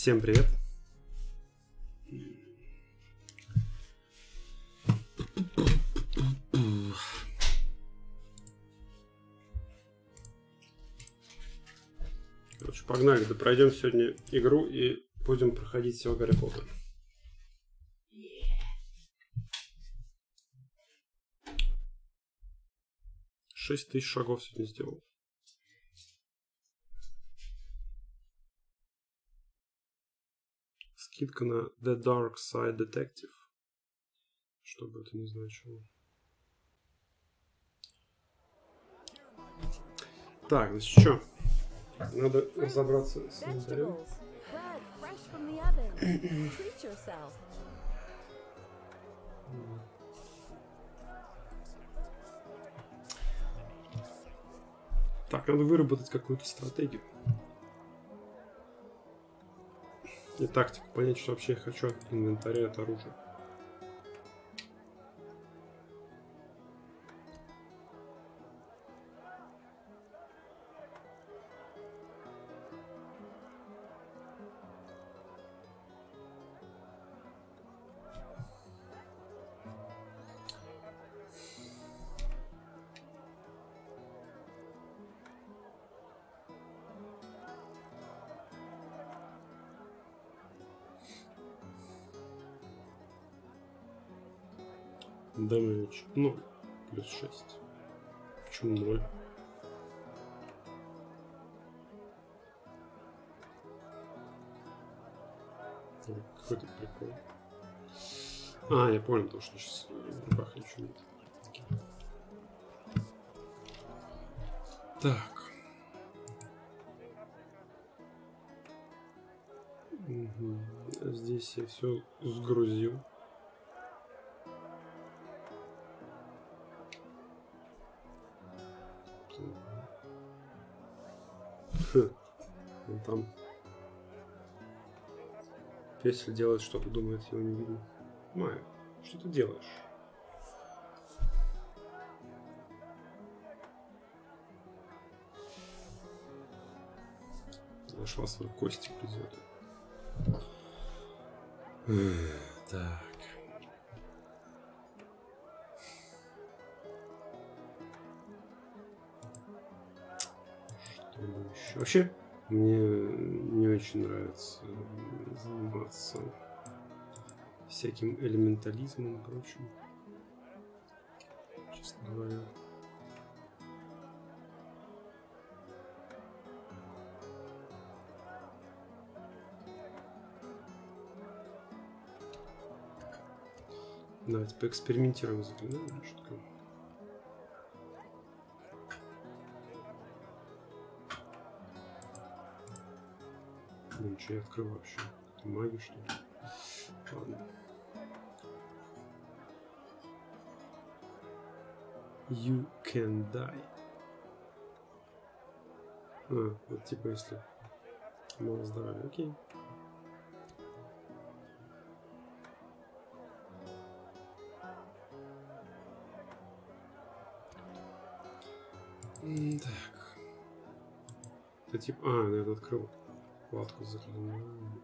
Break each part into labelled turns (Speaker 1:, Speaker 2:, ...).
Speaker 1: Всем привет. Короче, погнали, да пройдем сегодня игру и будем проходить всего Гарри Поттера. — 6000 шагов сегодня сделал. Скидка на The Dark Side Detective. Что бы это ни значило. Так, значит, что? Надо разобраться с Эндералом. Так, надо выработать какую-то стратегию. И тактику, понять, что вообще я хочу от инвентаря, от оружия. Damage 0 плюс 6. Почему 0? Какой-то прикол. А, я понял, потому что сейчас в руках ничего нет. Так. Угу. Здесь я все сгрузил. Он там песель делает что-то, думает, его не видно. Майя, что ты делаешь? Нашла свой костик идет. Так. Что еще? Вообще, мне не очень нравится заниматься всяким элементализмом и прочим. Честно говоря. Давайте поэкспериментируем, заглянули, что такое. Ну, что я открыл вообще? Это магия, что ли? Ладно. You can die. А, вот типа если мало здоровья. Окей. Так. Это типа... А, я это открыл. Вкладку заглянул.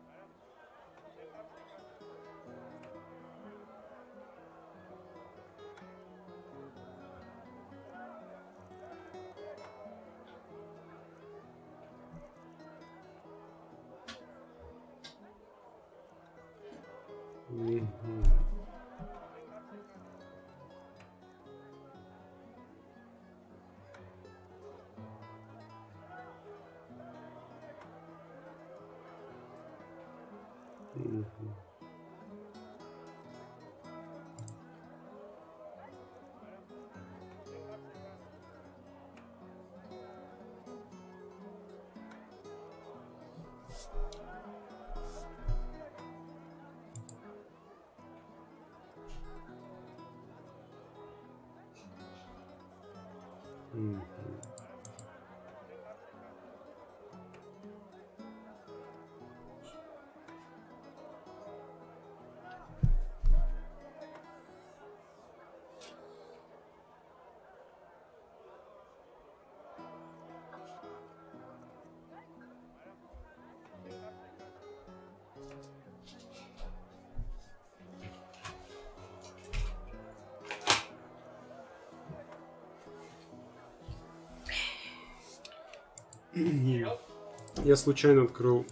Speaker 1: Я случайно открыл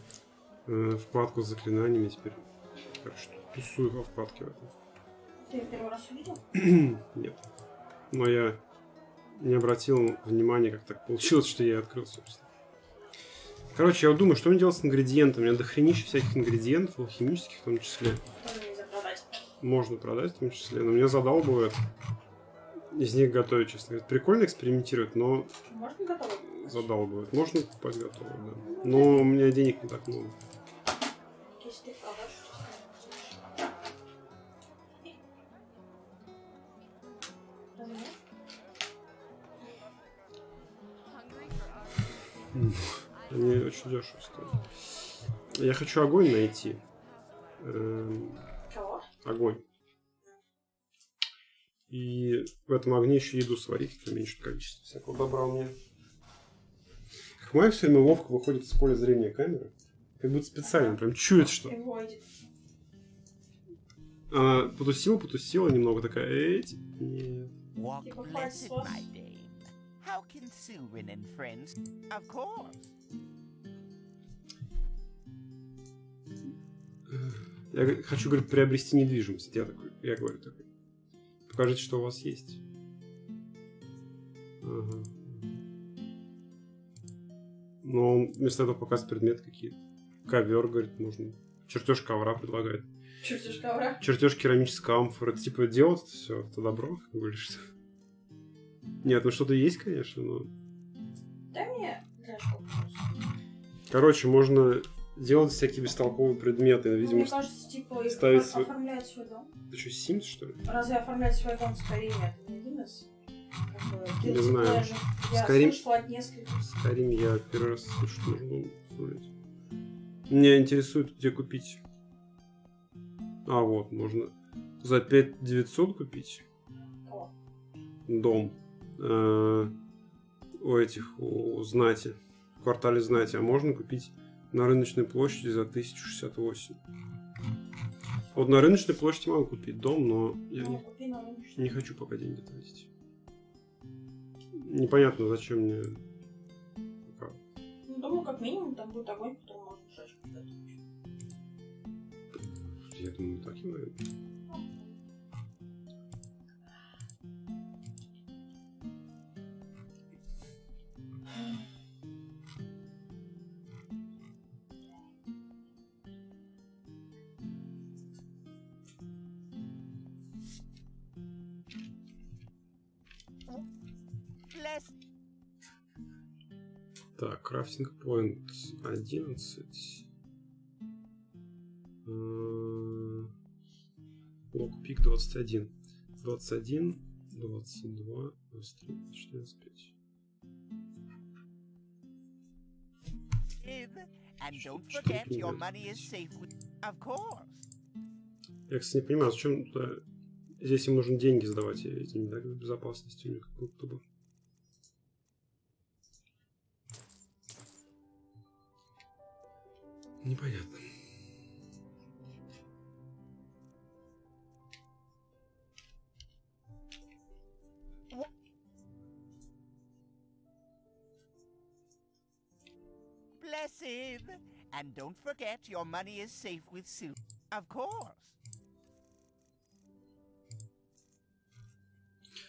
Speaker 1: вкладку с заклинаниями теперь. Так что тусую во вкладке в этом.
Speaker 2: Ты первый раз увидел?
Speaker 1: Нет. Но я не обратил внимания, как так получилось, что я открыл, собственно. Короче, я вот думаю, что мне делать с ингредиентами. У меня дохренища всяких ингредиентов, алхимических в том числе.
Speaker 2: Тоже нельзя продать.
Speaker 1: Можно продать в том числе, но меня задалбывает из них готовить, честно говоря. Прикольно экспериментировать, но
Speaker 2: Можно готовить?
Speaker 1: задалбывает. Можно покупать готовое, да. Но у меня денег не так много.
Speaker 2: Если ты продашь,
Speaker 1: Они очень дешево стоят. Я хочу огонь найти.
Speaker 2: Кого?
Speaker 1: Огонь. И в этом огне еще еду сварить, это уменьшит количество всякого добра у меня. Как моя все время ловко выходит из поля зрения камеры. Как будто специально, прям чует, что... Она потусила немного, такая, нет. Я хочу, говорит, приобрести недвижимость. Я говорю такой. Покажите, что у вас есть. Ага. Но он вместо этого показывает предметы какие-то. Ковер, говорит, можно. Чертеж ковра предлагает.
Speaker 2: Чертеж ковра?
Speaker 1: Чертеж керамической амфоры. Это типа делать все, это добро, как говоришь, что. Нет, ну что-то есть, конечно, но.
Speaker 2: Дай мне флешку.
Speaker 1: Короче, можно делать всякие бестолковые предметы. Видимо,
Speaker 2: мне кажется, типа,
Speaker 1: ставить
Speaker 2: оформлять свой дом.
Speaker 1: Ты что, Sims, что ли?
Speaker 2: Разве оформлять свой дом в Скайриме это не один из?
Speaker 1: Не знаю.
Speaker 2: Я слышала от нескольких.
Speaker 1: В Скайриме я первый раз слышу, что нужно оформлять. Меня интересует, где купить. А, вот, можно за 5900 купить.
Speaker 2: О.
Speaker 1: Дом. У этих, у Знати. В квартале Знати. А можно купить на рыночной площади за 1068. Вот на рыночной площади могу купить дом, но я не хочу пока деньги тратить. Непонятно, зачем мне. Пока.
Speaker 2: Ну, думаю, как минимум там будет огонь, который можно сжечь.
Speaker 1: Я думаю, так и наверное. Так, крафтинг поинт 11. Локпик 21. 21, 22, 23, 25. Я, кстати, не понимаю, зачем туда... Здесь им нужно деньги сдавать, эти не дают безопасности у них как будто бы. Непонятно.
Speaker 3: Bless him. And don't forget your money is safe with Sue. Of course.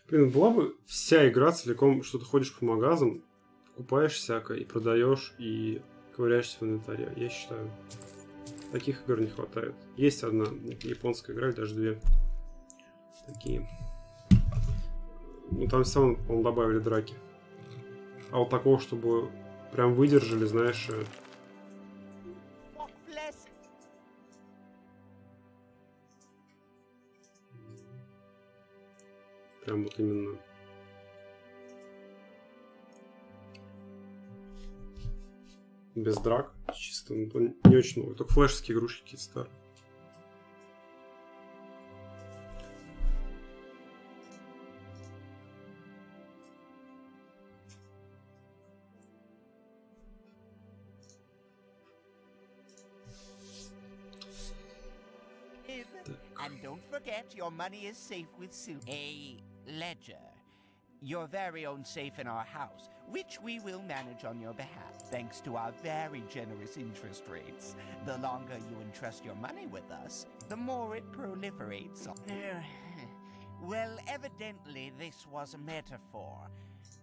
Speaker 1: Блин, была бы вся игра целиком, что ты ходишь по магазам, покупаешь всякое и продаешь, и ковыряешься в инвентаре. Я считаю, таких игр не хватает. Есть одна японская игра, или даже две такие. Ну, там все равно, по-моему, добавили драки. А вот такого, чтобы прям выдержали, знаешь... Прям вот именно... Без драк, чисто, ну, не очень много. Только флешские игрушки какие-то старые.
Speaker 3: And don't forget your money is safe with Sue. A ledger. Your very own safe in our house, which we will manage on your behalf. thanks to our very generous interest rates. The longer you entrust your money with us, the more it proliferates. Well, evidently this was a metaphor.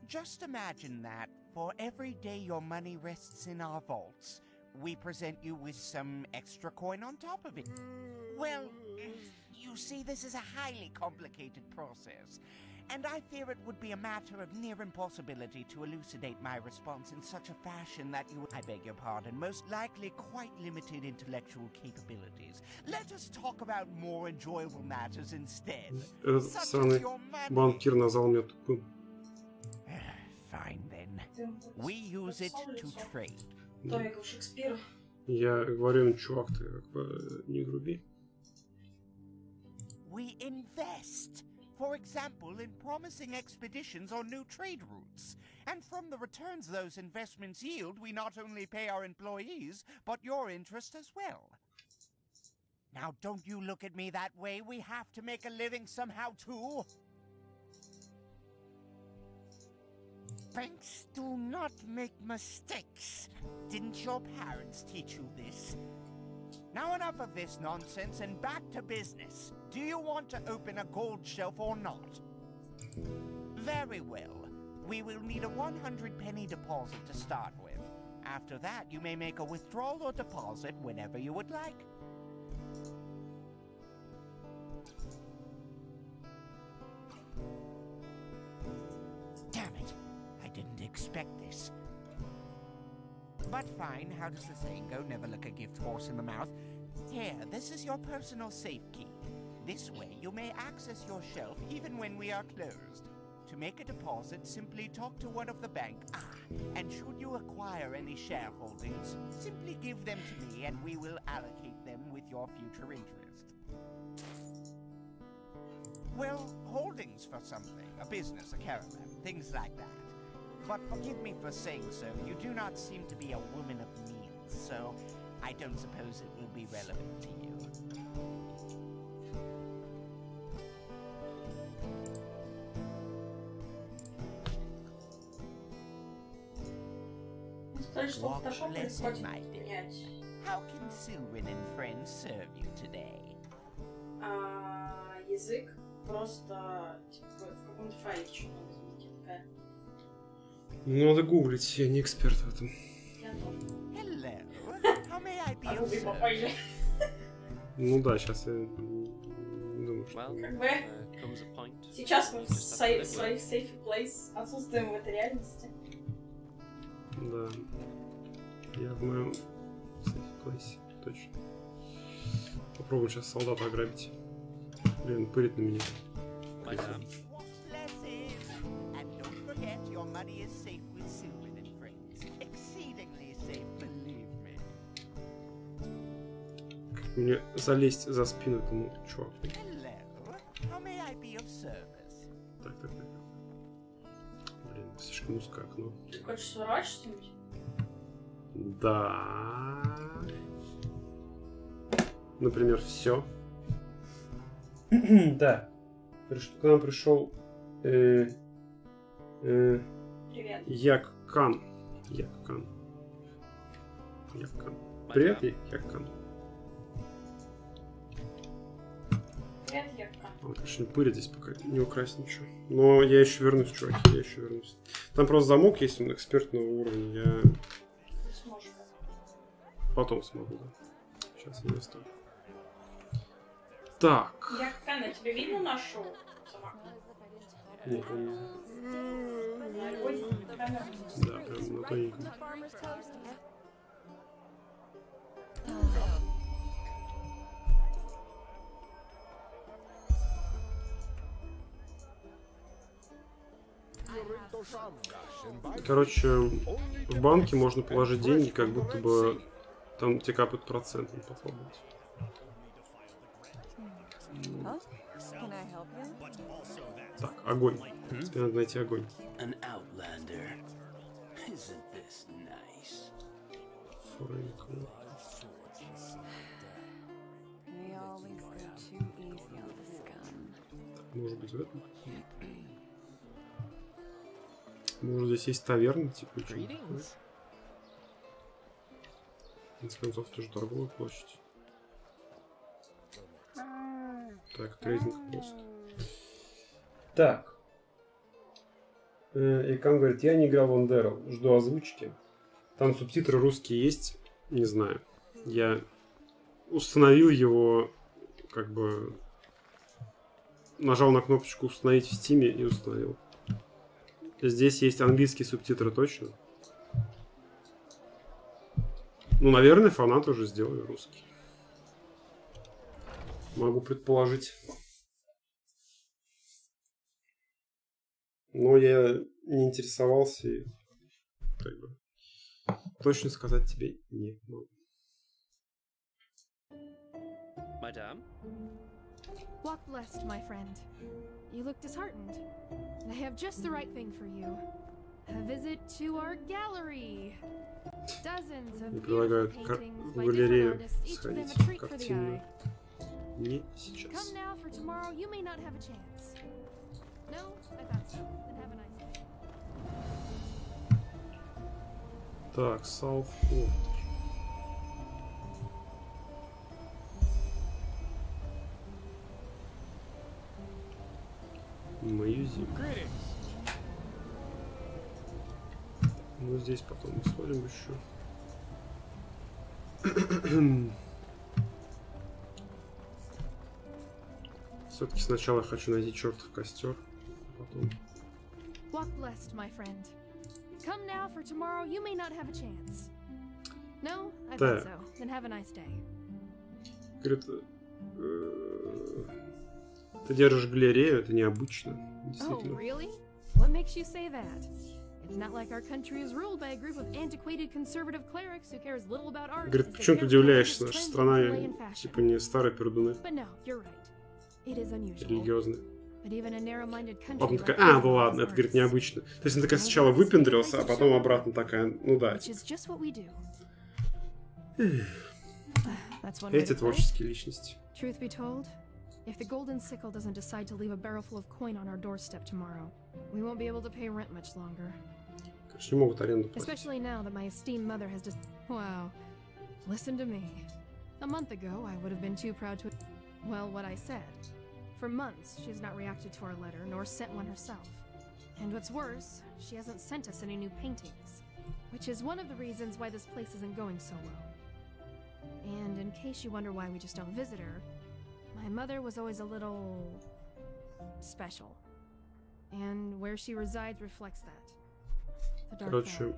Speaker 3: Just imagine that for every day your money rests in our vaults, we present you with some extra coin on top of it. Well, you see, this is a highly complicated process, and I fear it would be a matter of near impossibility to elucidate my response in such a fashion that you, I beg your pardon, most likely quite limited intellectual capabilities. Let us talk about more enjoyable matters instead. Such as your
Speaker 1: банкир назвал меня тупым.
Speaker 3: Fine then. We use it to trade.
Speaker 1: Я говорю, чувак, ты как бы не груби.
Speaker 3: We invest. For example, in promising expeditions or new trade routes. And from the returns those investments yield, we not only pay our employees, but your interest as well. Now, don't you look at me that way. We have to make a living somehow, too. Banks do not make mistakes. Didn't your parents teach you this? Now enough of this nonsense and back to business. Do you want to open a gold shelf or not? Very well. We will need a 100-penny deposit to start with. After that, you may make a withdrawal or deposit whenever you would like. Damn it. I didn't expect this. But fine, how does the saying go? Never look a gift horse in the mouth. Here, this is your personal safe key. This way, you may access your shelf even when we are closed. To make a deposit, simply talk to one of the bank. And should you acquire any shareholdings, simply give them to me and we will allocate them with your future interest. Well, holdings for something, a business, a caravan, things like that. But forgive me for saying so, you do not seem to be a woman of means, so I don't suppose it will be relevant to you. Walk blessed, my dear. How can Sylvan and friends serve you today?
Speaker 2: Язык просто типа в каком-то файле что-то надо изменить. Такая.
Speaker 1: Надо гуглить, я не эксперт в этом.
Speaker 3: Hello. How may I be of service?
Speaker 1: Ну да, сейчас я думаю, что...
Speaker 2: Как бы сейчас мы в своих safe place отсутствуем в этой реальности.
Speaker 1: Да. Я в моем safe place, точно. Попробуем сейчас солдата ограбить. Блин, пырит на меня. Как мне залезть за спину этому чуваку? Так. Блин, слишком узкое окно.
Speaker 2: Ты хочешь своровать что-нибудь?
Speaker 1: Да. Например, все. Да. К нам пришел
Speaker 2: Привет.
Speaker 1: Яккан. Привет, Яккан.
Speaker 2: Привет, Яккан.
Speaker 1: Он, конечно, пырит здесь, пока не украсть ничего. Но я еще вернусь, чуваки, я еще вернусь. Там просто замок есть, он экспертного уровня. Я потом смогу, да. Сейчас я достаю. Так.
Speaker 2: Яккан, а тебе видно нашу собаку?
Speaker 1: Нет, он... Да, прям на тоненьком. Короче, в банке можно положить деньги, как будто бы там тебе капают проценты, попробовать. Так, огонь. Тебе надо найти огонь. Может быть в этом? Может здесь есть таверна, типа? конце концов, тоже торговая площадь. Так, трейдинг пост. Так. Икан говорит, я не играл в Enderal, жду озвучки. Там субтитры русские есть? Не знаю. Я установил его, как бы... Нажал на кнопочку установить в Steam и установил. Здесь есть английские субтитры точно. Ну, наверное, фанаты уже сделали русский. Могу предположить. Но я не интересовался и как бы, точно сказать тебе не могу.
Speaker 4: Madame?
Speaker 5: Walk blessed, my friend. You look disheartened. I have just the right thing for you. A visit to our gallery. Dozens of beautiful paintings by different artists, each of them a treat for the eye.
Speaker 1: Не сейчас.
Speaker 5: Come now, for tomorrow you may not have a chance. No, I thought so. Then have a nice day.
Speaker 1: Так, Southport. Мьюзик. Ну, здесь потом сходим еще. Все-таки сначала я хочу найти чертов костер. Потом.
Speaker 5: Walk blessed, my friend. Come now, for tomorrow you may not have a chance. No, I thought so. Then have a nice day.
Speaker 1: Говорит, ты держишь галерею, это необычно.
Speaker 5: Oh, really? What makes you say that? It's not like our country is ruled by a group of antiquated conservative clerics who cares little about art.
Speaker 1: Говорит, почему ты удивляешься? Наша страна типа не старые пердуны.
Speaker 5: But no, you're right. It is unusual.
Speaker 1: Религиозные.
Speaker 5: Потом
Speaker 1: потом такая, а, ну ладно, это, говорит, необычно. То есть она такая сначала выпендрился, а потом обратно такая, ну да. Эти творческие личности.
Speaker 5: Truth be told, if the Golden Sickle doesn't decide to leave a barrel full of coin on our doorstep tomorrow, we won't be able to pay rent much longer.
Speaker 1: Конечно, не могут аренду платить.
Speaker 5: Especially now that my esteemed mother has just... Wow. Listen to me. A month ago, I would have been too proud to... Well, what I said. For months, she has not reacted to our letter, nor sent one herself. And what's worse, she hasn't sent us any new paintings. Which is one of the reasons why this place isn't going so well. And in case you wonder why we just don't visit her, my mother was always a little... special. And where she resides reflects that. The Dark
Speaker 1: Короче,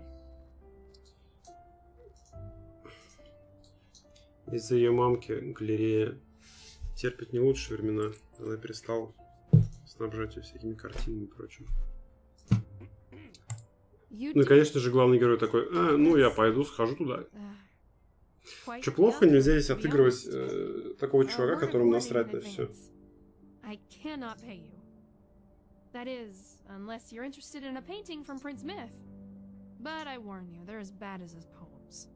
Speaker 1: из-за ее мамки галерея терпит не лучшие времена. Она перестала снабжать ее всякими картинами и прочим. Ну и, конечно же, главный герой такой, ну я пойду, схожу туда. Че, плохо нельзя здесь отыгрывать такого чувака, которому насрать на все.
Speaker 5: That is, unless you're interested in a painting from Prince Myth. But I warn you, they're as bad as his poems.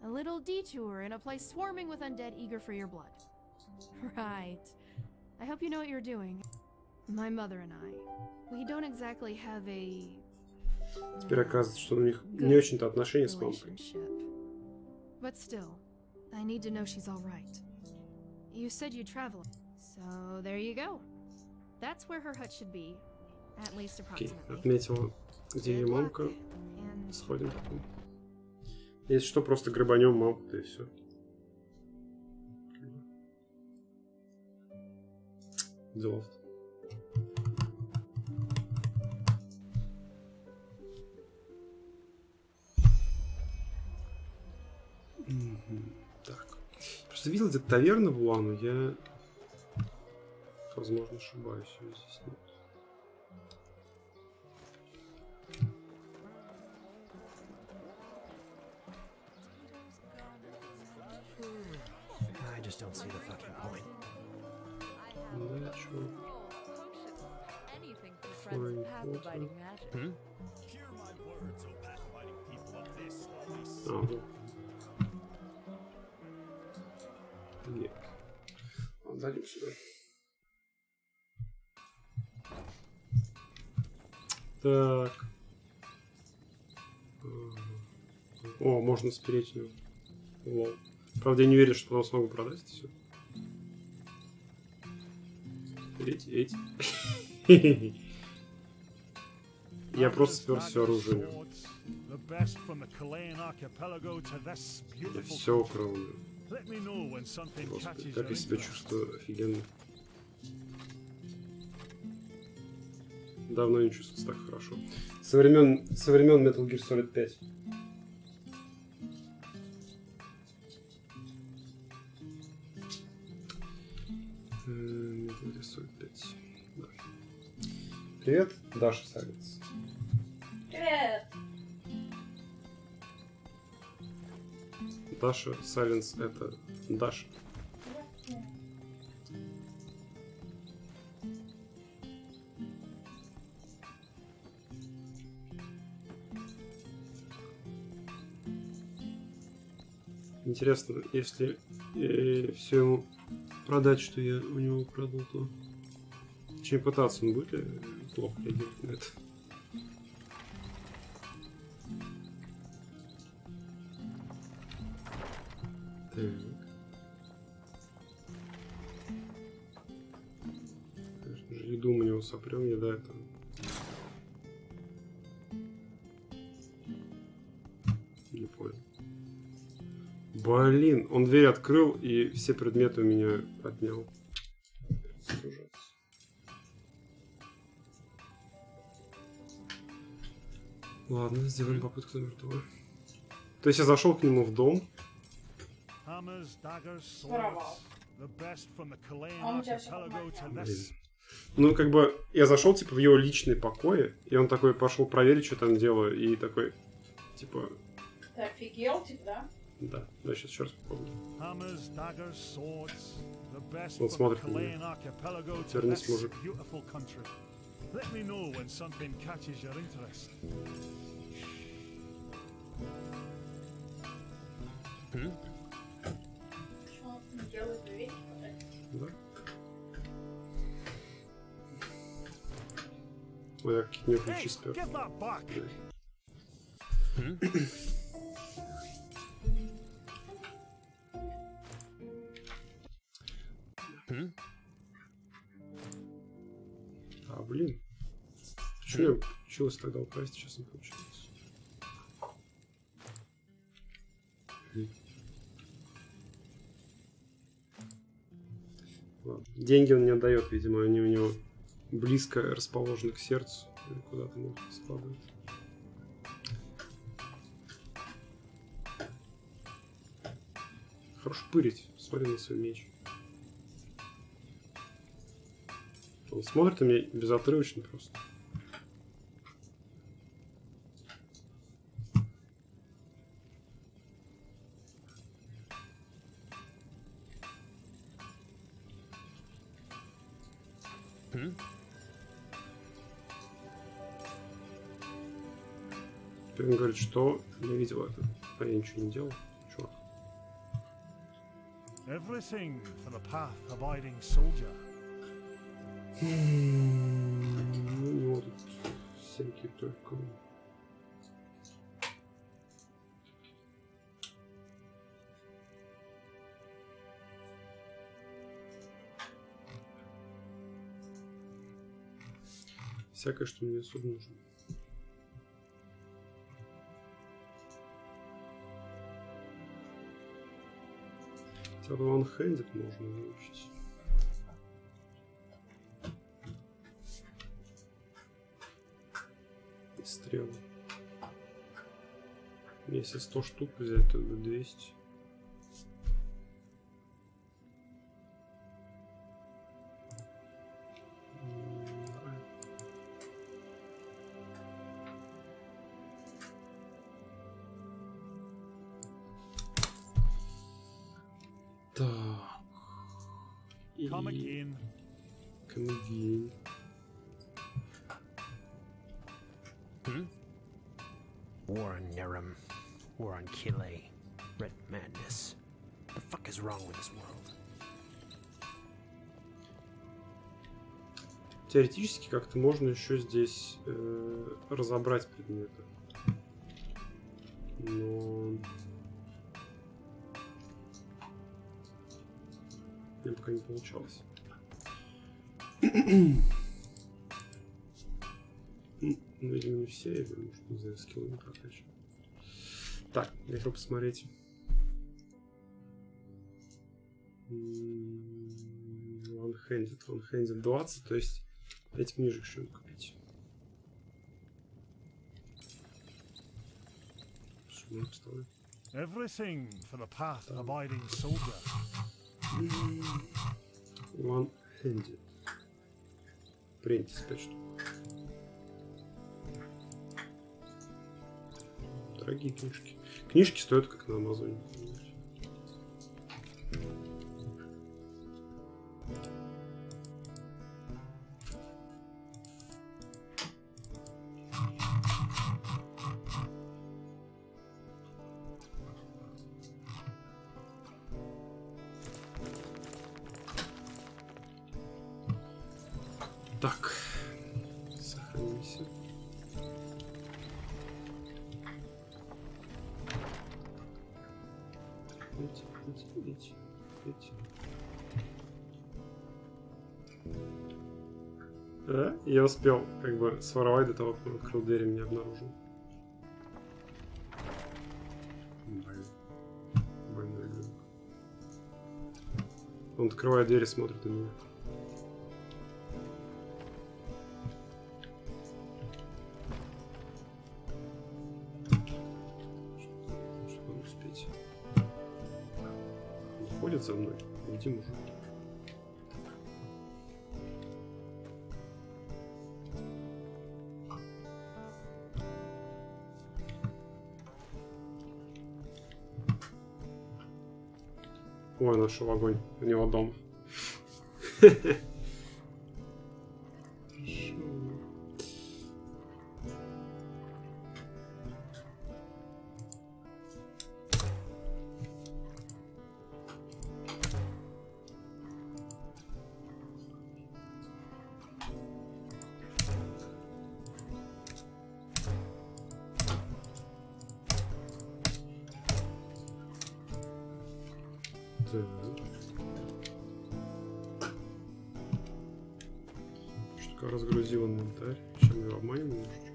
Speaker 5: A little detour in a place swarming with undead eager for your blood. Right. I hope you know what you're doing. My mother and I, we don't exactly have a...
Speaker 1: Теперь оказывается, что у них не очень-то отношения с мамкой.
Speaker 5: But still, I need to know she's all right. You said you travel, so there you go. That's where her hut should be, at least approximately.
Speaker 1: Отметила, где ее мамка. Сходим потом. Если что, просто грабанем мамку-то и все. Делов. Так. Просто видел где-то таверну в Лану, я, возможно, ошибаюсь, ее здесь нет.
Speaker 4: I just don't see the fucking point.
Speaker 1: Да, чё? А, вот. Нет. Зайдем сюда. Так. О, можно спереть его. Лол. Правда, я не уверен, что потом смогу продать это все. Эти. Я просто спер все оружие. Я все украл. Господи, как я себя чувствую офигенно. Давно не чувствовался так хорошо. Со времен Metal Gear Solid 5. Metal Gear Solid 5. Да. Привет, Даша Сагец.
Speaker 2: Привет!
Speaker 1: Даша Сайленс это Даша. Интересно, если все ему продать, что я у него продал, то чем пытаться, он будет ли плохо реагировать на это? Еду мы него сопрем, еда это. Не понял. Блин, он дверь открыл и все предметы у меня отнял. Ужас. Ладно, сделаем попытку номер 2. То есть я зашел к нему в дом.
Speaker 2: Воровал.
Speaker 1: Блин. Ну, как бы, я зашел, типа, в его личные покои, и он такой пошел проверить, что там делаю, и такой, типа...
Speaker 2: Ты офигел, типа, да?
Speaker 1: Да, сейчас еще раз попробую. Он смотрит на меня. Вернись, мужик.
Speaker 2: Что он делает дверь?
Speaker 1: Да. Ой, я какие-то ключи спер. А, блин. Почему я получилось тогда украсть, сейчас не получилось? Ладно. Деньги он не отдает, видимо, они у него близко расположены к сердцу. Или куда-то может складывать. Хорошо пырить. Смотри на свой меч. Он смотрит на меня безотрывочно просто. Теперь он говорит, что я видел это. А я ничего не делал. Чувак.
Speaker 6: Everything for the path abiding soldier.
Speaker 1: У него тут всякие только... Всякое, что мне особо нужно. Хотя бы one-handed можно выучить. И стрелы. Если 100 штук взять, то 200. Так.
Speaker 6: Come again.
Speaker 1: Come again.
Speaker 4: War on Nerum. War on Kile. Red madness. The fuck is wrong with this world?
Speaker 1: Теоретически как-то можно еще здесь разобрать предметы. Но... мне пока не получалось. Ну, видимо, не все, или, может, не знаю, скиллы не прокачаны. Так, я хотел посмотреть. One-handed 20, то есть 5 книжек еще надо купить. Что мы поставим?
Speaker 6: Everything for the path abiding soldier.
Speaker 1: One-handed. Принтис 5 штук. Дорогие книжки. Книжки стоят как на Амазоне. Так, сохранимся. Да, я успел как бы своровать до того, как он открыл дверь и меня обнаружил. Блин. Больной ребенок. Он открывает дверь и смотрит на меня. Что надо успеть? Он ходит за мной. Иди, мужик. Ой, нашел огонь. У него дом. Что-то разгрузил инвентарь. Сейчас мы его обманем немножечко.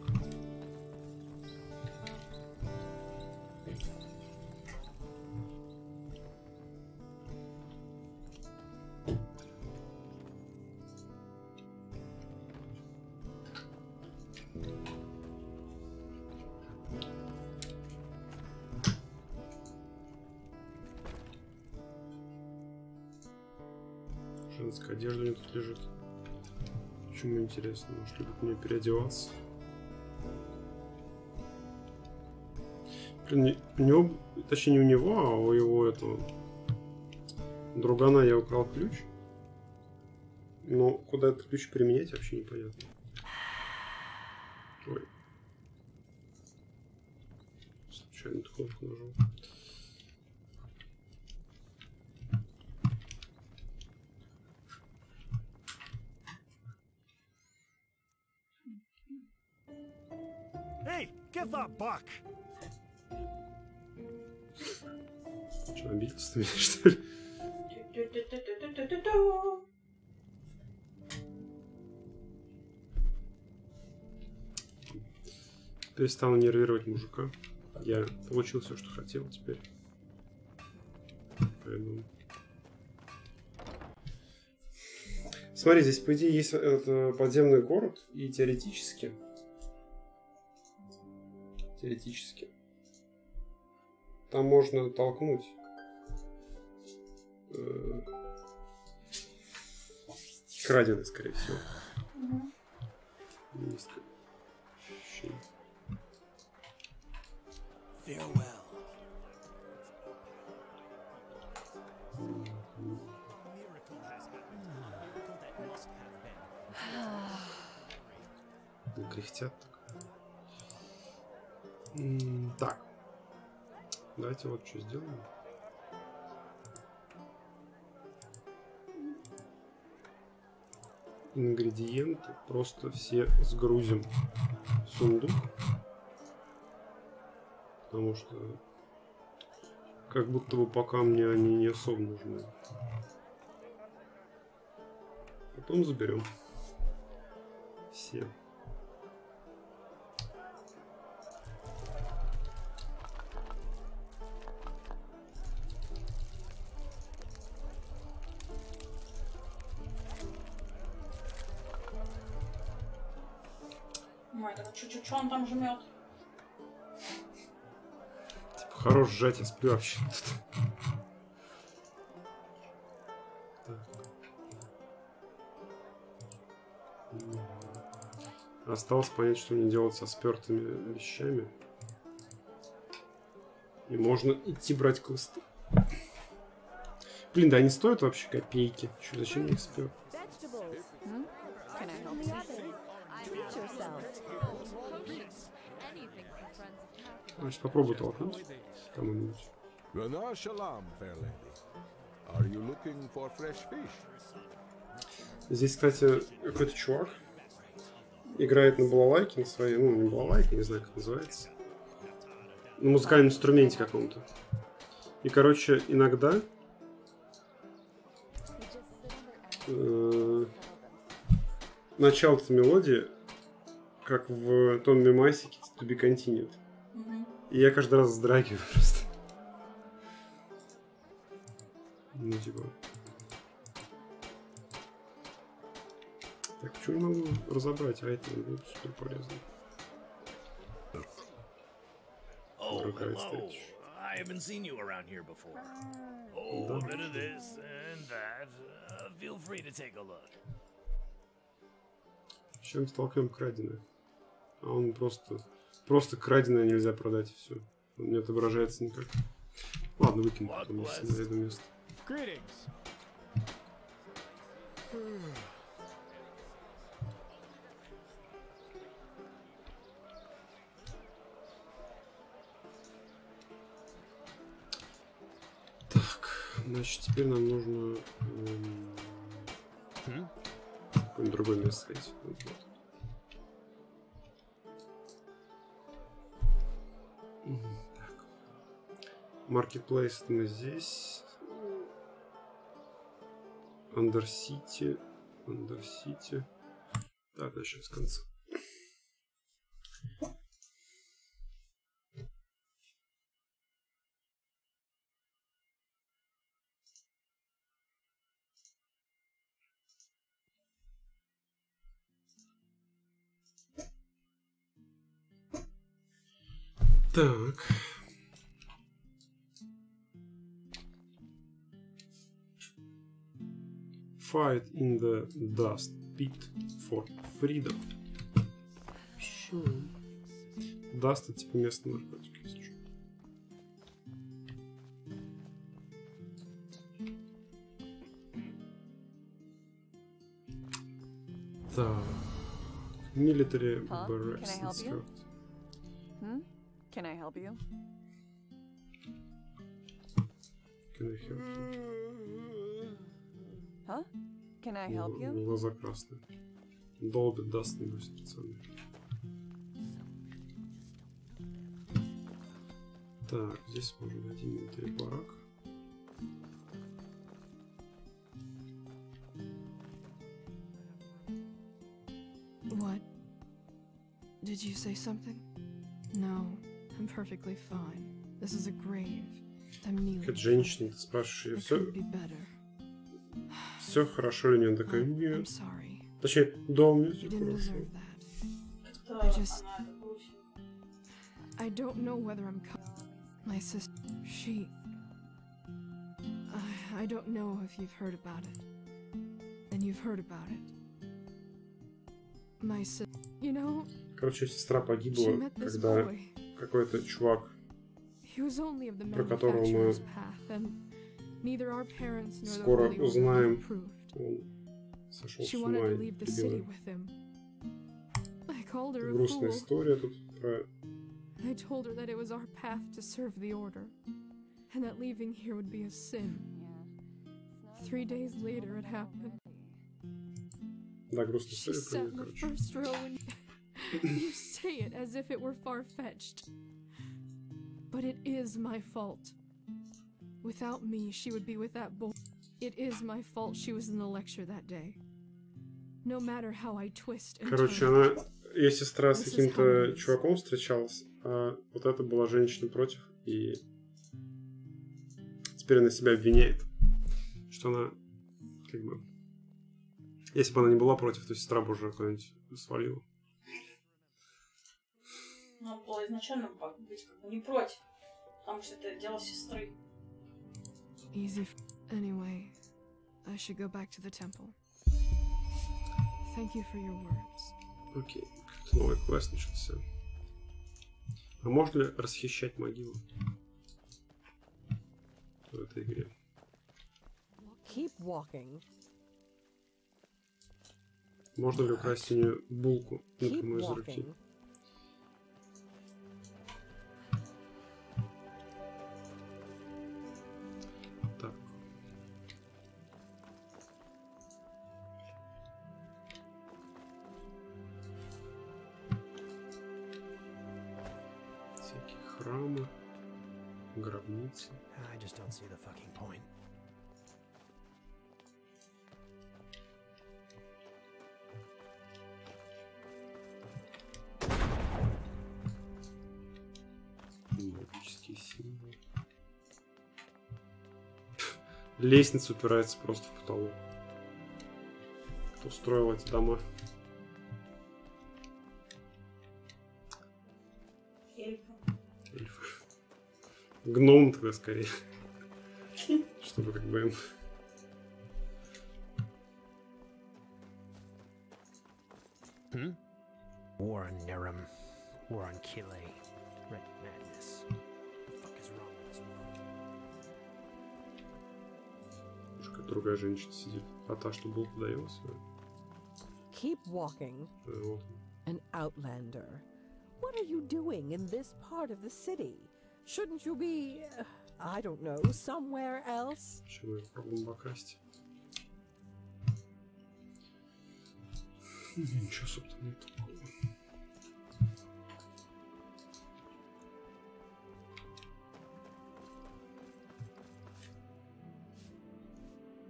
Speaker 1: Женская одежда у меня тут лежит. Почему интересно? Может, любит мне переодеваться? Блин, у него, точнее не у него, а у его этого другана я украл ключ. Но куда этот ключ применять, вообще непонятно. Ой. Случайно эту кнопку нажал.
Speaker 6: Hey, give that back.
Speaker 1: Что, обиделся меня, что ли? Перестану нервировать мужика. Я получил все, что хотел теперь. Пойду. Смотри, здесь, по идее, есть подземный город, и теоретически там можно толкнуть краденый, скорее всего. Есть ощущение. Кряхтят так. Так. Давайте вот что сделаем. Ингредиенты просто все сгрузим в сундук. Потому что как будто бы пока мне они не особо нужны. Потом заберем все.
Speaker 2: Ой, да что он там жмет?
Speaker 1: Типа, хорош сжать, я сплю вообще. Осталось понять, что мне делать со спертыми вещами. И можно идти брать квесты. Блин, да они стоят вообще копейки. Чё, зачем мне их спер? Значит, попробуй толкнуть кому-нибудь. Здесь, кстати, какой-то чувак играет на балалайке, на своей, ну, не балалайке, не знаю, как называется. На музыкальном инструменте каком-то. И, короче, иногда начало этой мелодии, как в том мемасике To Be Continued. И я каждый раз вздрагиваю просто. Ну, типа. Так, почему не могу разобрать, а это будет супер полезно.
Speaker 7: Oh, hello. I haven't seen you around here before. Oh, a bit of this and that. Feel free to take a look.
Speaker 1: Чем столкнем краденое? А он просто краденое нельзя продать и все. Он не отображается никак. Ладно, выкину потом, если найду место. Так, значит, теперь нам нужно какое-нибудь другое место сходить. Вот. Так. Marketplace мы здесь. Undercity. Так, начнем с конца. Так. Fight in the dust pit for freedom. Что? Dust это типа местный наркотик, если что. Так. Military barracks instruct.
Speaker 8: Can I help you?
Speaker 1: Can I help you?
Speaker 8: Huh? Can I help you?
Speaker 1: Глаза красные. Долбит, даст не носит пацаны. Так, здесь можно найти милитари барак.
Speaker 5: What? Did you say something? No, I'm perfectly fine. This is a grave. I'm kneeling.
Speaker 1: Как женщина, ты спрашиваешь, все хорошо или нет? Такая, нет. Точнее, да, у меня все хорошо.
Speaker 5: I don't know whether I'm my sister, she... I don't know if you've heard about it. And you've heard about it. My sister, you know...
Speaker 1: Короче, сестра погибла, когда какой-то чувак, про которого мы скоро узнаем, он сошел с ума и любил. Грустная история тут про...
Speaker 5: I told her that it was our path to serve the order, and that leaving here would be a sin. 3 days later it happened.
Speaker 1: Да, грустная история про нее, короче.
Speaker 5: You say it as if it were far-fetched. But it is my fault. Without me, she would be with that boy. It is my fault she was in the lecture that day. No matter how I twist and
Speaker 1: Короче, она, ее сестра с каким-то чуваком встречалась, а вот это была женщина против, и теперь она себя обвиняет, что она, как бы, если бы она не была против, то сестра бы уже куда-нибудь свалила.
Speaker 2: Надо было изначально быть как бы не против, потому что это дело сестры.
Speaker 5: Easy. Anyway, I should go back to the temple. Thank you for your words.
Speaker 1: Окей, какой-то новый квест начался. А можно ли расхищать могилу в этой игре?
Speaker 9: Keep walking.
Speaker 1: Можно ли украсть у нее булку напрямую из руки? Так. Всякие храмы, гробницы.
Speaker 4: I just don't see the fucking point.
Speaker 1: Магические символы. Лестница упирается просто в потолок. Кто строил эти дома? Эльфы. Гном тогда скорее. Чтобы как бы...
Speaker 4: War on Nerum. War on Kile. Red madness. The fuck is wrong with this world?
Speaker 1: Какая другая женщина сидит. А та, что булку даёт свою.
Speaker 9: Keep walking.
Speaker 1: Вот.
Speaker 9: An outlander. What are you doing in this part of the city? Shouldn't you be, I don't know, somewhere else?
Speaker 1: Почему я пробую бокасти? Ничего, собственно, нет такого.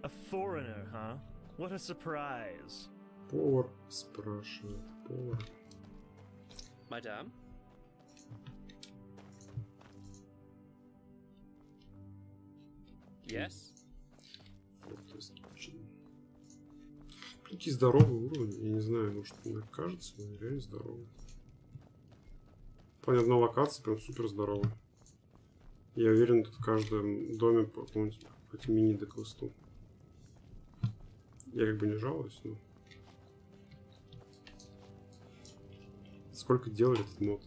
Speaker 10: A foreigner, huh? What a surprise.
Speaker 1: Повар спрашивает. Повар.
Speaker 11: Madame? Yes?
Speaker 1: Какие здоровые уровни. Я не знаю, может мне кажется, но реально здоровые. В плане одной локации прям супер здоровые. Я уверен, тут в каждом доме по какому-нибудь мини-деквесту. Я как бы не жалуюсь, но... Сколько делали этот мод?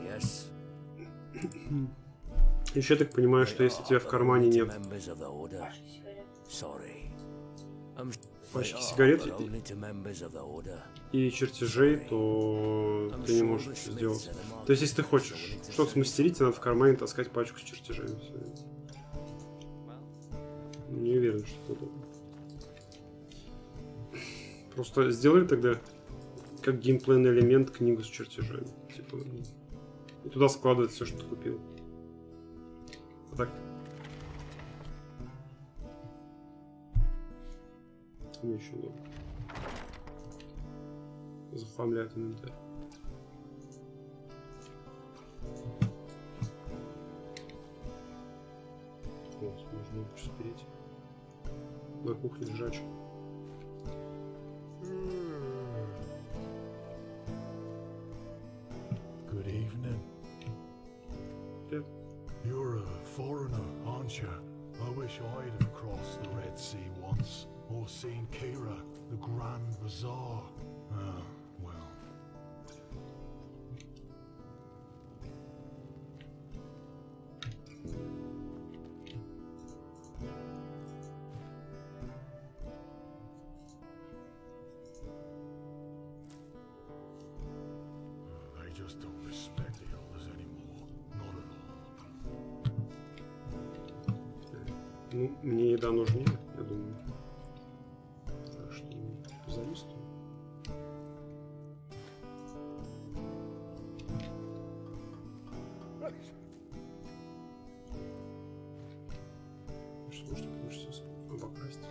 Speaker 7: Yes.
Speaker 1: Еще так понимаю, что если у тебя в кармане нет пачки сигарет и чертежей, то ты не можешь это сделать. То есть, если ты хочешь что-то смастерить, тебе надо в кармане таскать пачку с чертежами. Не уверен, что это удобно. Просто сделай тогда как геймплейный элемент книгу с чертежами. Типа, и туда складывать все, что ты купил. Вот так. Мне еще удобно. Захламляет инвентарь. Вот, можно лучше спереть. На кухне лежачь.
Speaker 6: Good evening.
Speaker 1: Yeah.
Speaker 6: You're a foreigner, aren't you? I wish I'd have crossed the Red Sea once, or seen Kira, the Grand Bazaar. Ah, well. They just don't respect the elders anymore. Not at all.
Speaker 1: Ну, мне еда нужнее, я думаю. Так что залисту. Что можно, конечно, все обокрасть.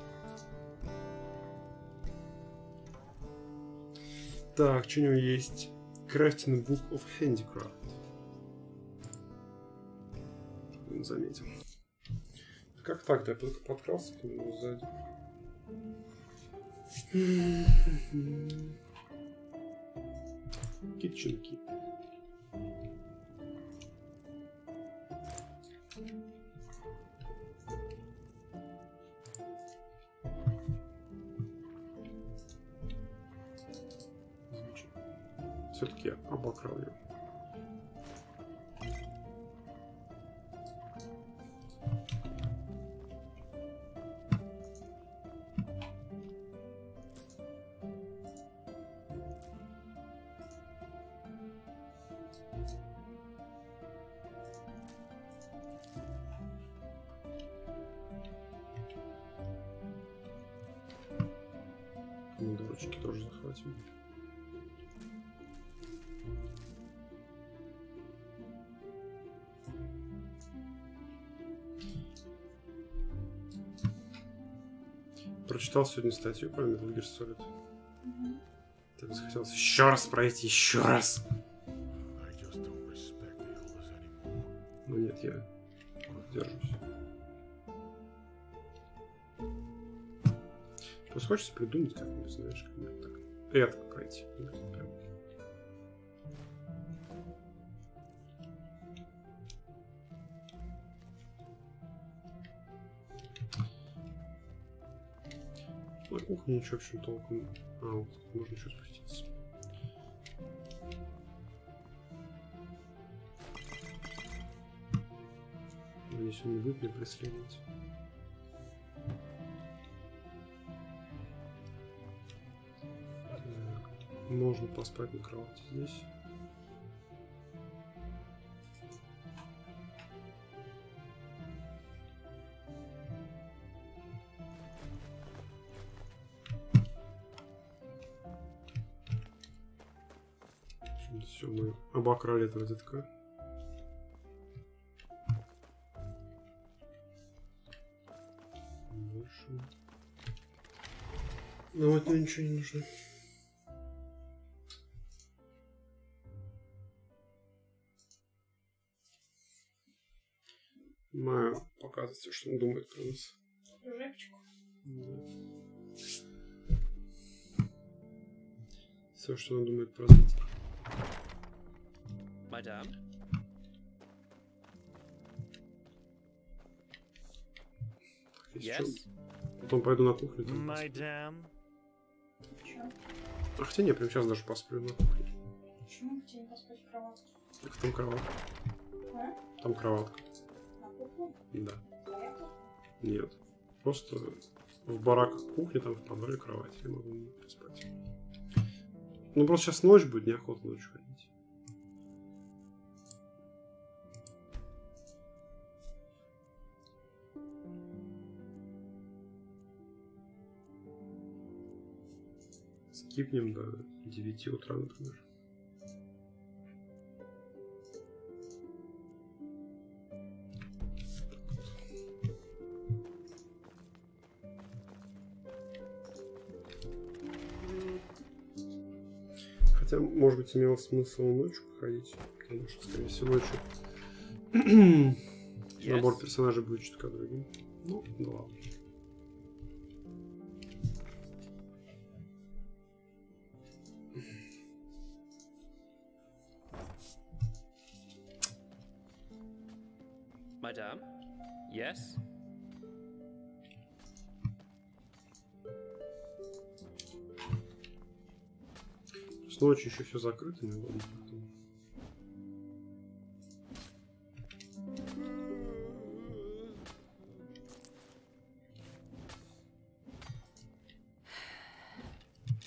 Speaker 1: Так, что у него есть? Crafting Book of Handicraft. Он заметил. Как так? Я только подкрался к нему сзади. Kitchen. Все-таки я обокрал его. Ну, дурочки тоже захватим. Прочитал сегодня статью про Metal Gear Solid. Так захотелось еще раз пройти, еще раз. Ну нет, я держусь. Просто хочется придумать как-нибудь, знаешь, как-нибудь так. Это пройти. Прям. На кухне ничего, в общем, толком. А, вот тут можно еще спуститься. Надеюсь, он не будет меня преследовать. Так. Можно поспать на кровати здесь. Все, мы обокрали этого детка. Больше. Но от него ничего не нужно. Маю показывать все, что он думает про нас.
Speaker 2: Рыбочку.
Speaker 1: Да. Все, что он думает про развитие.
Speaker 11: Мадам?
Speaker 1: Yes? Потом пойду на кухню.
Speaker 10: Мадам?
Speaker 1: А хотя не, прямо сейчас даже посплю на кухне.
Speaker 2: Почему бы тебе не поспать в кроватке?
Speaker 1: Так там кроватка.
Speaker 2: А?
Speaker 1: Там кроватка.
Speaker 2: На кухне?
Speaker 1: Да.
Speaker 2: Понятно?
Speaker 1: Нет. Просто в бараках кухни, там в подвале кровать. Я могу поспать. Ну просто сейчас ночь будет, неохота ночью ходить. Скипнем до 9 утра, например. Хотя, может быть, имело смысл ночью походить, потому что, скорее всего, ночью набор персонажей будет чутка другим. Ну, да ладно.
Speaker 11: Madam? Yes?
Speaker 1: С ночью еще все закрыто, не удобно.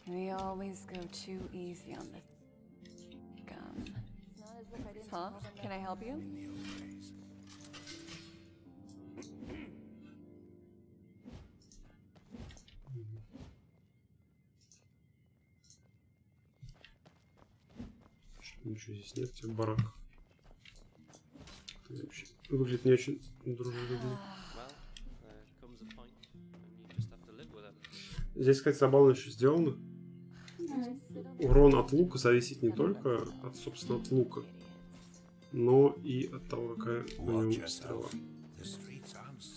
Speaker 8: We always go too easy on this gun. Huh? Can I help you?
Speaker 1: Ничего здесь нет, типа барак. Вообще выглядит не очень дружелюбно. Здесь, кстати, забавно еще сделано. Урон от лука зависит не только от, собственно, от лука, но и от того, какая на нем стрела.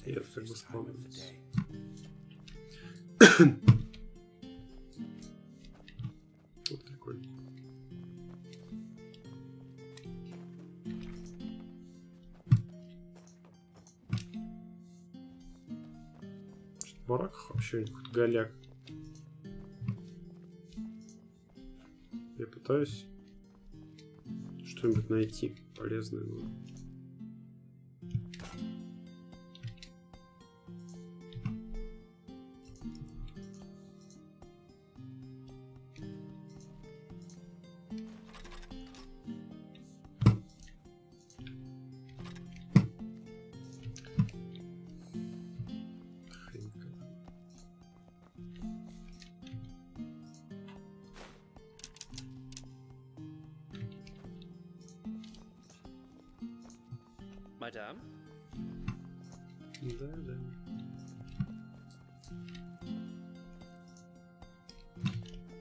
Speaker 1: И это как бы спамится. Вот прикольно. В бараках вообще какой-то голяк. Я пытаюсь что-нибудь найти полезное. Но...
Speaker 11: Мадам?
Speaker 1: Да.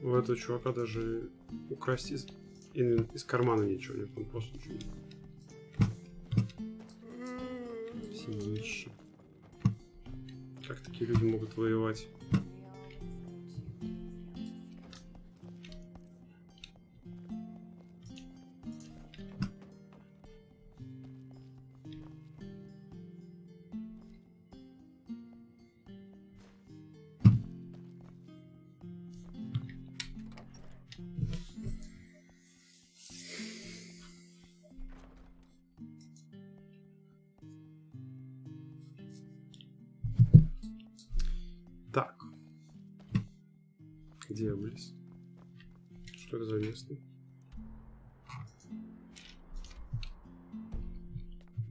Speaker 1: У этого чувака даже украсть из кармана ничего нет, он просто ничего нет. Все нищие. Как такие люди могут воевать? Так. Где я вылез? Что это за место?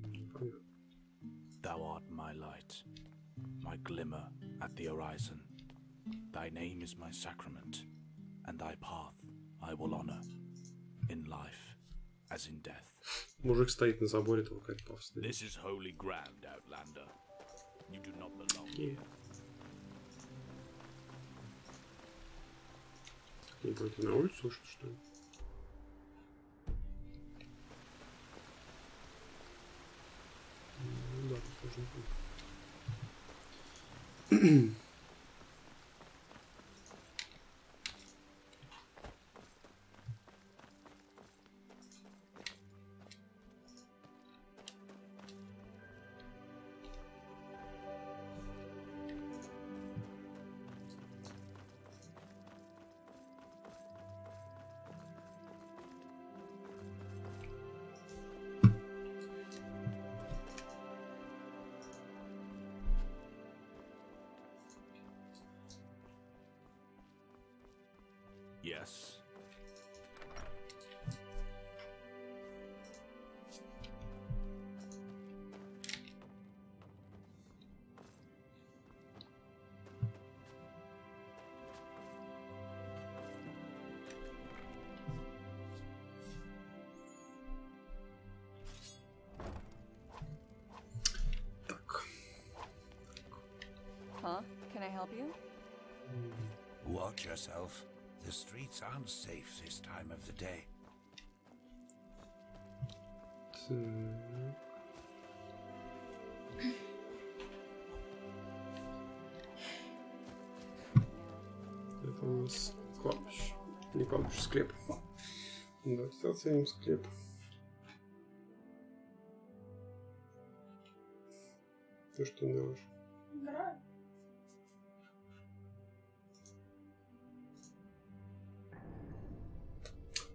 Speaker 1: Непонятно.
Speaker 12: Thou art my light, my glimmer at the horizon. Thy name is my sacrament, and thy path I will honor, in life as in death.
Speaker 1: Мужик стоит на заборе, толкает повстречу.
Speaker 12: This is holy ground, Outlander. You do not belong.
Speaker 1: Yeah. Не против на улицу вышел, что ли? Ну да, похоже на то.
Speaker 12: Yes.
Speaker 8: Huh? Can I help you?
Speaker 3: Watch yourself. The streets aren't safe this time of the day. Это у нас кладбище. Не кладбище, склеп. Давайте оценим склеп. Ты что делаешь?
Speaker 2: Играю.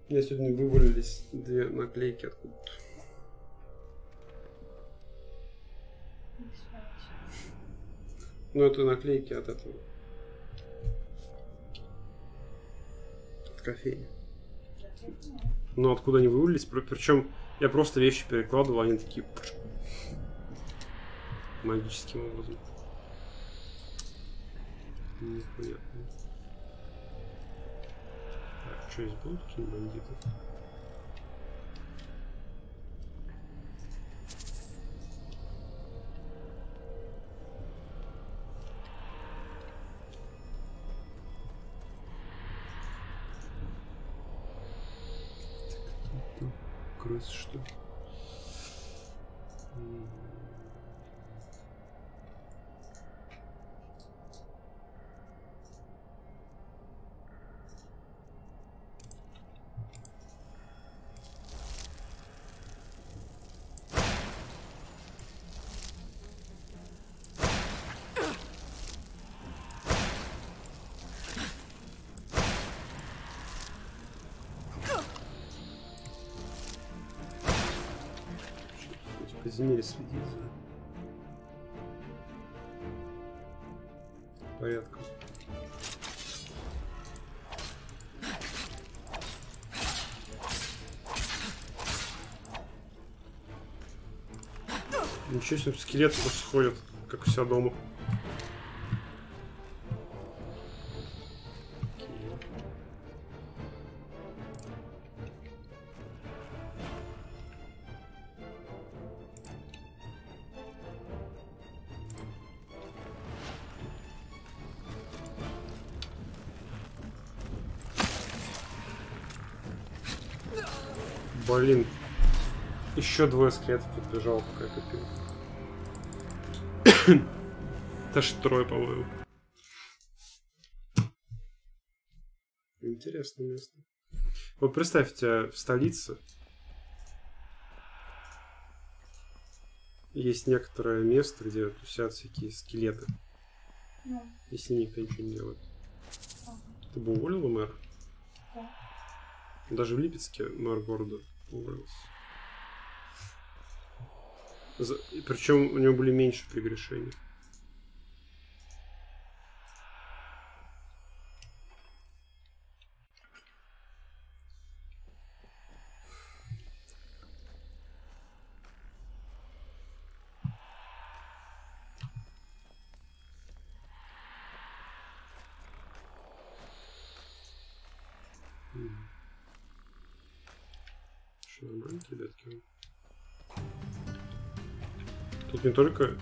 Speaker 1: У меня сегодня вывалились 2 наклейки откуда-то. Ну, это наклейки от этого. От кофейни. Ну, откуда они вывалились? Причем я просто вещи перекладывал, они такие... магическим образом. Непонятно. Так, что здесь будут какие-нибудь бандиты? откроется, что ли? Подземелье следит за порядком. Ничего себе, скелеты просто ходят, как у себя дома. Блин, еще двое скелетов подбежал, пока я копил. Даже трое, по-моему. Интересное место. Вот представьте, в столице есть некоторое место, где тусят всякие скелеты. Если никто ничего не делает. Ты бы уволила мэра?
Speaker 2: Да.
Speaker 1: Даже в Липецке мэр города уволился. Причем у него были меньше прегрешений. Что, нормально, ребятки? Тут не только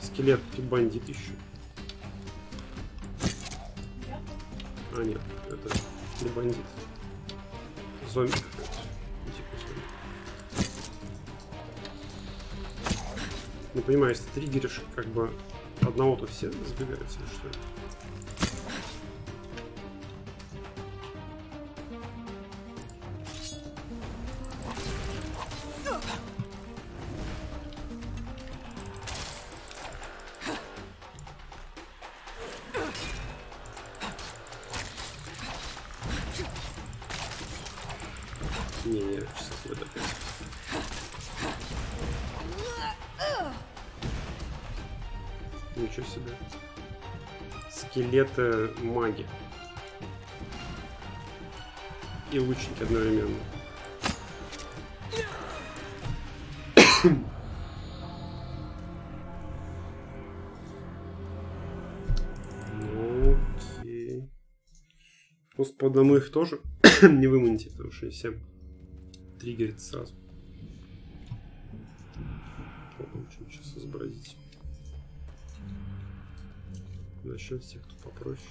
Speaker 1: скелет, тут и бандит еще. А, нет, это не бандит. Зомби какой-то. Не понимаю, если ты триггеришь, как бы одного, то все сбегаются или что? Не, сейчас вот опять. Ничего себе. Скелеты маги. И лучники одновременно. Ну, окей. Просто по одному их тоже не выманите, потому что все триггерит сразу. Попробуем сейчас изобразить. Начнем с тех, кто попроще.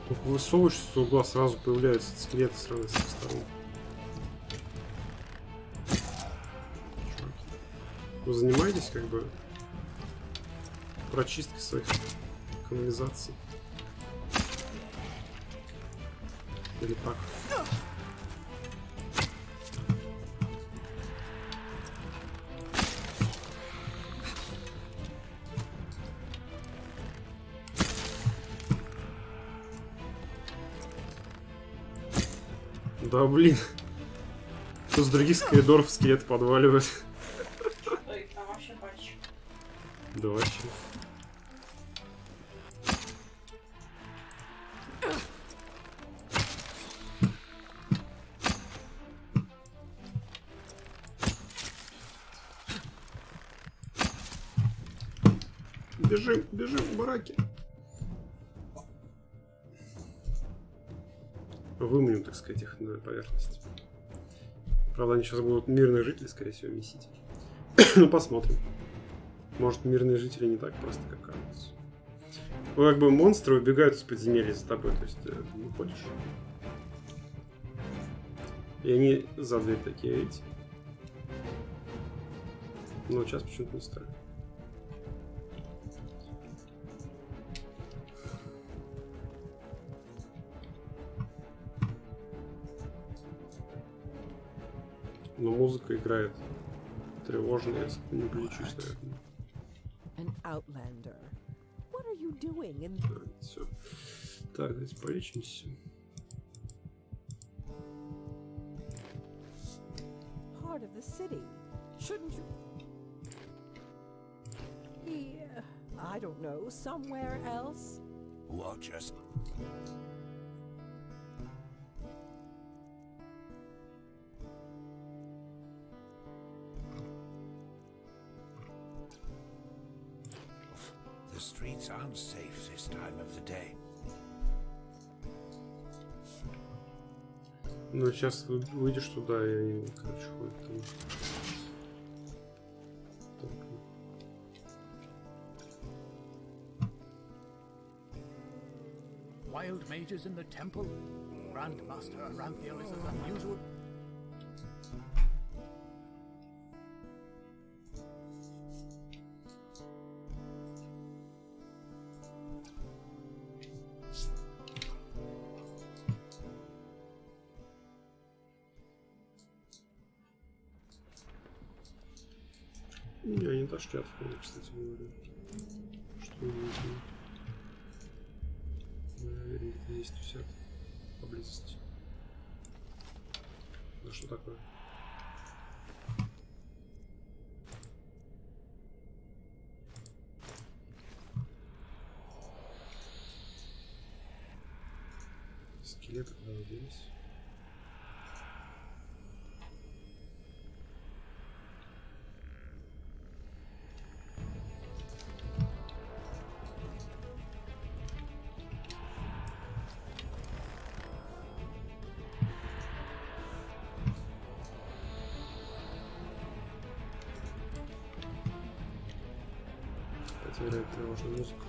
Speaker 1: Только высовываешься с угла, сразу появляются скелеты сразу со сторон. Чуваки. Вы занимаетесь как бы прочисткой своих канализаций? Или так? Да блин. Кто с других коридоров скелет подваливает?
Speaker 2: Что их там вообще больше?
Speaker 1: Да вообще. Бежим, бежим в бараки. Выманим, так сказать, их на поверхность. Правда, они сейчас будут мирных жителей, скорее всего, месить. Ну, посмотрим. Может, мирные жители не так просто, как кажется. Ну, как бы монстры убегают из подземелья за тобой, то есть ты выходишь. И они за дверь такие, видите? Но сейчас почему-то не стали. Но музыка играет тревожная, я не полечусь, наверное. Да, все. Так, давайте полечимся.
Speaker 9: Part of the city. Shouldn't you be, I don't know, somewhere else?
Speaker 3: Well, just... The streets aren't safe this time of the day.
Speaker 1: Ну, сейчас выйдешь туда, и они, короче, ходят там.
Speaker 13: Wild mages in the temple? Grandmaster Aranthiel is as unusual.
Speaker 1: Не, они тошнят, кстати говоря. Что видно? Наверное, где-то есть висят поблизости. Да что такое? Скелеты куда делись? Играет тревожную музыку.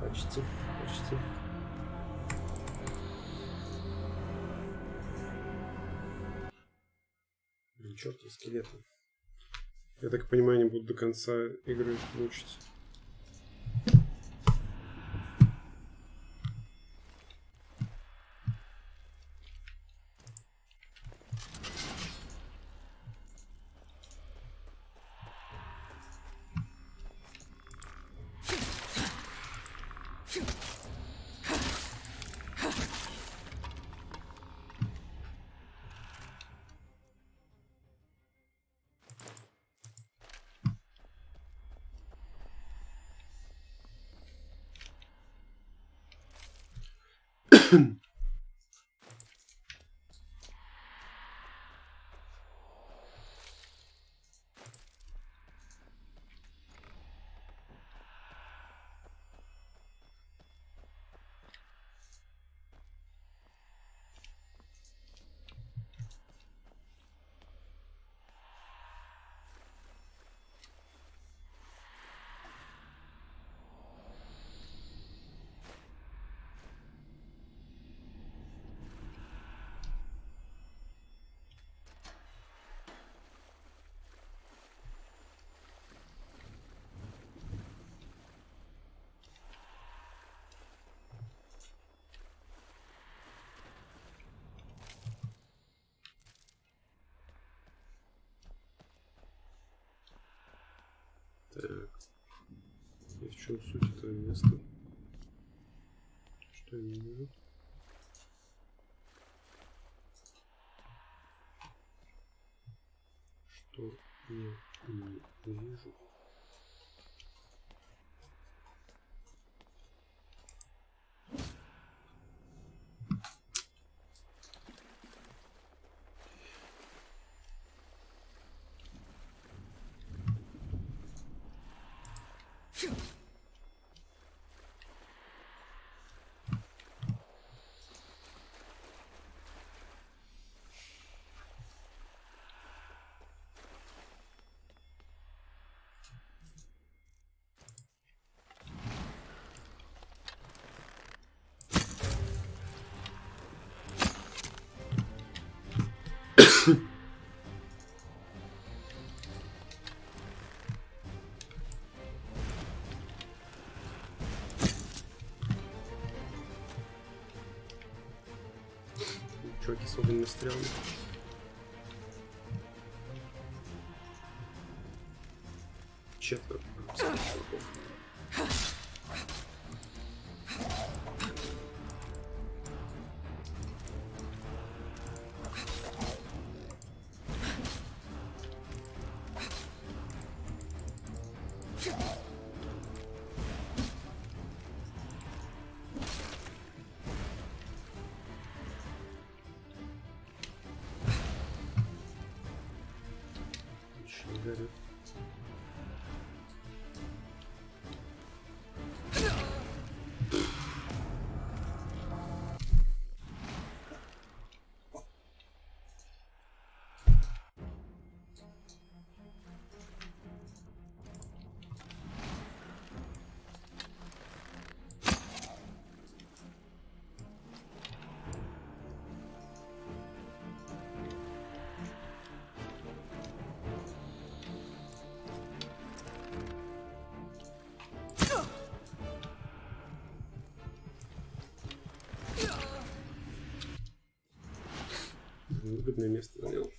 Speaker 1: Почти. Блин, чёртовы скелеты. Я так понимаю, они будут до конца игры мучить. Так. И в чем суть этого места? Что я не вижу? Что я не вижу? Чуваки с огненными стрелами. Четверо чуваков. Горит. Выгодное место занял.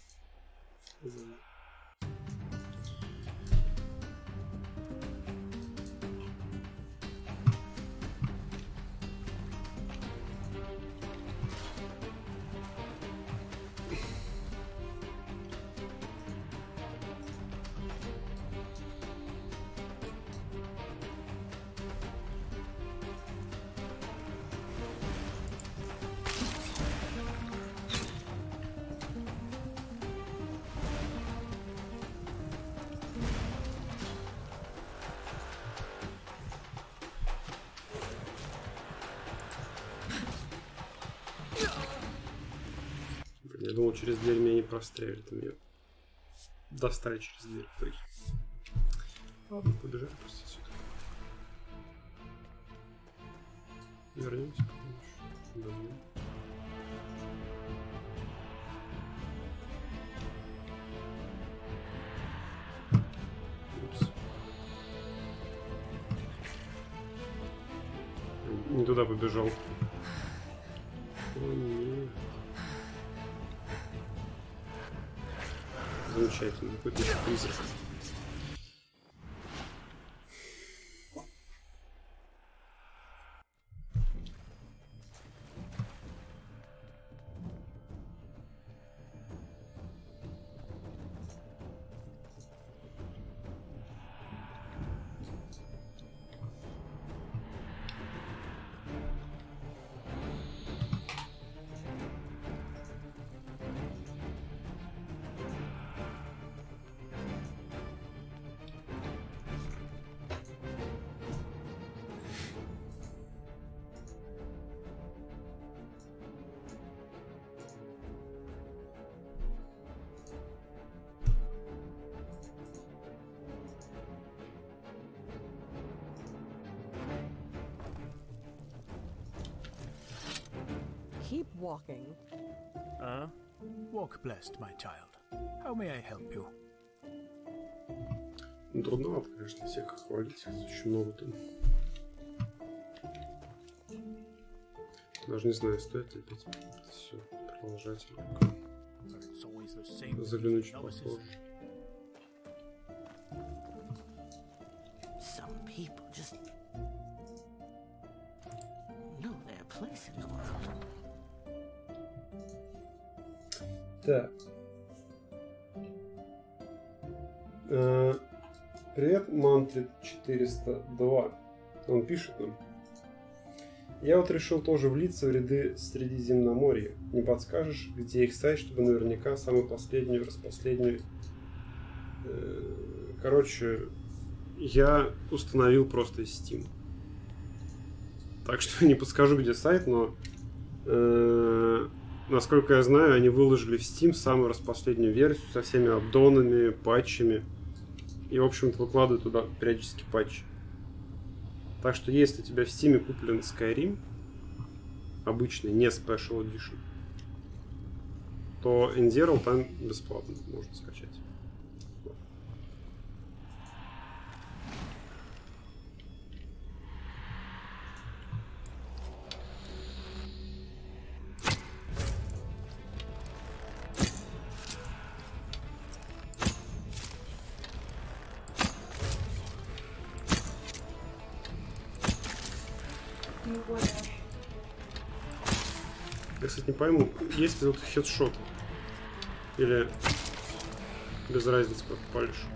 Speaker 1: Я думал, через дверь меня не прострелят, меня достали через дверь в итоге. Ладно, побежали просто сюда. Вернемся, помнишь? Домой. Упс. Не туда побежал. О, нет. Замечательно, какой-то призрак.
Speaker 9: Keep walking.
Speaker 13: Walk blessed, my child. How may I help you?
Speaker 1: Ну, трудновато, конечно, всех хвалить. Очень много там. Даже не знаю, стоит ли опять все продолжать. Заглянуть чуть попозже. Так. Привет, Мантрид 402. Он пишет нам. Я вот решил тоже влиться в ряды Средиземноморья. Не подскажешь, где их сайт, чтобы наверняка самую последнюю, распоследнюю... Короче, я установил просто из Steam. Так что не подскажу, где сайт, но... насколько я знаю, они выложили в Steam самую распоследнюю версию со всеми апдонами, патчами. И, в общем-то, выкладывают туда периодически патчи. Так что, если у тебя в Steam куплен Skyrim, обычный, не Special Edition, то Enderal там бесплатно можно скачать. Я, кстати, не пойму, есть ли тут хедшот? Или без разницы, как палишь?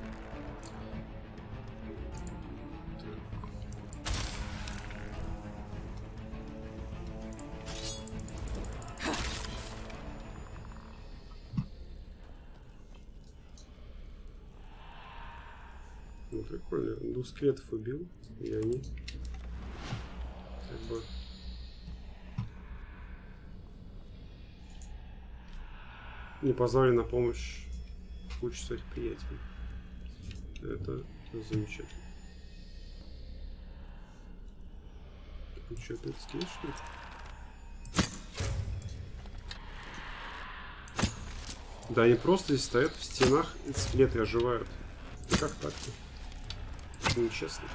Speaker 1: Ну, прикольно. 2 скелетов убил, и они как бы... не позвали на помощь куче своих приятелей. Это замечательно. Ну что, опять скелет, что ли? Да, они просто здесь стоят в стенах, и скелеты оживают. И как так-то? Это нечестно.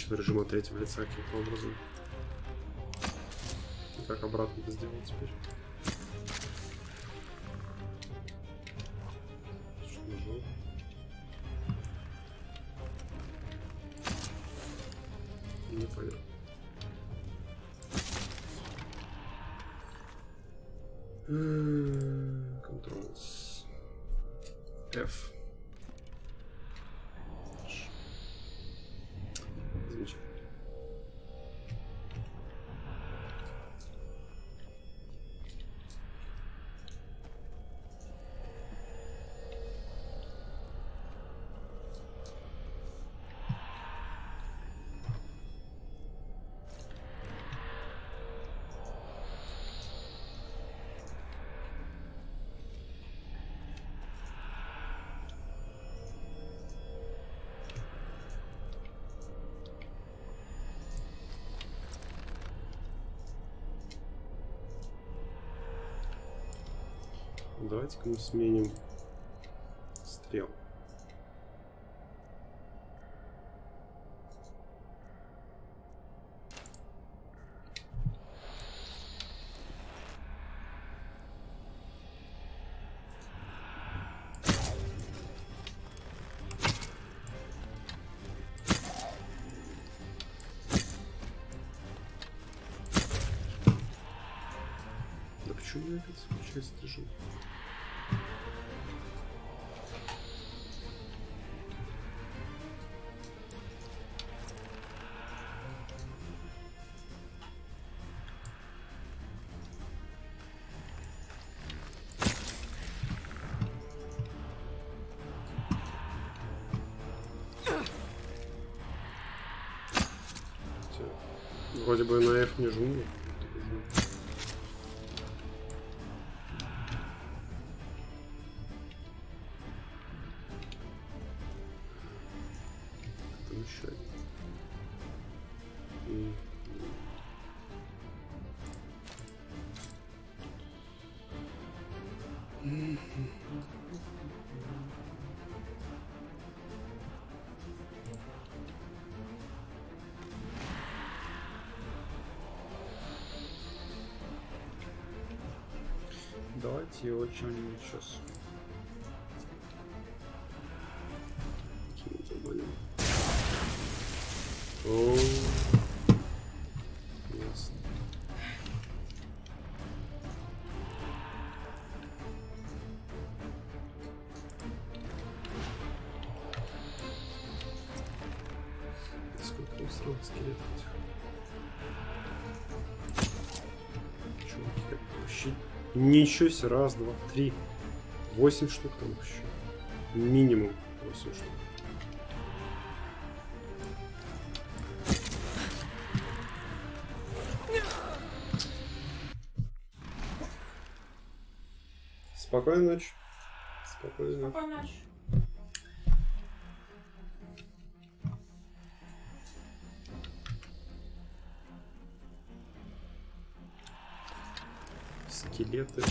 Speaker 1: Режим от третьего лица каким-то образом. И как обратно это сделать теперь? Что нажал? Непонятно. Controls. F. Давайте-ка мы сменим стрел. Да почему я опять включается режим? Вроде бы на F не жму. Там еще один. Давайте его что-нибудь сейчас. О, ясно. Сколько там сразу скелетов этих? Чуваки, как вообще... Ничего себе, раз, два, три. 8 штук там вообще. Минимум 8 штук. Спокойной ночи. Спокойной ночи.
Speaker 2: Спокойной ночи.
Speaker 1: Скелеты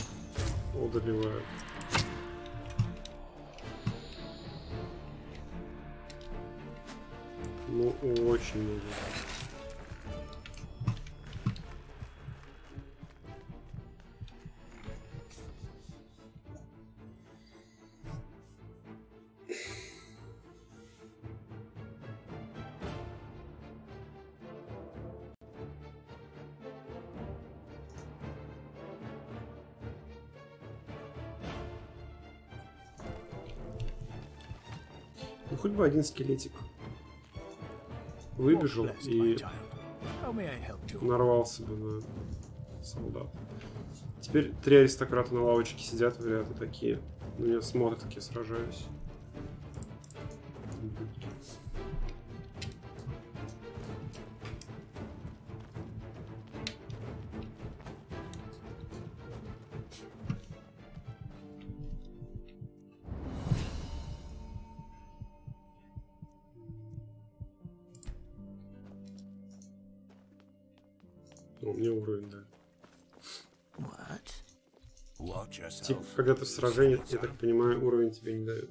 Speaker 1: одолевают. Ну, очень много. Ну, хоть бы один скелетик выбежал и нарвался бы на солдат. Теперь 3 аристократа на лавочке сидят в ряд и такие. На меня смотрят, как я сражаюсь. О, мне уровень, да. Типа, когда ты в сражении, я так понимаю, уровень тебе не дают.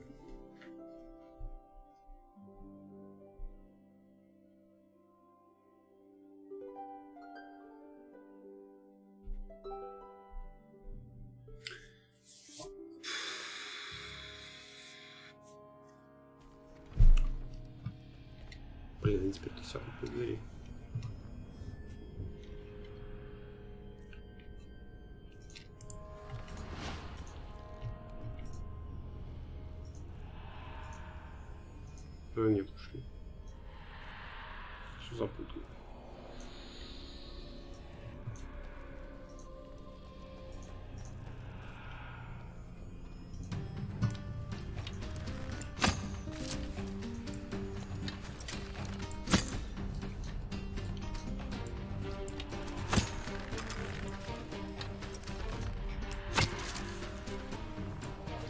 Speaker 1: Блин, теперь ты все побери. А, нет, ушли. Все запутано.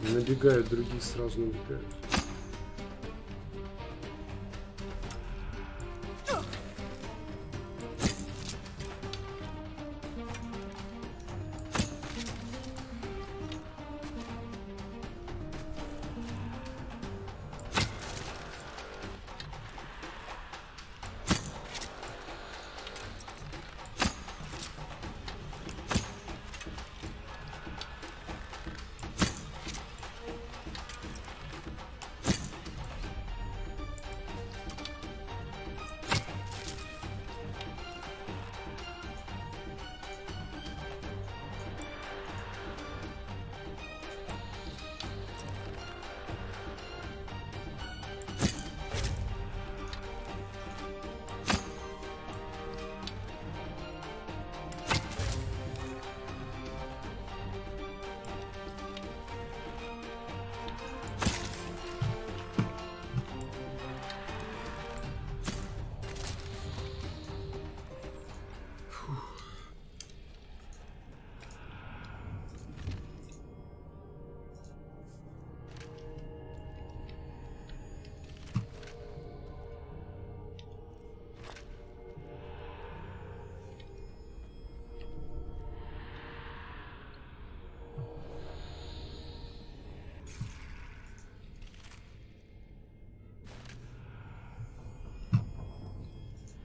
Speaker 1: Набегают, другие сразу набегают.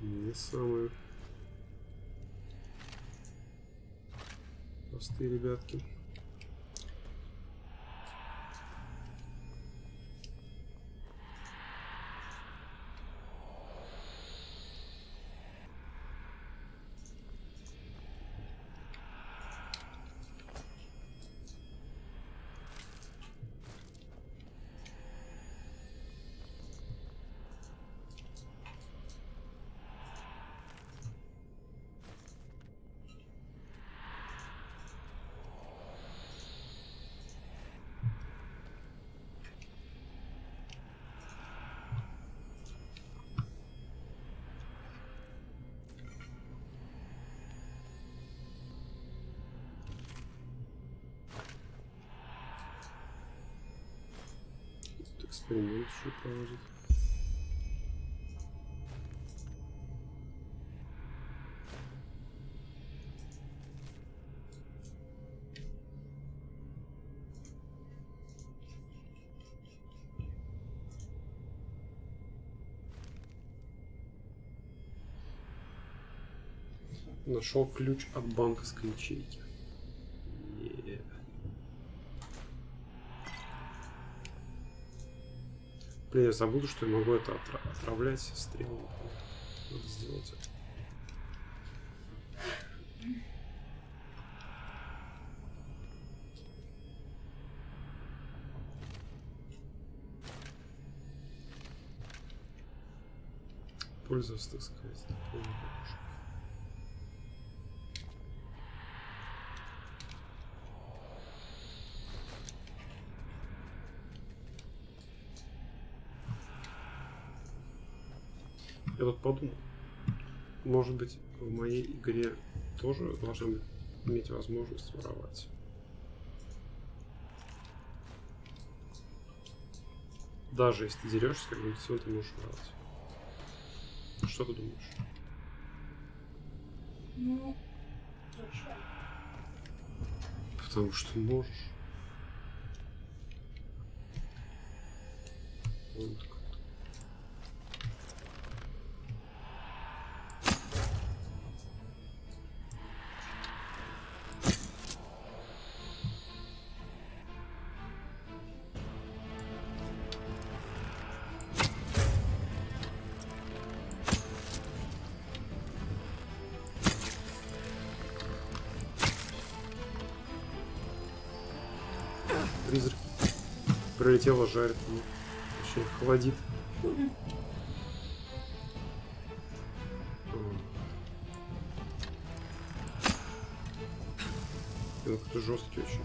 Speaker 1: Не самые простые ребятки. Эксперимент еще проводит. Нашел ключ от банковской ячейки. Блин, я забуду, что я могу это отравлять стрелом. Надо сделать это. Пользоваться, так сказать. Я тут подумал, может быть, в моей игре тоже должна иметь возможность воровать. Даже если ты дерешься, как бы все ты можешь воровать. Что ты думаешь?
Speaker 2: Ну, зачем?
Speaker 1: Потому что можешь. Вот так. Призрак прилетела, жарит меня. Вообще холодит. Он какой-то жесткий очень.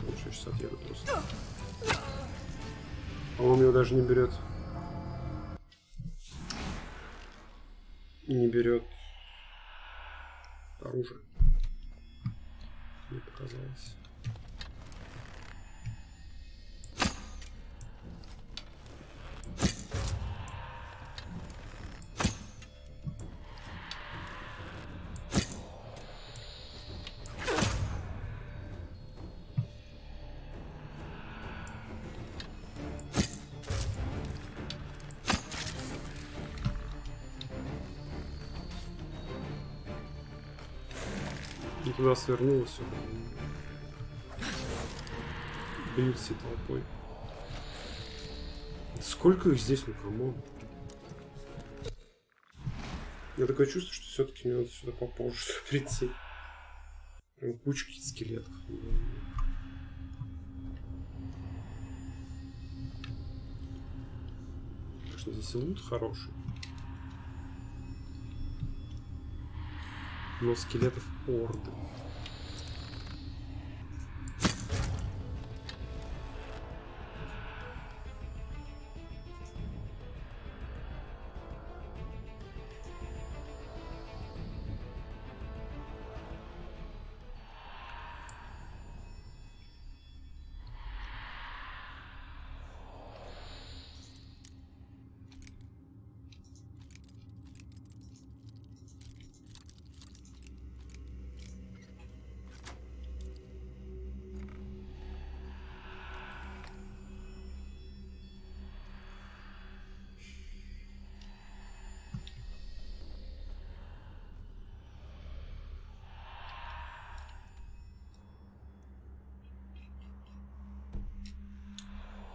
Speaker 1: Лучше я сейчас отъеду просто. По-моему, его даже не берет. Не берет оружие. Мне показалось. И туда свернулось. Бьют всей толпой. Сколько их здесь, ну камон. У меня такое чувство, что все-таки мне надо сюда попозже прийти. Прям кучки скелетов. Конечно, здесь лут хороший. Но скелетов орды.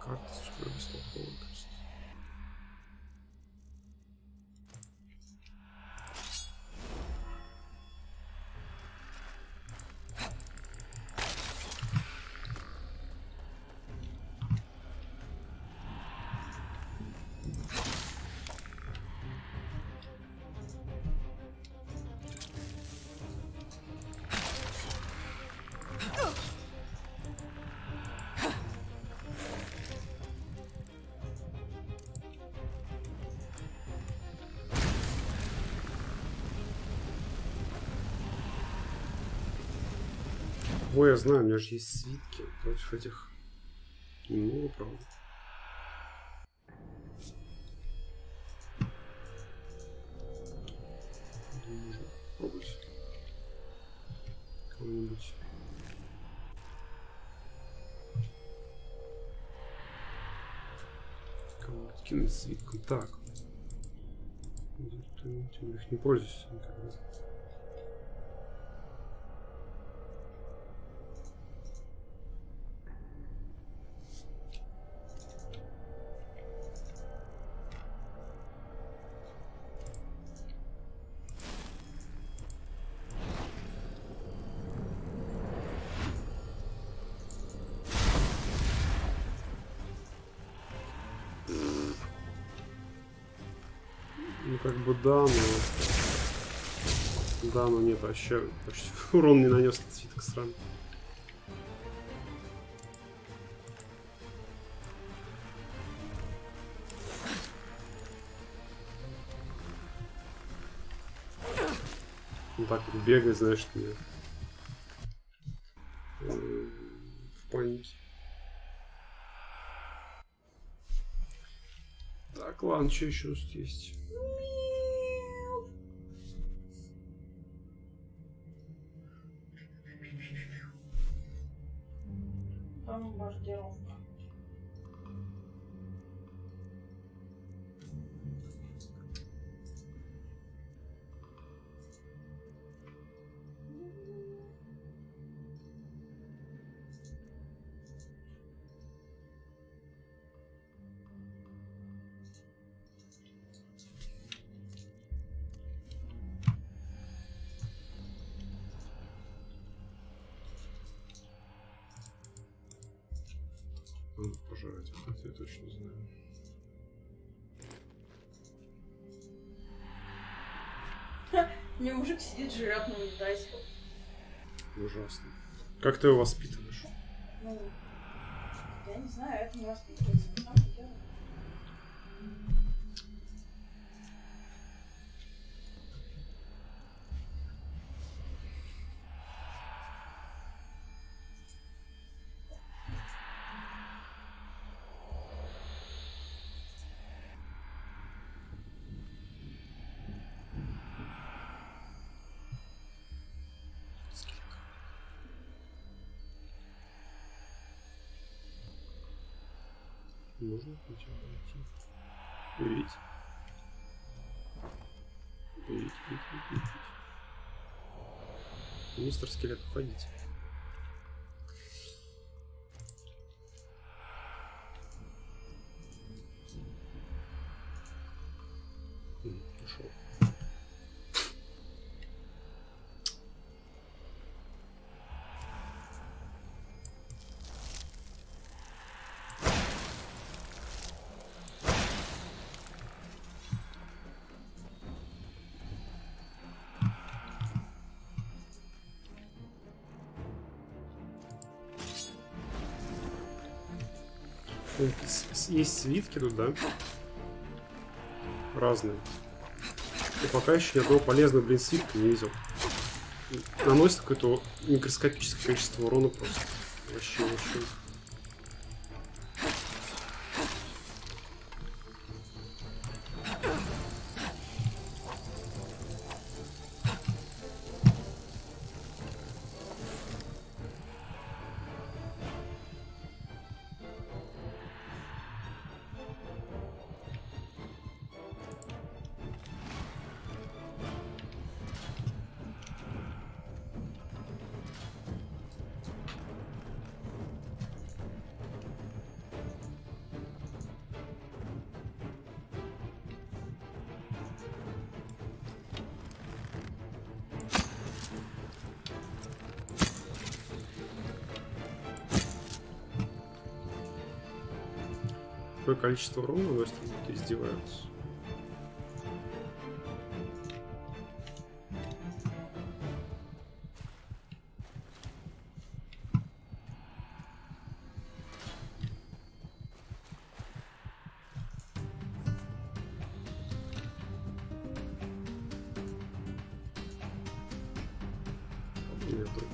Speaker 1: Карта супер бестолковая просто. Ой, я знаю, у меня же есть свитки против этих. Немного, правда. Кого-то кинуть свитком. Так. Их не пользуюсь никогда. Ну как бы да, но нет, вообще почти урон не нанес этот свиток сраный. Он так вот бегает, знаешь, мне в панике. Так, ладно, что еще тут есть?
Speaker 2: Бомбардировка.
Speaker 1: Пожрать, это я точно знаю.
Speaker 2: Мне мужик сидит, жрет на унитазе.
Speaker 1: Ужасно. Как ты его воспитываешь?
Speaker 2: Ну, я не знаю, это не воспитывается. Сам делаю.
Speaker 1: Можно хотя бы найти. Увидеть. Увидеть. Мистер Скелет, уходите. Ушел. Есть свитки тут, да? Разные. И пока еще ни одного полезного, блин, свитка не видел. Наносит какое-то микроскопическое количество урона просто. Вообще. Какое количество урона наносит, они издеваются. Нету.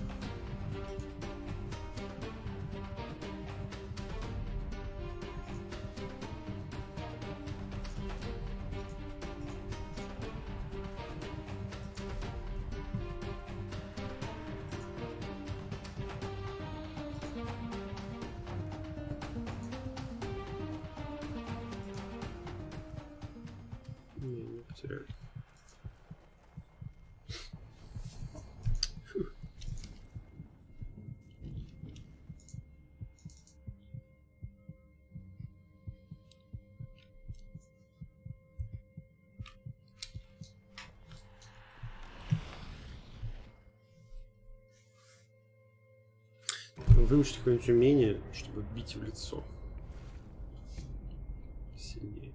Speaker 1: потеряли. Выучить какое-нибудь умение, чтобы бить в лицо сильнее.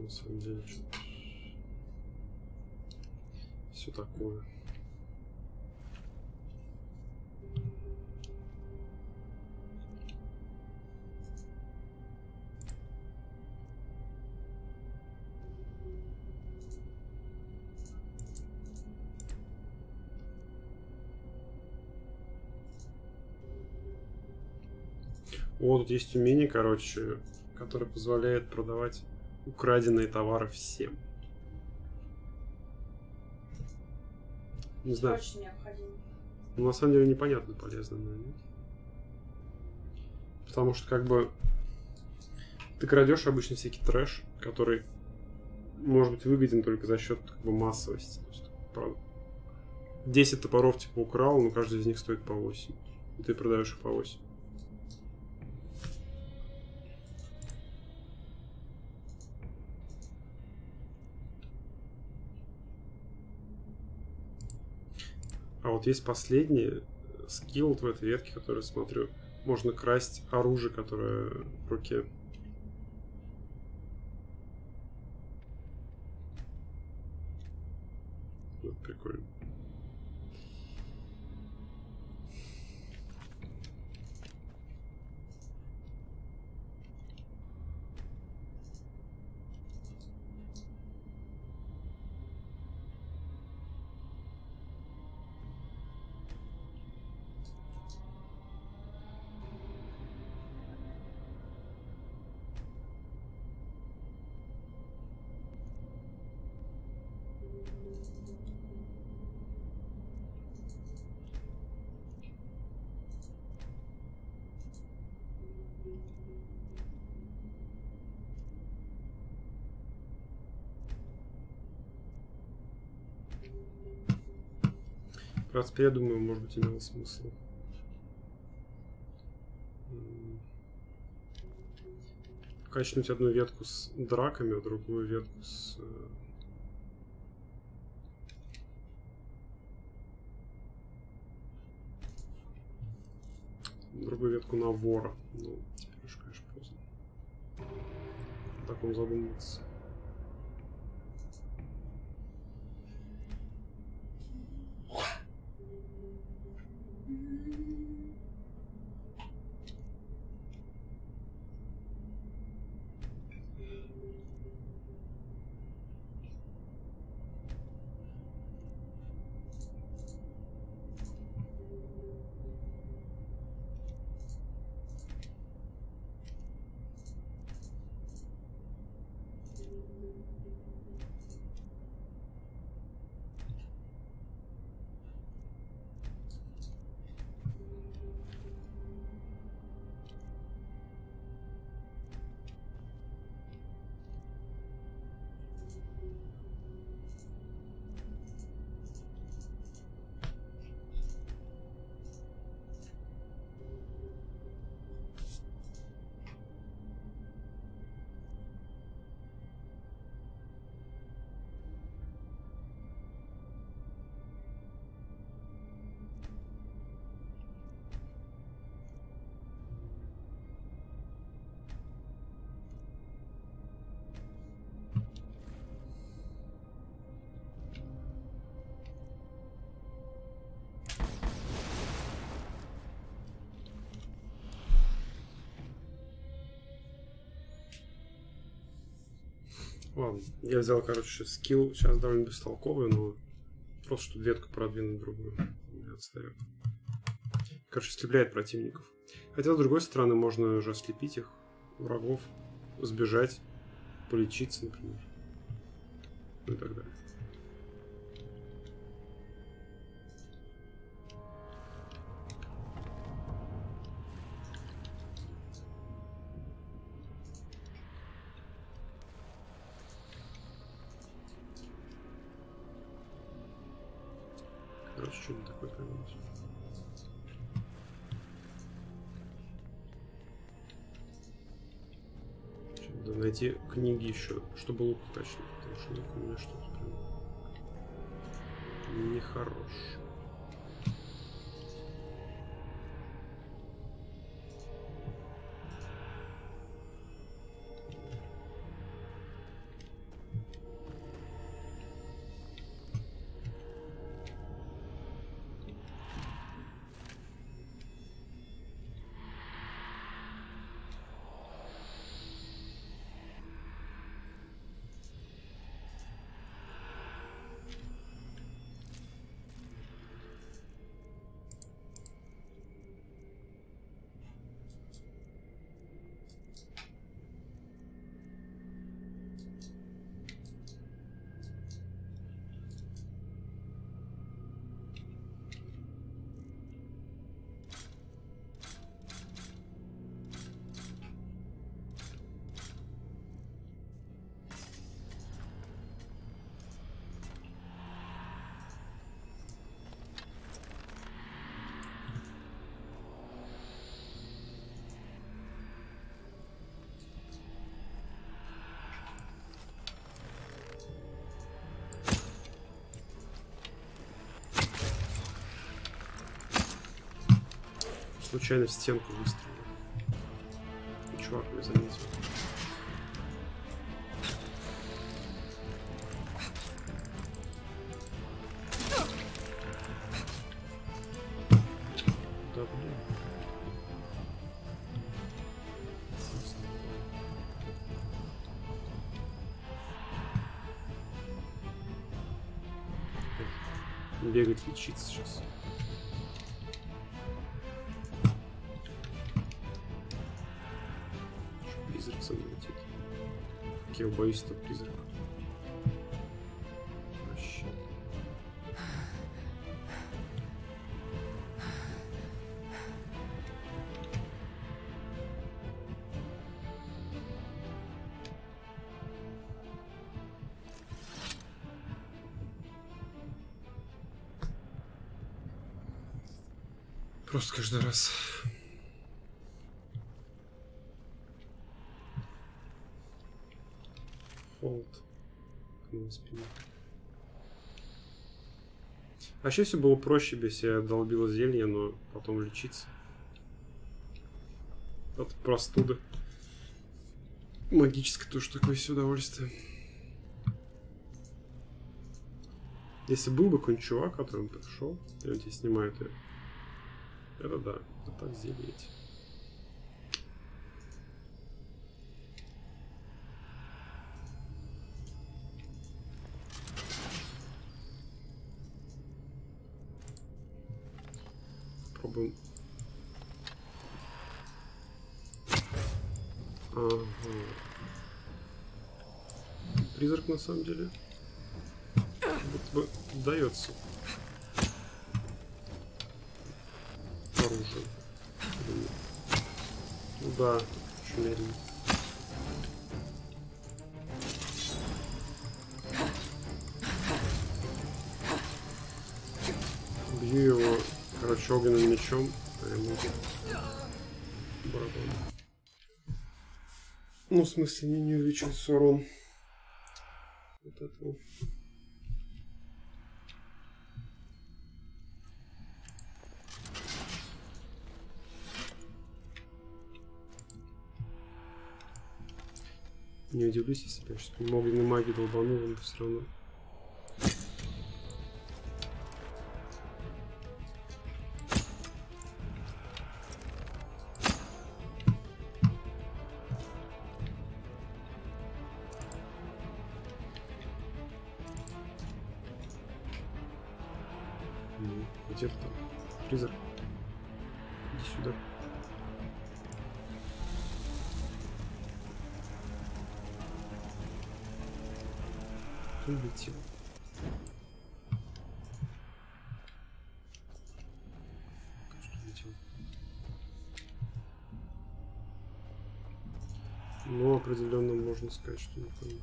Speaker 1: На самом деле, что-то все такое. О, тут есть умение, короче, которое позволяет продавать украденные товары всем. Не знаю.
Speaker 2: Очень необходимо.
Speaker 1: Ну, на самом деле непонятно, полезно или нет. Потому что как бы ты крадешь обычно всякий трэш, который может быть выгоден только за счет как бы массовости. То есть, правда, 10 топоров типа украл, но каждый из них стоит по 8. И ты продаешь их по 8. А вот есть последний скилл в этой ветке, который смотрю. Можно красть оружие, которое в руке. Вот, прикольно. В принципе, я думаю, может быть, имело смысл качнуть одну ветку с драками, а другую ветку с... другую ветку на вора. Ну, теперь уж, конечно, поздно. О таком задумываться. Ладно, я взял, короче, скилл, сейчас довольно бестолковый, но просто, чтобы ветку продвинуть другую. Отстает. Короче, слепляет противников. Хотя, с другой стороны, можно уже ослепить их, врагов, сбежать, полечиться, например. Ну и так далее. Короче, что не такое появилось. Надо найти книги еще, чтобы лук качнуть, потому что лук у меня что-то прям нехорошо. Случайно в стенку выстрелил. И чувак меня заметил. Да, блин. Бегать, лечиться сейчас. Призрак со мной летит. Как я боюсь этого призрака. Вообще. Просто каждый раз. Холод. Вообще все было проще, если я долбил зелье, но потом лечиться. От простуды. Магическое тоже такое себе удовольствие. Если был бы какой-нибудь чувак, который пришел, и он тебе снимает ее. Это да, а так зелье эти. Попробуем. Ага. Призрак на самом деле будто бы дается оружие. Ну да, очень медленно. Бью его, короче, огненным мечом, прямо барабан. Ну, в смысле, не увеличился урон. Вот этого. Не удивлюсь, если я сейчас огненной магии долбанул, но все равно. Где ты там? Призрак. Иди сюда. Кто улетел? Что улетел? Ну, определенно можно сказать, что не понял.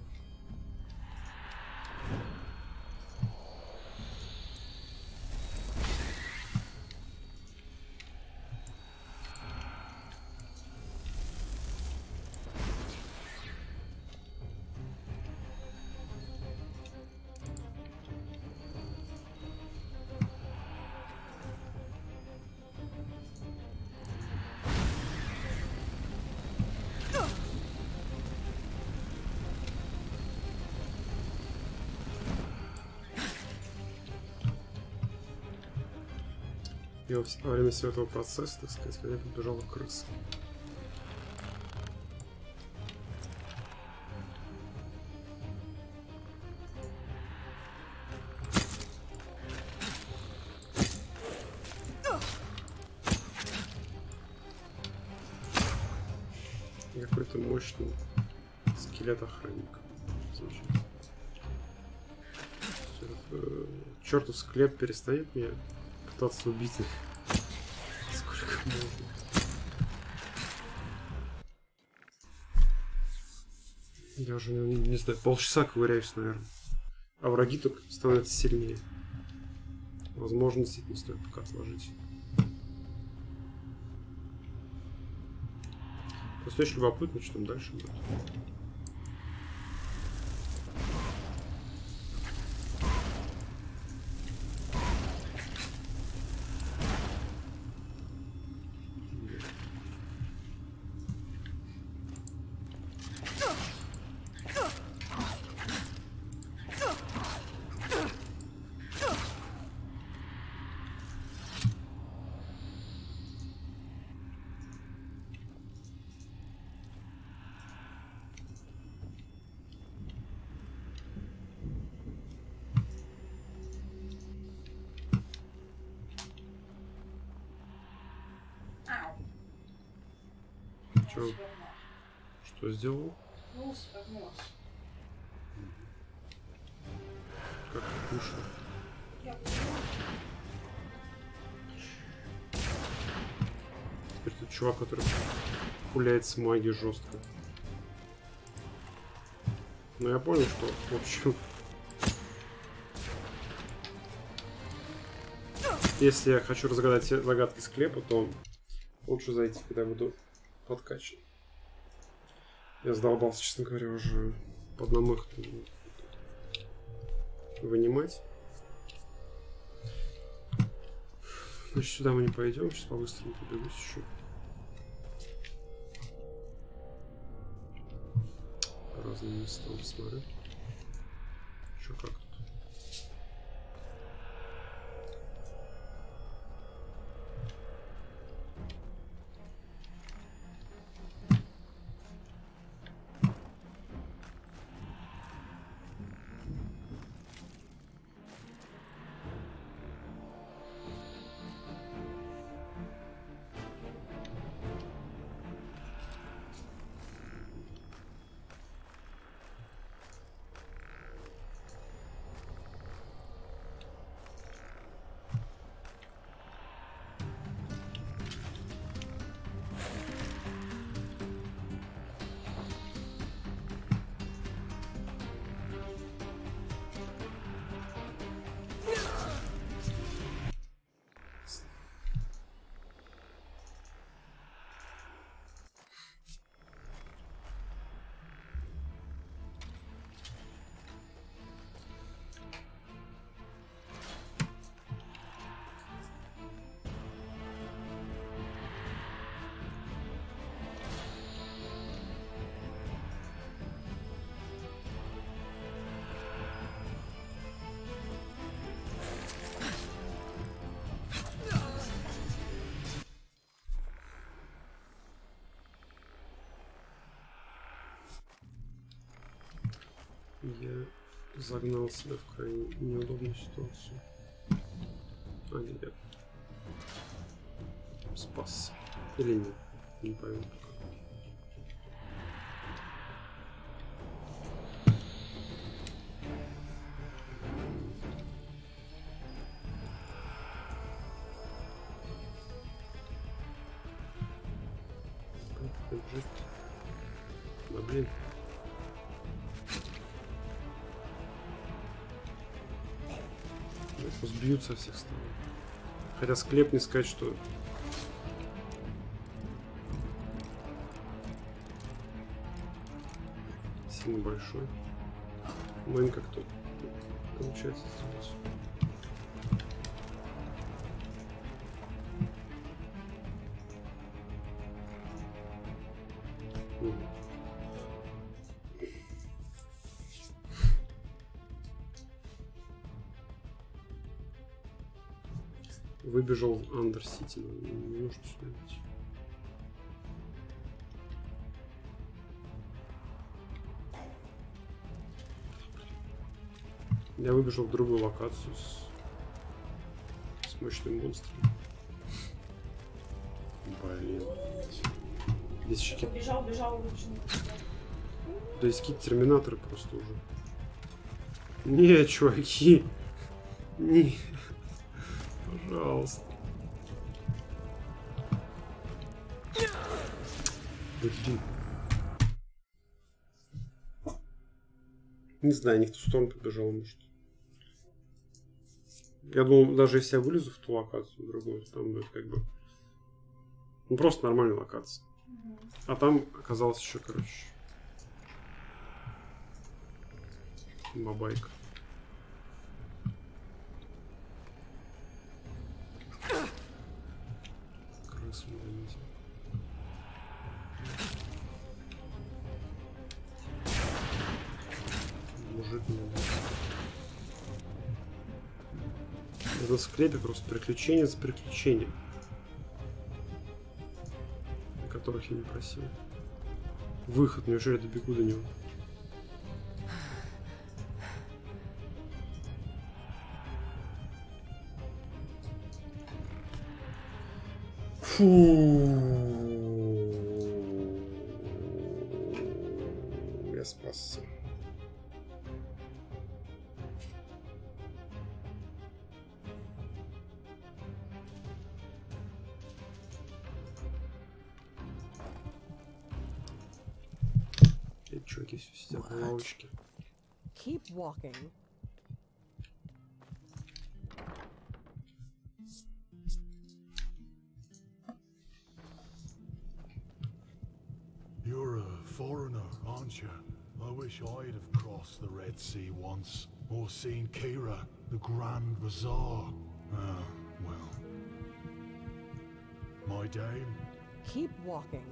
Speaker 1: И во время всего этого процесса, так сказать, когда подбежала крыса. И какой-то мощный скелет-охранник. Замечательно. Чертов склеп перестает меня пытаться убить их. Сколько можно. Я уже, не знаю, полчаса ковыряюсь, наверное. А враги только становятся сильнее. Возможно, действительно стоит пока отложить. Просто очень любопытно, что там дальше будет. Что сделал? Как вкусно. Теперь тут чувак, который пуляет с магией жестко. Но я понял, что в общем, если я хочу разгадать все загадки склепа, то лучше зайти, когда буду подкачан. Я задолбался, честно говоря, уже по одному их вынимать. Значит, сюда мы не пойдем. Сейчас по-быстрому побегусь еще. По разным местам смотрю. Что как тут? Я загнал себя в крайне неудобную ситуацию. А, нет. Спас. Или нет? Не пойму. Да блин. Сбьют со всех сторон. Хотя склеп не сказать, что... сильно большой. Но им как-то получается сделать. Выбежал в Андер-Сити, но не нужно сюда идти. Я выбежал в другую локацию с мощным монстром. Блин. Здесь еще
Speaker 2: бежал.
Speaker 1: Да есть какие-то терминаторы просто уже. Не, чуваки. Не. Пожалуйста. Блин. Не знаю, не в ту сторону побежал, может. Я думал, даже если я вылезу в ту локацию, в другую, там будет как бы... Ну, просто нормальная локация. А там оказалось еще, короче... бабайка. Крысу увидите. Мужик не знаю. Это в склепе просто приключения за приключением, о которых я не просил. Выход, неужели я добегу до него? Фу, я спасся. Эти чуваки все сидят на лавочке.
Speaker 9: Keep walking.
Speaker 6: You're a foreigner, aren't you? I wish I'd have crossed the Red Sea once, or seen Kira, the Grand Bazaar. Ah, well. My dame?
Speaker 9: Keep walking.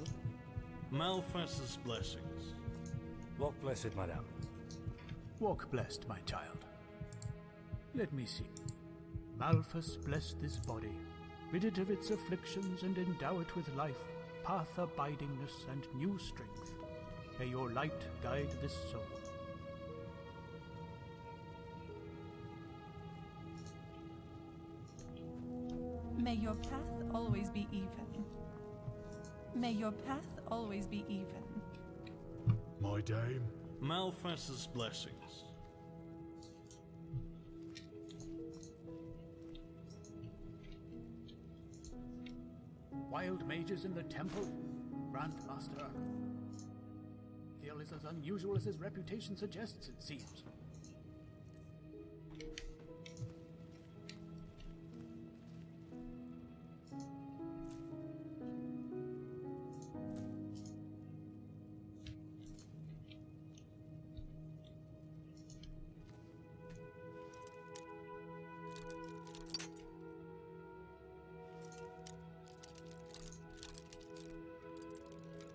Speaker 7: Malphas's blessings.
Speaker 13: Walk blessed, madame. Walk blessed, my child. Let me see. Malphas bless this body, rid it of its afflictions and endow it with life, path abidingness and new strength. May your light guide this soul.
Speaker 14: May your path always be even. May your path always be even.
Speaker 6: My dame?
Speaker 7: Malphas's blessings.
Speaker 13: Wild mages in the temple? Grandmaster. Gil is as unusual as his reputation suggests, it seems.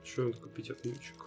Speaker 1: Что надо купить отмычек?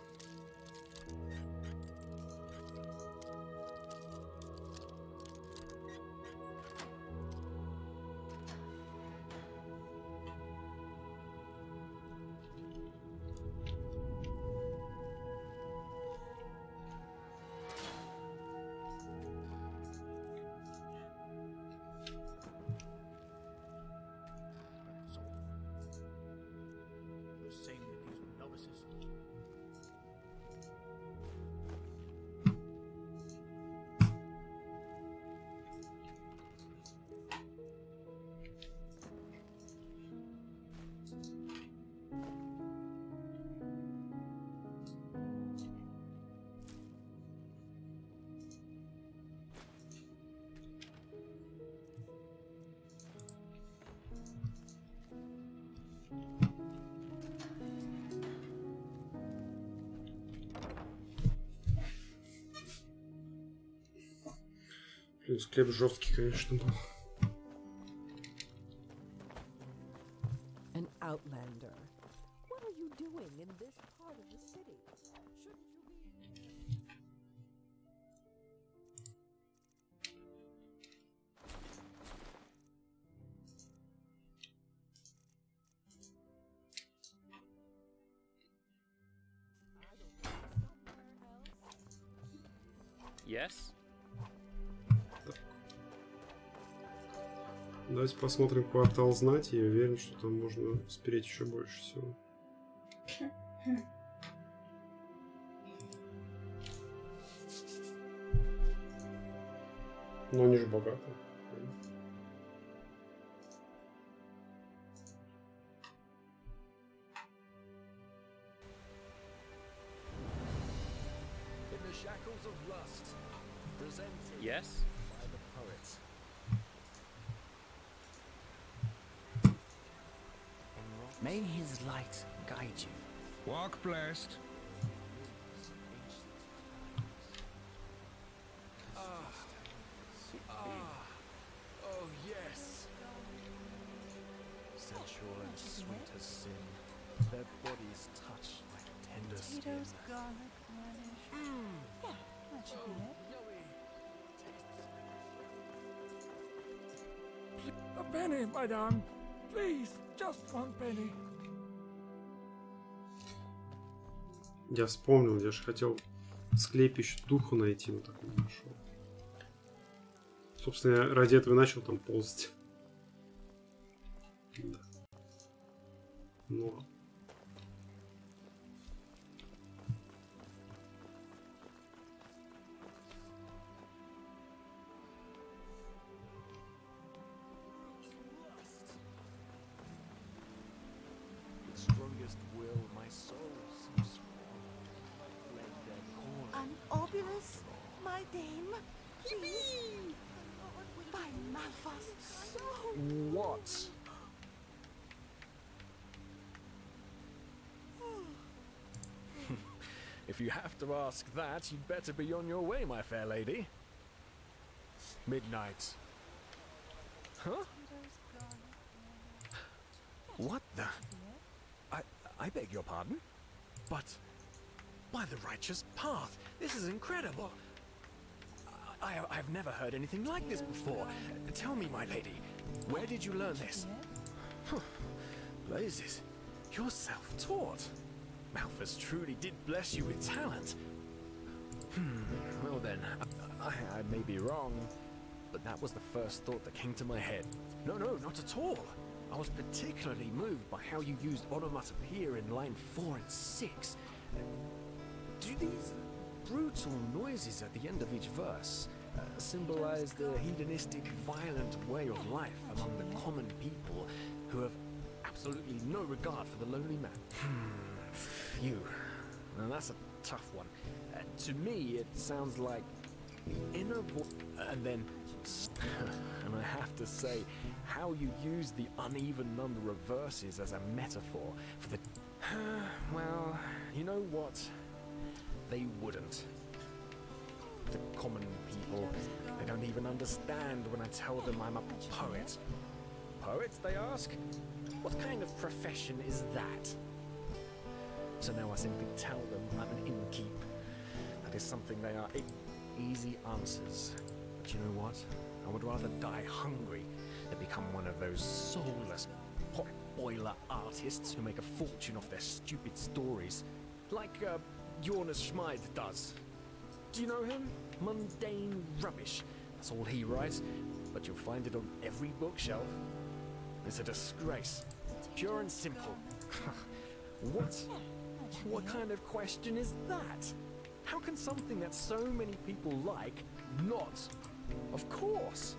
Speaker 1: Склеп жесткий, конечно, был.
Speaker 9: An outlander. What are you doing in this part of the city? Shouldn't you be...
Speaker 11: Yes?
Speaker 1: Давайте посмотрим квартал знати. Я уверен, что там можно спереть еще больше всего. Но они же богаты.
Speaker 11: Yes?
Speaker 4: May his light guide you.
Speaker 15: Walk blessed.
Speaker 12: Oh yes. Sensual and sweet as sin, their bodies touch like tender skin.
Speaker 14: Potatoes, garlic, radish. Yeah, that should be it.
Speaker 15: A penny, madame. Please, just one penny.
Speaker 1: Я вспомнил, я же хотел в склепе еще духу найти, но так и не нашел. Собственно, я ради этого и начал там ползать. Да. Ну.
Speaker 12: Strongest will, my soul seems strong. Fled their calling.
Speaker 16: An obulus, my dame, please. By Malphas, so.
Speaker 12: What? If you have to ask that, you'd better be on your way, my fair lady. Midnight. Huh? What the? I beg your pardon? But... by the righteous path! This is incredible! I've never heard anything like this before. Tell me, my lady, where did you learn this? Blazes, you're self-taught. Malphas truly did bless you with talent. Well then, I may be wrong, but that was the first thought that came to my head. No, not at all. I was particularly moved by how you used onomatopoeia in line 4 and 6. Do these brutal noises at the end of each verse symbolize the hedonistic, violent way of life among the common people who have absolutely no regard for the lonely man? Phew. Now that's a tough one. To me, it sounds like the inner voice, and then, and I have to say, how you use the uneven number of verses as a metaphor for the... well, you know what? They wouldn't. The common people, they don't even understand when I tell them I'm a poet. Poet, they ask? What kind of profession is that? So now I simply tell them I'm an innkeep. That is something they are easy answers. But you know what? I would rather die hungry than become one of those soulless pot boiler artists who make a fortune off their stupid stories. Like, Jonas Schmid does. Do you know him? Mundane rubbish. That's all he writes, but you'll find it on every bookshelf. It's a disgrace. Pure and simple. What kind of question is that? How can something that so many people like not? Of course.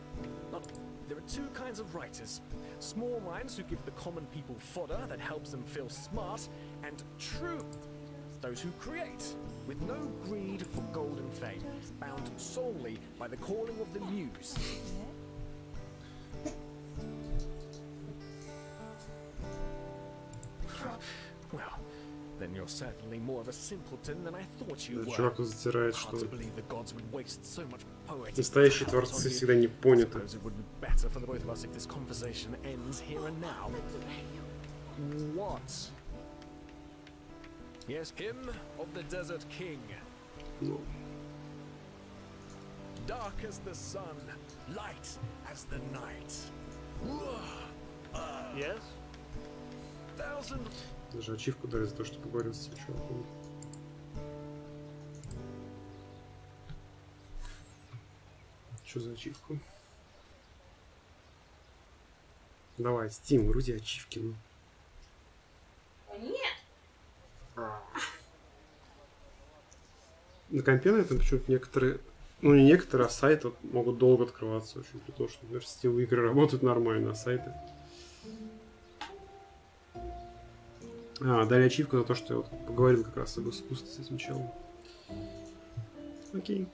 Speaker 12: There are two kinds of writers. Small minds who give the common people fodder that helps them feel smart, and true, those who create, with no greed for gold and fame, bound solely by the calling of the muse. Well, then you're
Speaker 17: You're certainly more of a simpleton than I thought you were.
Speaker 1: Чувак тут затирает, что
Speaker 17: Hard to believe the gods would waste so much poetic
Speaker 1: настоящие
Speaker 17: talent
Speaker 1: творцы
Speaker 17: on you.
Speaker 1: всегда не поняты.
Speaker 17: Suppose it would be better for the both of us if this conversation ends here and now. What? Yes, him of the Desert King.
Speaker 1: No.
Speaker 17: Dark as the sun, light as the night.
Speaker 10: Yes?
Speaker 17: Thousand.
Speaker 1: Даже ачивку дали за то, что поговорил с этим чуваком. Что за ачивку? Давай, Steam, грузи ачивки. Ну.
Speaker 2: Нет.
Speaker 1: На компе на этом почему-то некоторые, ну не некоторые, а сайты могут долго открываться очень, при том, что, например, Steam игры работают нормально, а сайты. Дали ачивку за то, что я вот поговорил как раз об искусстве с этим челом. Окей.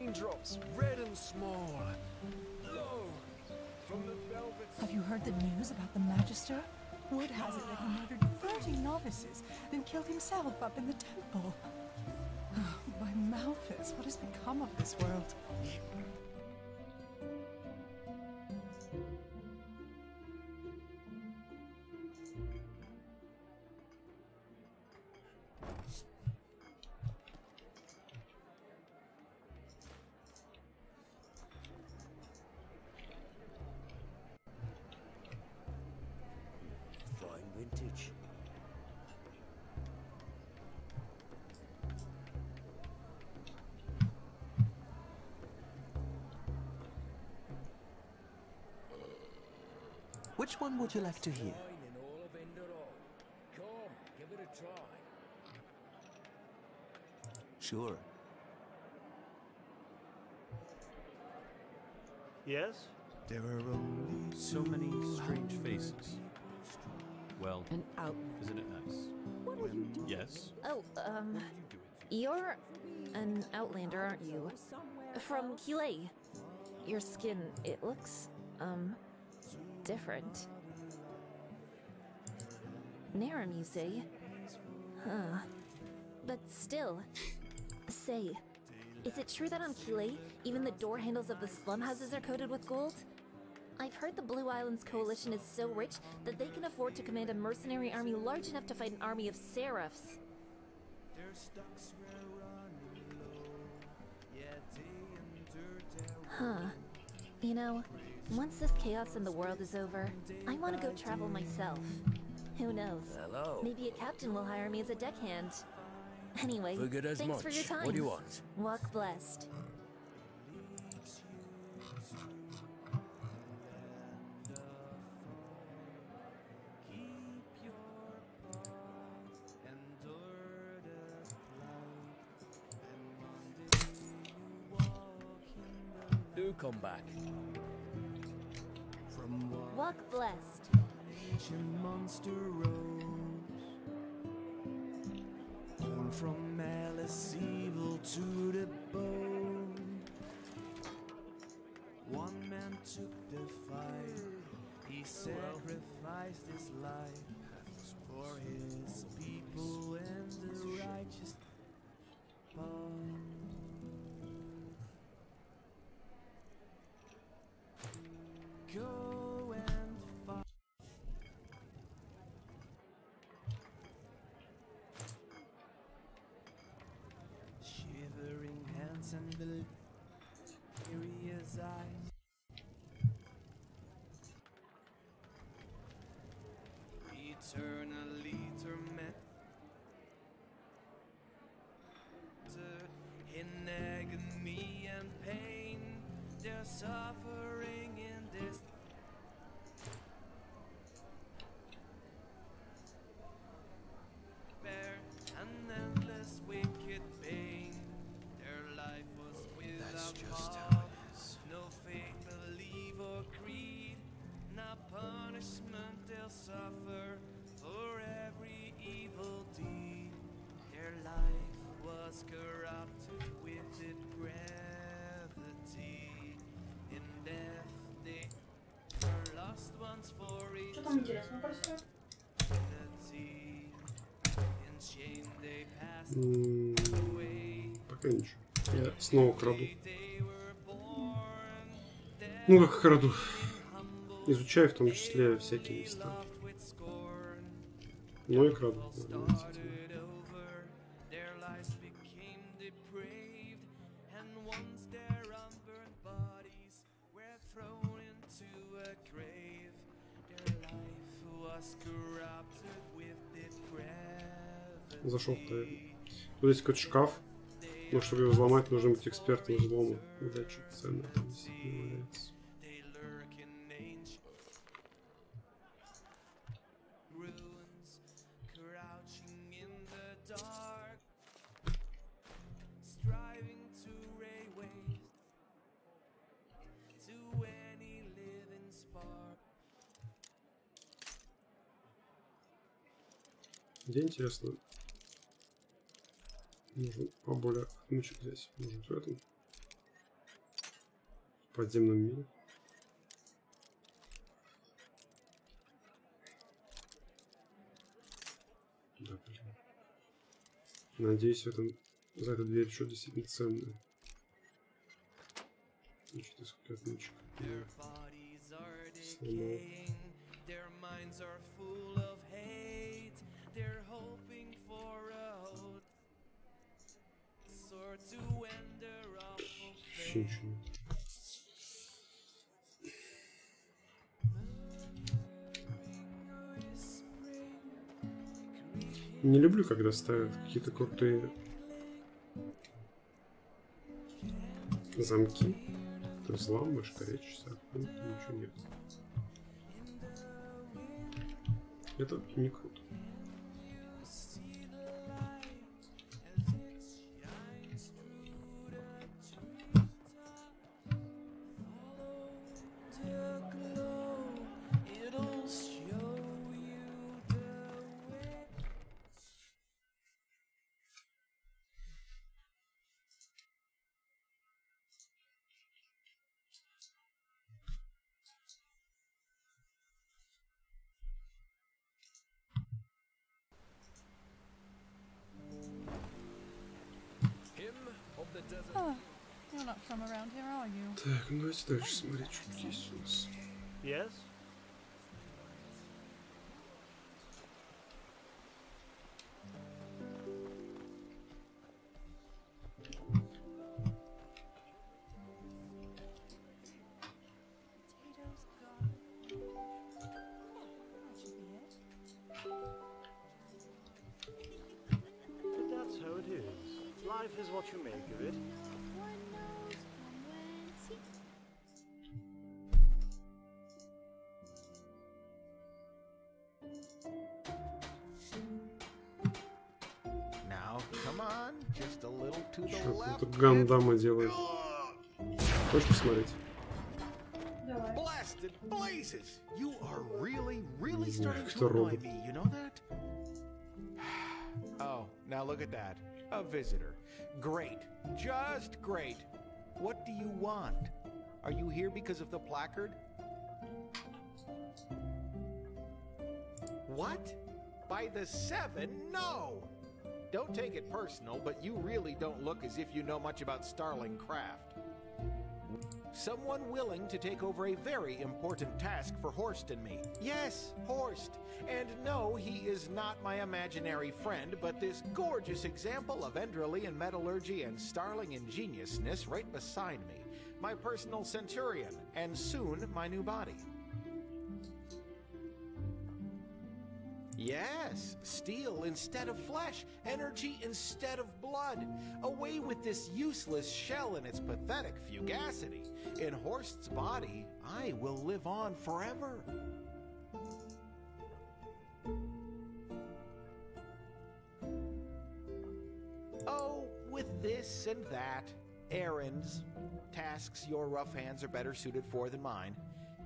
Speaker 17: Raindrops, red and small. Low from the velvet.
Speaker 14: Have you heard the news about the Magister? Word has it that he murdered 30 novices, then killed himself up in the temple. Oh, my Malphus, what has become of this world?
Speaker 4: Fine vintage. Which one would you like to hear?
Speaker 7: In all of Enderal. Come, give it a try.
Speaker 4: Sure.
Speaker 10: Yes?
Speaker 18: There are only
Speaker 11: So many strange faces. Well, isn't it nice? Yes?
Speaker 19: Oh, you're an outlander, aren't you? From Kilei. Your skin, it looks, different. Narum, you say? Huh. But still, say, is it true that on Kilei, even the door handles of the slum houses are coated with gold? I've heard the Blue Islands Coalition is so rich that they can afford to command a mercenary army large enough to fight an army of seraphs. Huh. You know, once this chaos in the world is over, I want to go travel myself. Who knows?
Speaker 7: Hello.
Speaker 19: Maybe a captain will hire me as a deckhand. Anyway,
Speaker 7: Figured as
Speaker 19: thanks
Speaker 7: much.
Speaker 19: for your time.
Speaker 7: What do you want?
Speaker 19: Walk blessed.
Speaker 7: Do come back.
Speaker 19: Walk blessed.
Speaker 18: Ancient monster rose, born from malice, evil to the bone. One man took the fight, he sacrificed his life for his people and the righteous path. Go and fight. Shivering hands and delirious eyes. Eternally tormented in agony and pain. They're suffering in this. Bear an endless wicked pain. Their life was without cause, no faith, belief, or creed. Now punishment
Speaker 2: Вам интересно про себя?
Speaker 1: Пока ничего. Я снова краду. Ну как краду. Изучаю в том числе всякие места. Ну и краду. Зашел в таверну. Тут есть какой-то шкаф. Но чтобы его взломать, нужно быть экспертом взлома. Видать, что-то ценное там не валяется. Где интересно? Нужно поболее отмычек здесь. Может, в этом подземном мире. Да, блин. Надеюсь, в этом за этой дверью что действительно ценное. Что-то сколько отмычек. Сломал. Вообще ничего нет. Не люблю, когда ставят какие-то крутые замки. Ты взламываешь, корячишься, а ничего нет. Это не круто.
Speaker 14: Oh, you're not from around here, are you?
Speaker 1: Так, ну давайте дальше смотреть, что здесь у нас.
Speaker 10: Yes? That's how it is. Life is what you make of it.
Speaker 20: Now, come on, just a little to the
Speaker 1: Что
Speaker 20: left.
Speaker 1: тут гандама делает? Хочешь посмотреть?
Speaker 20: Blasted blazes! You are really, really starting to
Speaker 1: Кто
Speaker 20: annoy
Speaker 1: робот?
Speaker 20: me, you know that? Oh, now look at that. A visitor. Great. Just great. What do you want? Are you here because of the placard? What? By the 7? No! Don't take it personal, but you really don't look as if you know much about Starling craft. Someone willing to take over a very important task for Horst and me. Yes, Horst. And no, he is not my imaginary friend, but this gorgeous example of Enderalian metallurgy and Starling ingeniousness right beside me. My personal centurion, and soon my new body. Yes, steel instead of flesh, energy instead of blood. Away with this useless shell and its pathetic fugacity. In Horst's body, I will live on forever. Oh, with this and that, errands, tasks your rough hands are better suited for than mine.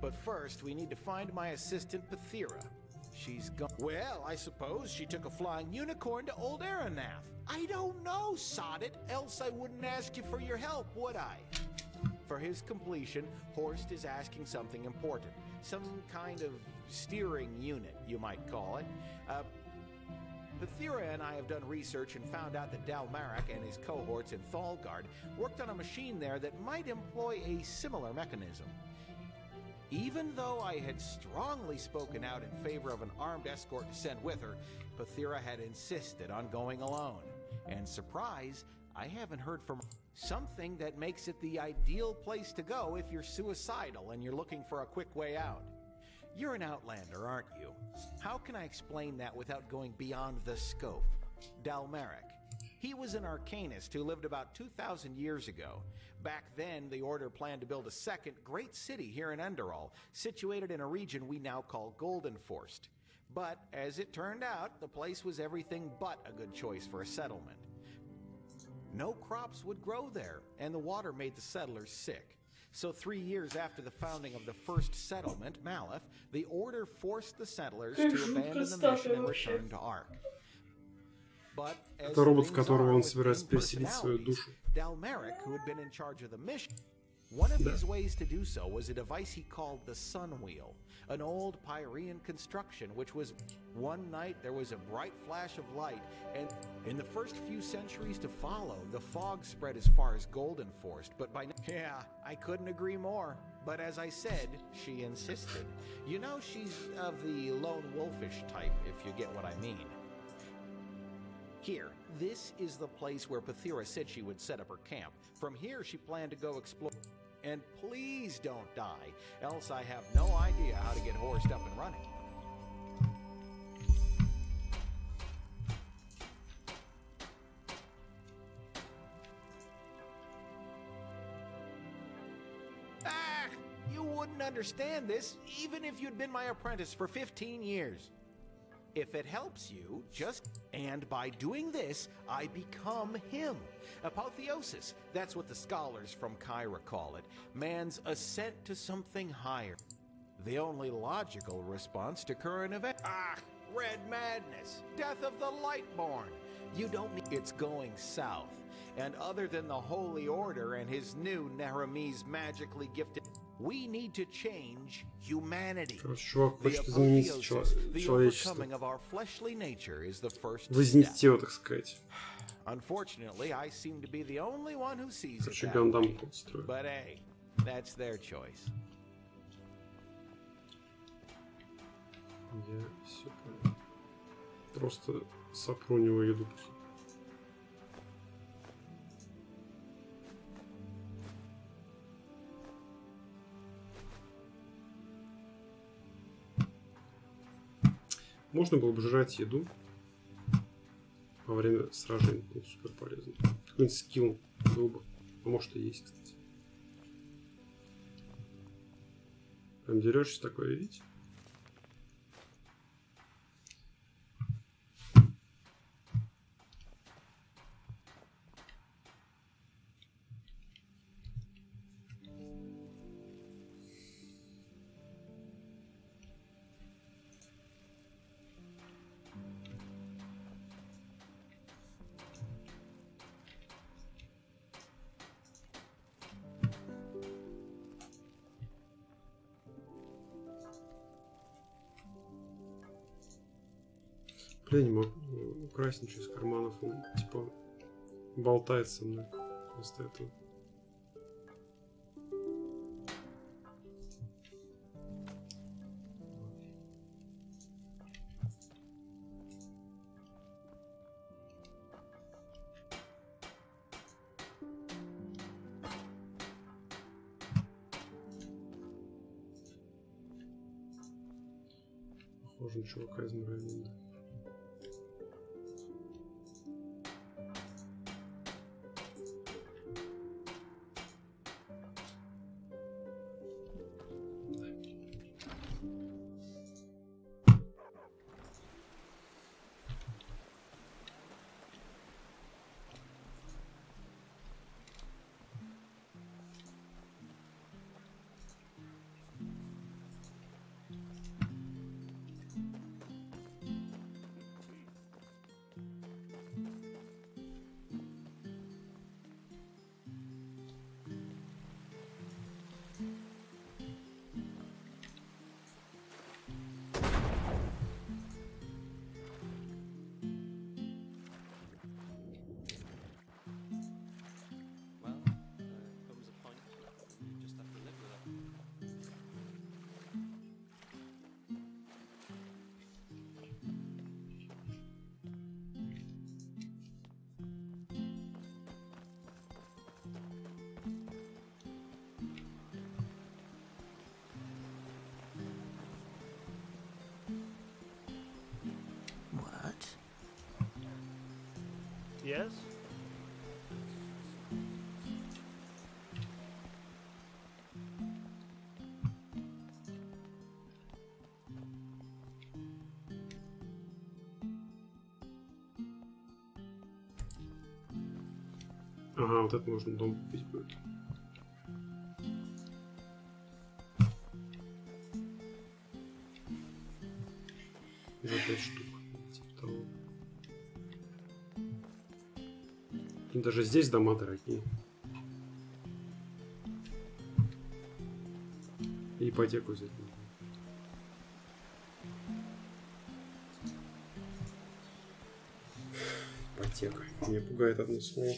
Speaker 20: But first, we need to find my assistant, Pathira. She's gone. Well, I suppose she took a flying unicorn to old Aronath. I don't know, sod it, else I wouldn't ask you for your help, would I? For his completion, Horst is asking something important. Some kind of steering unit, you might call it. Pethira and I have done research and found out that Dalmarek and his cohorts in Thalgard worked on a machine there that might employ a similar mechanism. Even though I had strongly spoken out in favor of an armed escort to send with her, Pethira had insisted on going alone. And surprise, I haven't heard from something that makes it the ideal place to go if you're suicidal and you're looking for a quick way out. You're an outlander, aren't you? How can I explain that without going beyond the scope? Dalmarek. He was an arcanist who lived about 2,000 years ago. Back then, the Order planned to build a second great city here in Enderal, situated in a region we now call Goldenforst. But, as it turned out, the place was everything but a good choice for a settlement. No crops would grow there, and the water made the settlers sick. So 3 years after the founding of the first settlement, Malif, the Order forced the settlers to abandon the mission and return to Ark. But as things are with personalities, Dalmarek, who had been in charge of the mission, one of his ways to do so was a device he called the Sun Wheel, an old Pyrean construction which was, one night there was a bright flash of light, and in the first few centuries to follow, the fog spread as far as Goldenforst, but by yeah, I couldn't agree more. But as I said, she insisted. You know, she's of the lone wolfish type, if you get what I mean. Here, this is the place where Pethira said she would set up her camp. From here, she planned to go explore. And please don't die, else I have no idea how to get Horst up and running. Ah! You wouldn't understand this, even if you'd been my apprentice for 15 years. If it helps you, and by doing this, I become him. Apotheosis, that's what the scholars from Kyra call it. Man's ascent to something higher. The only logical response to current events. Ah, red madness, death of the Lightborn. You don't need, it's going south. And other than the Holy Order and his new Nehramese magically gifted, we need to change humanity.
Speaker 1: Чувак хочет изменить человечество. Вознести его, так сказать.
Speaker 20: Unfortunately, I seem to be the only one who sees it
Speaker 1: Короче,
Speaker 20: that
Speaker 1: Гандам
Speaker 20: way.
Speaker 1: построил.
Speaker 20: But hey, that's their choice.
Speaker 1: Я все понял. Просто сопру у него еду. Можно было бы жрать еду во время сражений. Это супер полезно. Какой-нибудь скилл был бы. А может и есть, кстати. Прям дерешься такое, видите? Бля, не могу украсть ничего из карманов. Он, типа, болтается мной вместо этого. Похоже на чувака из Муравьина.
Speaker 10: Yes?
Speaker 1: Ага, вот это можно дом купить будет. За 5 штук. Типа того. Даже здесь дома дорогие. И ипотеку взять можно. Ипотека. Меня пугает одно слово.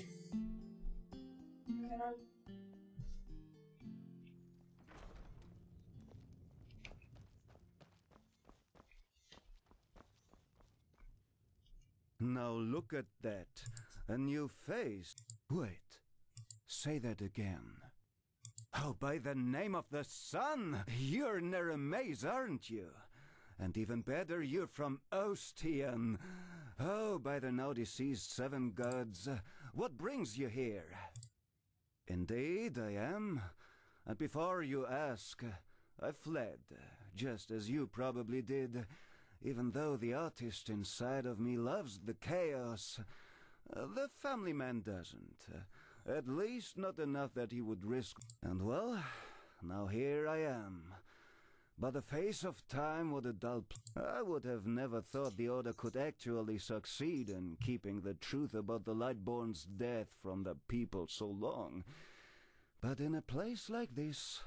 Speaker 21: Now look at that. A new face. Wait. Say that again. Oh, by the name of the sun! You're Neremaze, aren't you? And even better, you're from Ostian. Oh, by the now deceased seven gods. What brings you here? Indeed, I am. And before you ask, I fled, just as you probably did. Even though the artist inside of me loves the chaos, the family man doesn't. At least not enough that he would risk. And well, now here I am. By the face of time, what a dull I would have never thought the Order could actually succeed in keeping the truth about the Lightborn's death from the people so long. But in a place like this,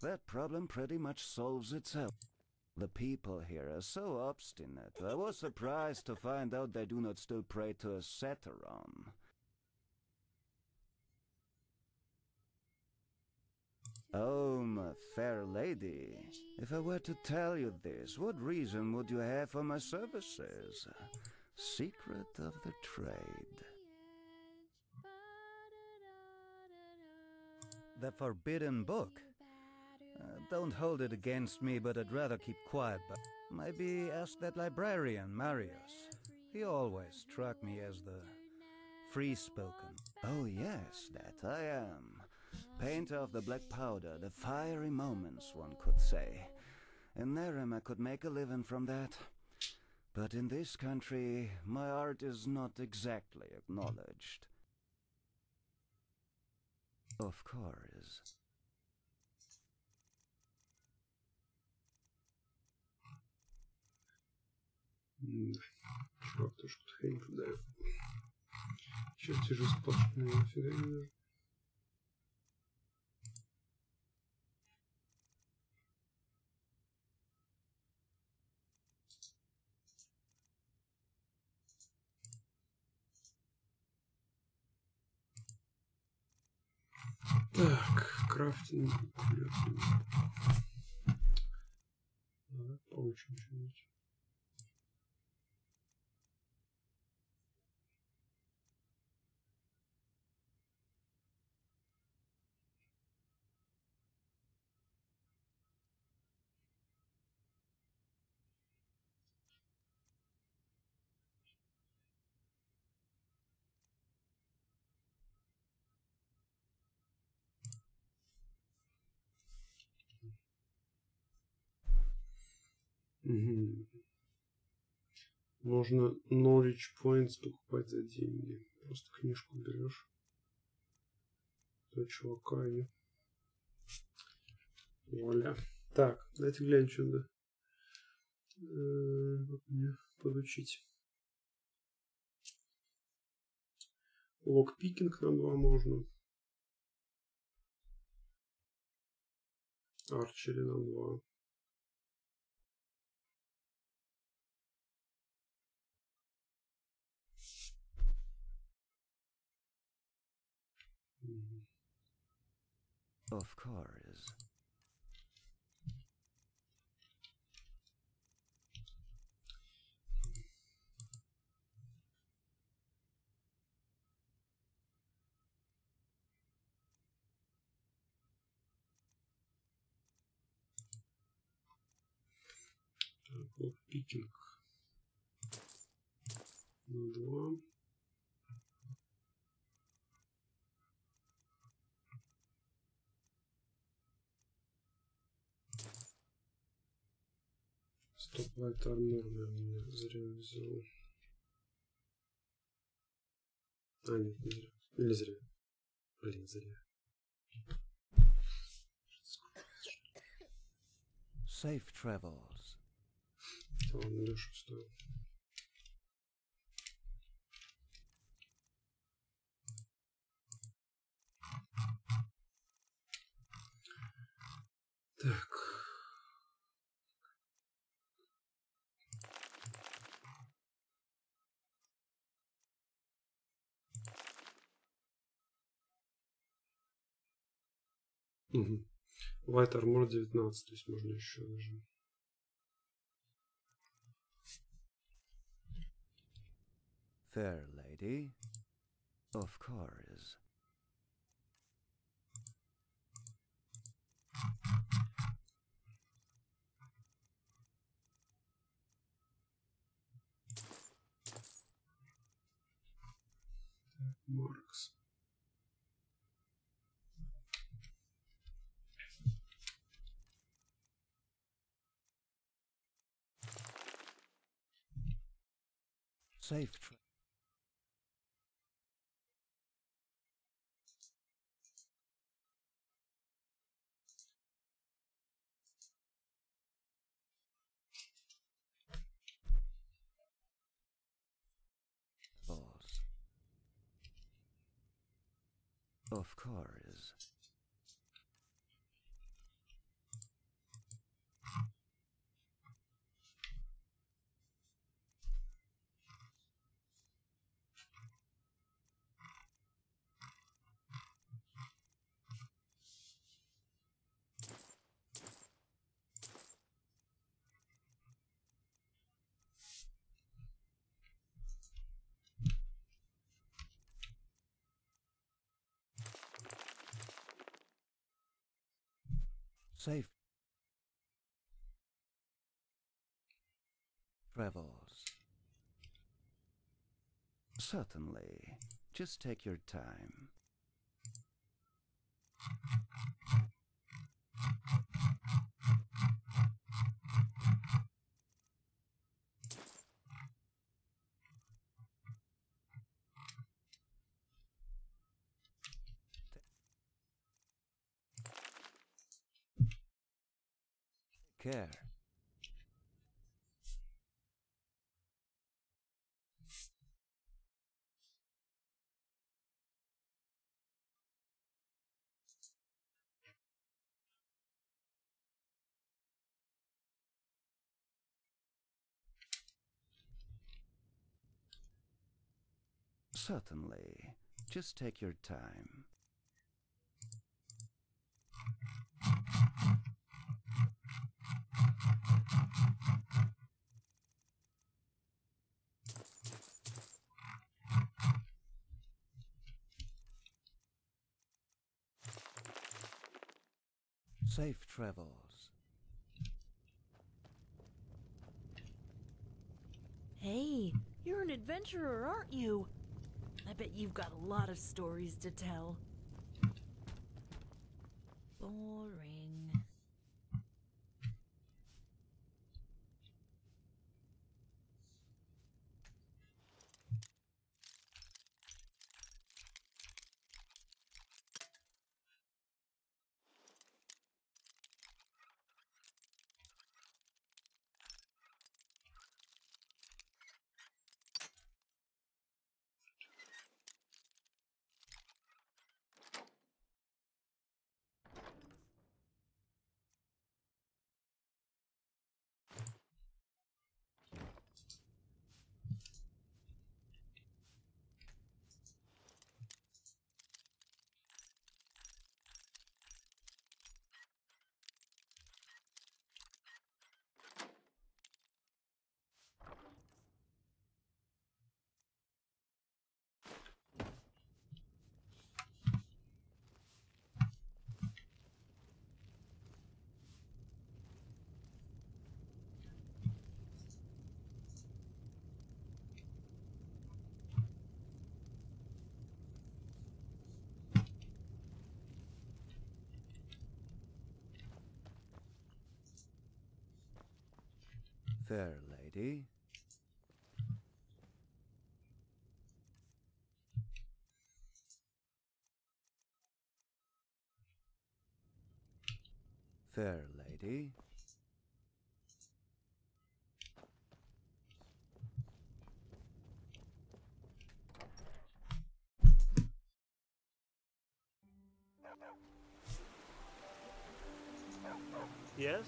Speaker 21: that problem pretty much solves itself. The people here are so obstinate. I was surprised to find out they do not still pray to a Satyron. Oh, my fair lady, if I were to tell you this, what reason would you have for my services? Secret of the trade. The forbidden book? Don't hold it against me, but I'd rather keep quiet. But maybe ask that librarian, Marius. He always struck me as the free-spoken. Oh yes, that I am. Painter of the black powder, the fiery moments, one could say. In Nerem I could make a living from that. But in this country, my art is not exactly acknowledged. Of course.
Speaker 1: Чувак, тоже какую-то хрень продает. Сейчас сижу сплошную, нафига не нужно. Так, крафтинг. Давай получим что-нибудь. Угу. Можно knowledge points покупать за деньги. Просто книжку берешь. За чувака и... Вуаля. Так, дайте глянь, что надо. Как мне подучить. Локпикинг на 2 можно. Арчери на 2.
Speaker 21: Of course.
Speaker 1: Локпикинг на 2. Стоп, лайт армор, наверное, зря взял. А, нет, не зря. Или зря. Блин, зря.
Speaker 21: Safe travels.
Speaker 1: Он дешево стоит. Так. Угу. Light Armor 19, то есть можно еще даже.
Speaker 21: Fair lady, of course.
Speaker 1: Маркс.
Speaker 21: Safe travels. Of course. Safe travels. Certainly. Just take your time. Care. Certainly. Just take your time. Safe travels.
Speaker 5: Hey, you're an adventurer, aren't you? I bet you've got a lot of stories to tell. Boring.
Speaker 21: Fair lady. Fair lady.
Speaker 10: Yes?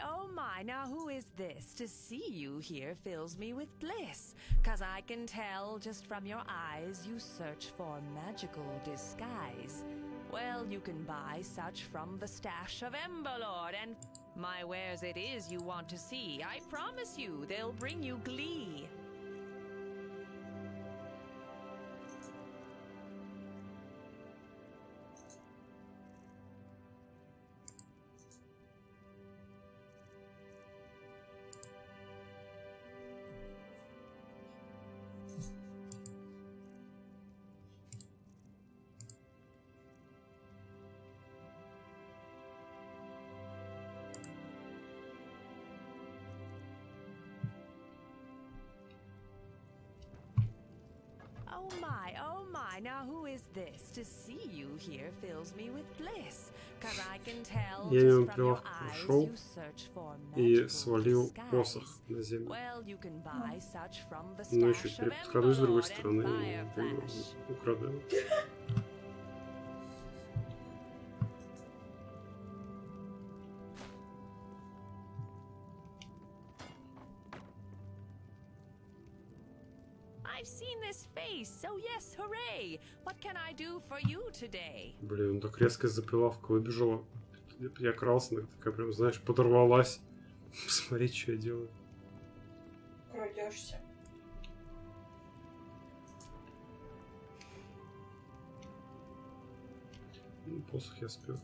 Speaker 8: Oh my, now who is this? To see you here fills me with bliss, 'cause I can tell just from your eyes you search for magical disguise. Well, you can buy such from the stash of Emberlord, and my wares it is you want to see. I promise you, they'll bring you glee. Oh my, now who is this? To see you here fills me with bliss, 'cause I can tell just from your eyes you search for
Speaker 1: и свалил посох на землю. Но еще теперь подхожу с другой стороны и украду его.
Speaker 8: I've seen this face, so yes, hooray! What can I do for you today?
Speaker 1: Блин, так резко из-за прилавка выбежала. Я крался, такая прям, знаешь, подорвалась. Смотри, что я делаю.
Speaker 2: Крадешься.
Speaker 1: Ну, посох я спел.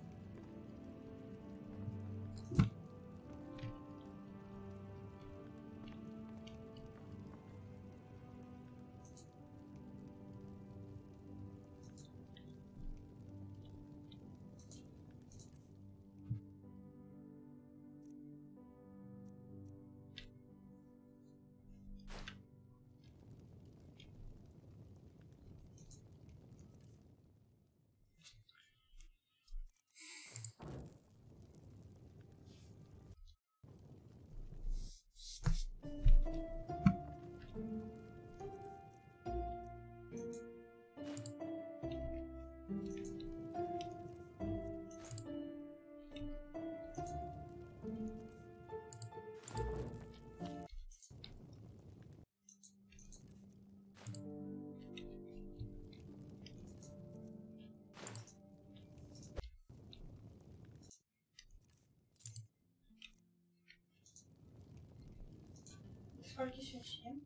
Speaker 2: Сколько свечей?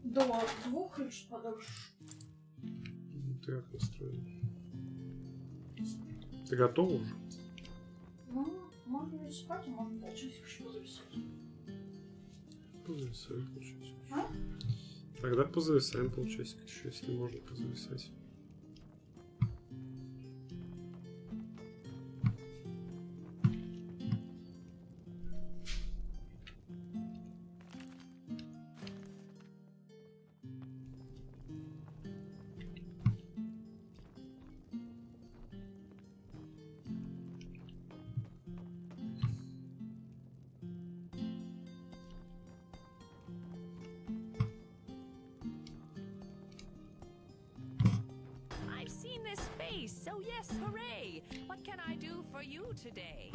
Speaker 2: До 2 или что подольше?
Speaker 1: Ты как настроен? Ты готов уже?
Speaker 2: Ну, можно и спать, а можно полчасика еще зависать.
Speaker 1: Позависаем полчасика.
Speaker 2: А?
Speaker 1: Тогда позависаем полчасика еще, если можно позависать.
Speaker 8: So yes, hooray! What can I do for you today?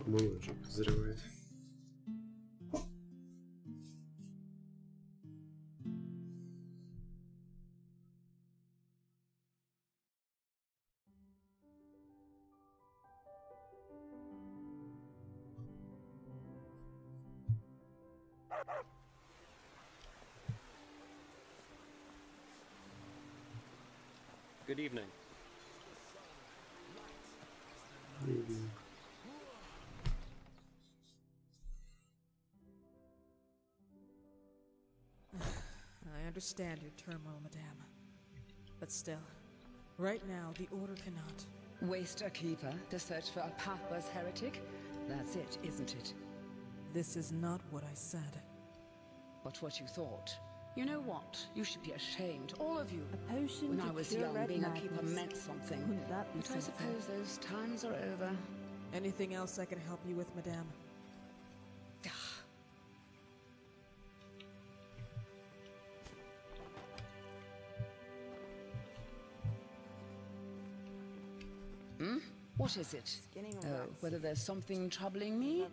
Speaker 1: По-моему, уже подозревает.
Speaker 11: Good evening.
Speaker 3: I understand your turmoil, Madame. But still, right now, the Order cannot.
Speaker 22: Waste a keeper to search for a pathless heretic? That's it, isn't it?
Speaker 3: This is not what I said.
Speaker 22: But what you thought. You know what? You should be ashamed, all of you.
Speaker 23: A potion
Speaker 22: when
Speaker 23: to
Speaker 22: I was
Speaker 23: cure
Speaker 22: young,
Speaker 23: red
Speaker 22: being
Speaker 23: madness.
Speaker 22: a keeper meant something.
Speaker 23: Wouldn't that be
Speaker 22: but I
Speaker 23: something?
Speaker 22: suppose those times are over.
Speaker 3: Anything else I can help you with, Madame?
Speaker 22: Hmm? What is it? Oh, whether there's something troubling me?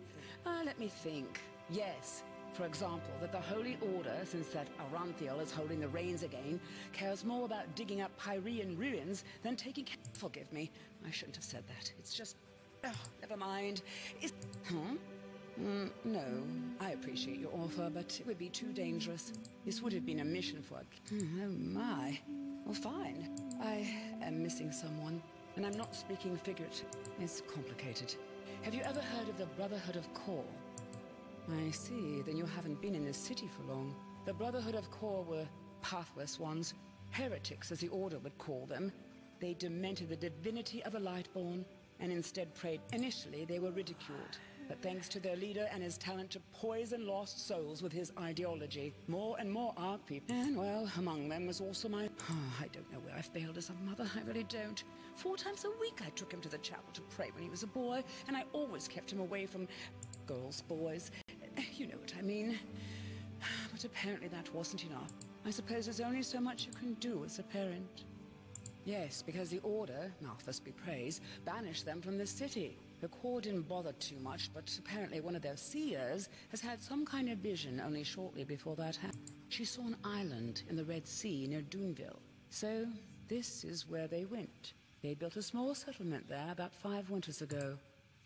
Speaker 22: Let me think. Yes. For example, that the Holy Order, since that Aranthiel is holding the reins again, cares more about digging up Pyrean ruins than taking care. Forgive me, I shouldn't have said that. It's just... Oh, never mind. No, I appreciate your offer, but it would be too dangerous. This would have been a mission for... Oh my. Well, fine. I am missing someone, and I'm not speaking figuratively. It's complicated. Have you ever heard of the Brotherhood of Kor? I see, then you haven't been in this city for long. The Brotherhood of Kor were pathless ones, heretics as the Order would call them. They demented the divinity of the Lightborn, and instead prayed. Initially, they were ridiculed, but thanks to their leader and his talent to poison lost souls with his ideology, more and more art people. And well, among them was also my... I don't know where I failed as a mother, I really don't. 4 times a week I took him to the chapel to pray when he was a boy, and I always kept him away from girls, boys. You know what I mean. But apparently that wasn't enough. I suppose there's only so much you can do as a parent. Yes, because the Order, Malthus be praised, banished them from the city. The Corps didn't bother too much, but apparently one of their seers has had some kind of vision only shortly before that happened. She saw an island in the Red Sea near Doonville. So, this is where they went. They built a small settlement there about 5 winters ago.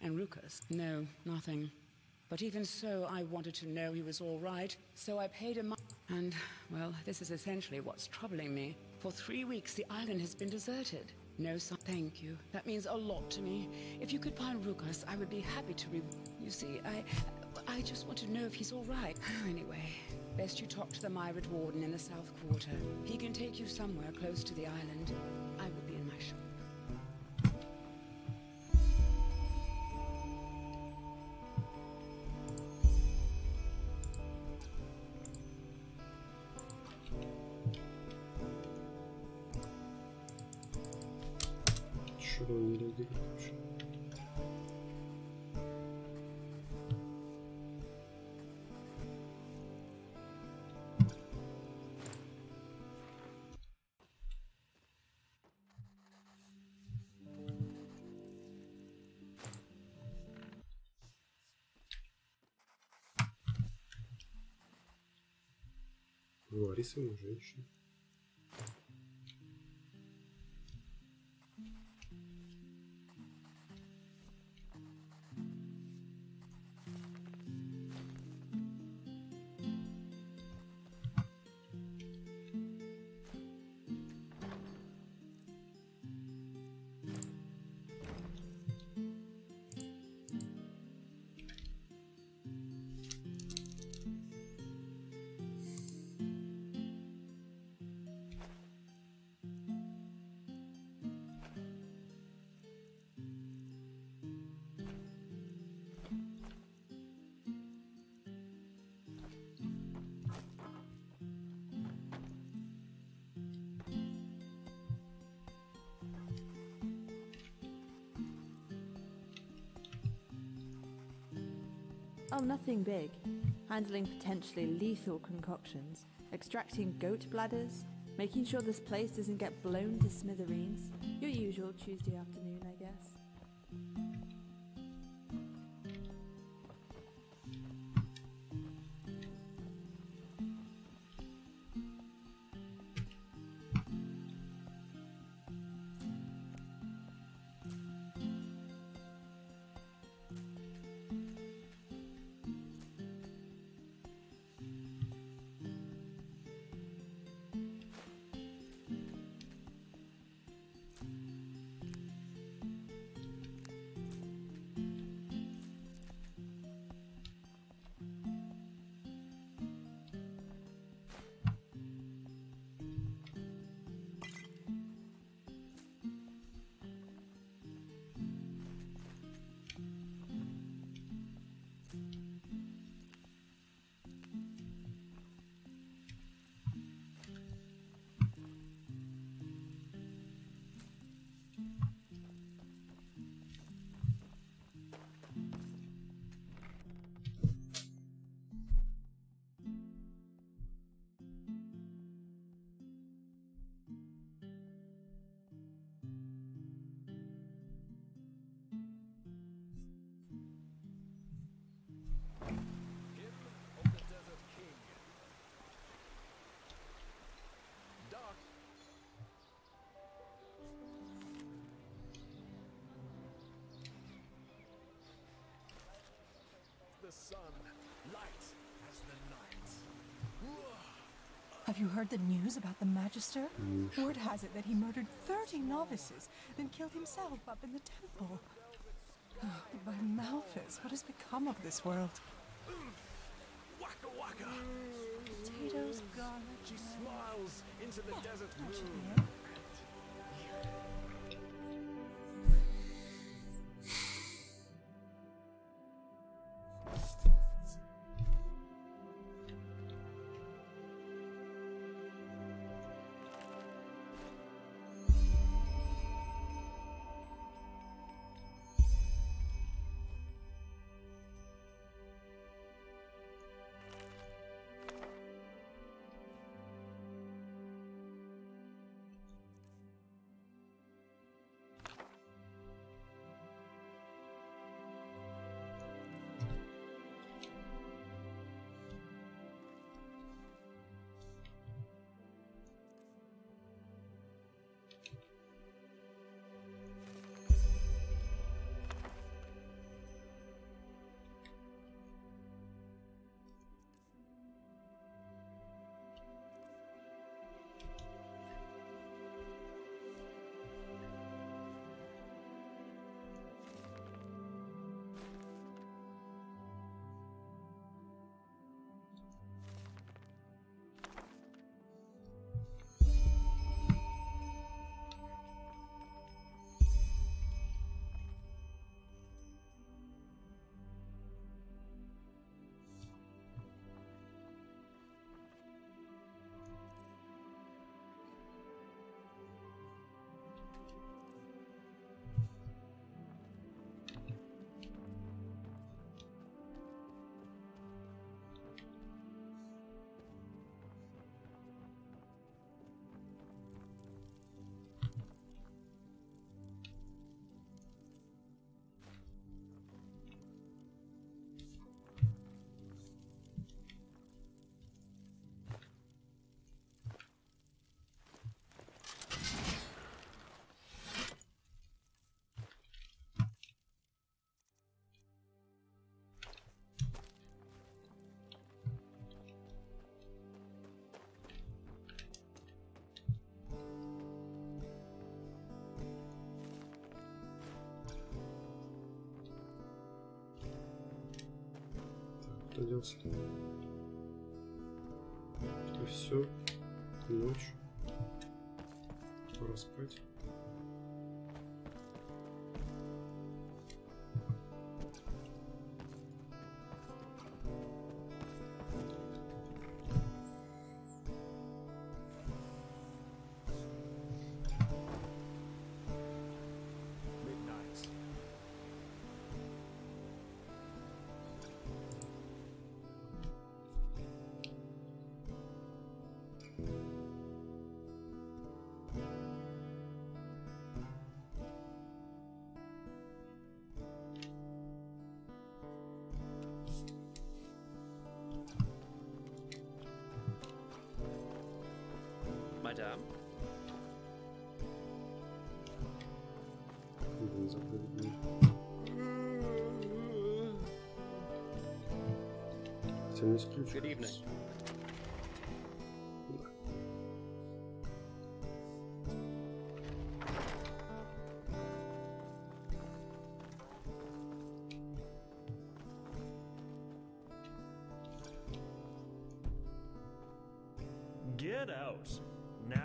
Speaker 22: And Rukas? No, nothing. But even so, I wanted to know he was all right, so I paid him. And, well, this is essentially what's troubling me. For 3 weeks, the island has been deserted. No sign. Thank you. That means a lot to me. If you could find Rukas, I would be happy to You see, I just want to know if he's all right. Anyway, best you talk to the Myrid Warden in the South Quarter. He can take you somewhere close to the island. I will be in my shop.
Speaker 1: Что он не реагирует вообще? Говори со мной, женщина.
Speaker 23: Oh, nothing big. Handling potentially lethal concoctions, extracting goat bladders, making sure this place doesn't get blown to smithereens. Your usual Tuesday afternoon, I guess.
Speaker 17: sun, light as the night.
Speaker 14: Have you heard the news about the Magister? Word has it that he murdered 30 novices, then killed himself up in the temple. By Malphas, what has become of this world?
Speaker 17: Waka waka!
Speaker 14: Potatoes, garlic.
Speaker 17: She smiles into the desert
Speaker 14: That should
Speaker 17: moon.
Speaker 14: be it.
Speaker 1: Что делать? Это все. Ночь. Пора спать.
Speaker 11: Madame? Good evening.
Speaker 10: Get out. Now.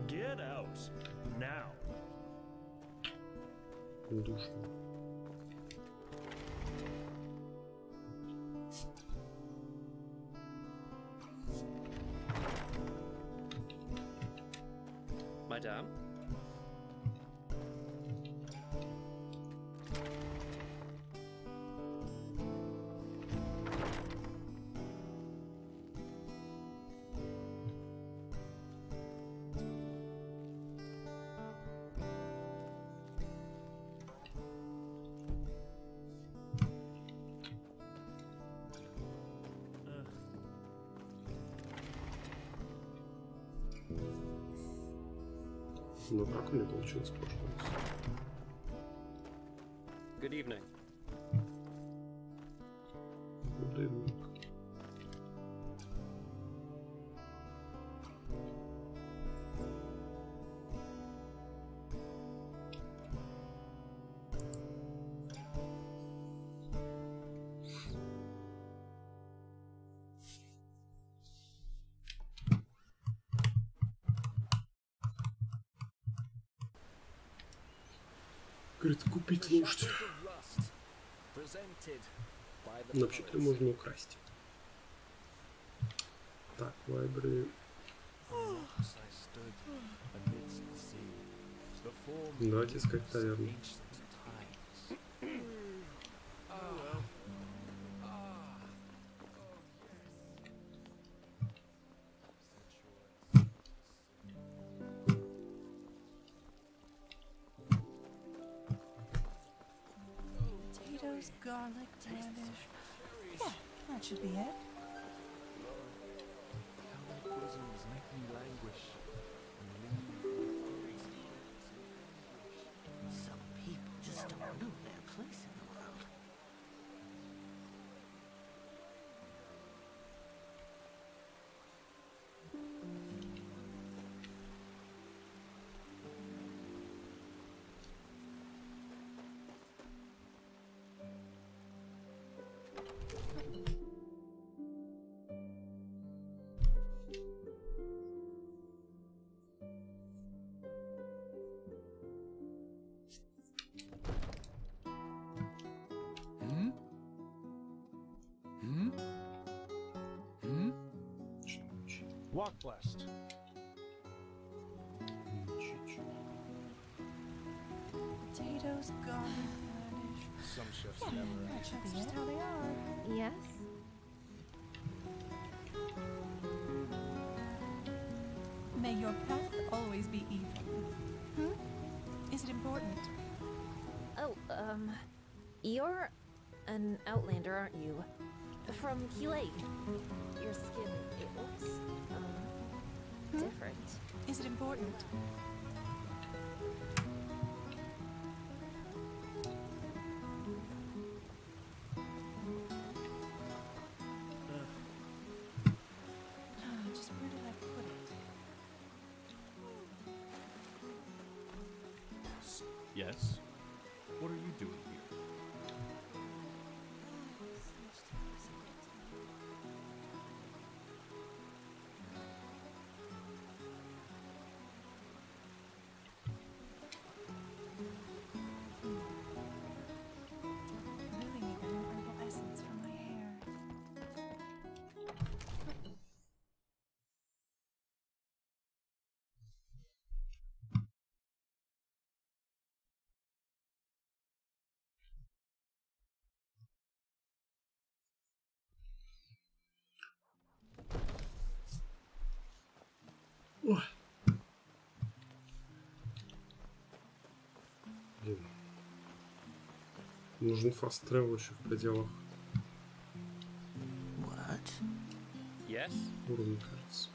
Speaker 10: Get out. Now.
Speaker 1: Душно.
Speaker 11: Madame?
Speaker 1: Ну как у меня получилось в прошлый раз?
Speaker 11: Good evening.
Speaker 1: Good evening. Говорит, купить лошадь. Но вообще-то можно украсть. Так, library. Давайте искать таверну.
Speaker 14: Potatoes, garlic, radish. Yeah, that should be it.
Speaker 16: Some people just don't know their place in the world.
Speaker 10: Walk blessed.
Speaker 14: Potatoes, garlic, radish.
Speaker 10: Some chefs
Speaker 14: Yeah,
Speaker 10: never
Speaker 14: that's just how they are.
Speaker 19: Yes?
Speaker 14: May your path always be even. Is it important?
Speaker 19: Oh, you're an outlander, aren't you? From Kilei. Your skin, it looks, different.
Speaker 14: Is it important? Just where did I put it?
Speaker 12: Yes? What are you doing here?
Speaker 14: Really need a new herbal essence for my hair.
Speaker 1: Ой. Блин. Нужен fast travel еще в пределах
Speaker 11: Yes?
Speaker 1: уровня, кажется.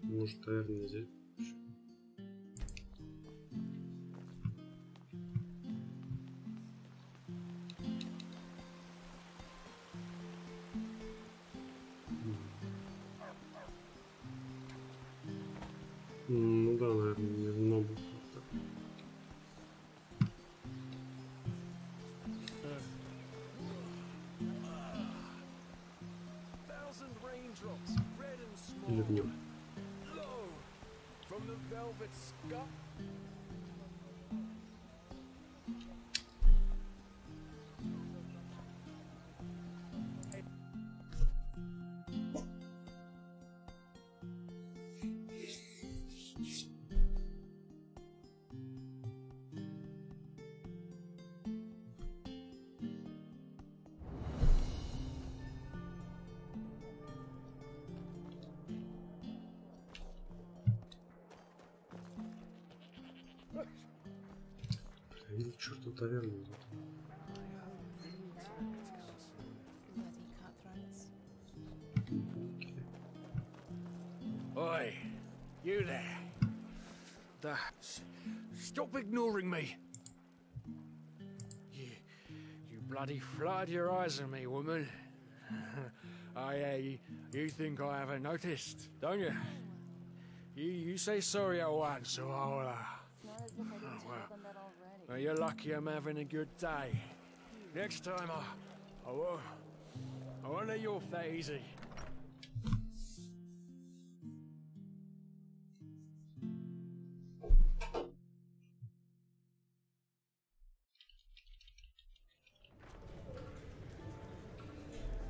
Speaker 1: Может, таверну не взять? Ну да, наверное, немного. Или в нем.
Speaker 17: From the velvet sky.
Speaker 1: Видел чертову таверну.
Speaker 17: Oi, you there. Stop ignoring me. You bloody flied your eyes on me, woman. You think I haven't noticed, don't you? You say sorry at once, so I'll, well, you're lucky I'm having a good day. Next time I won't let you off that easy.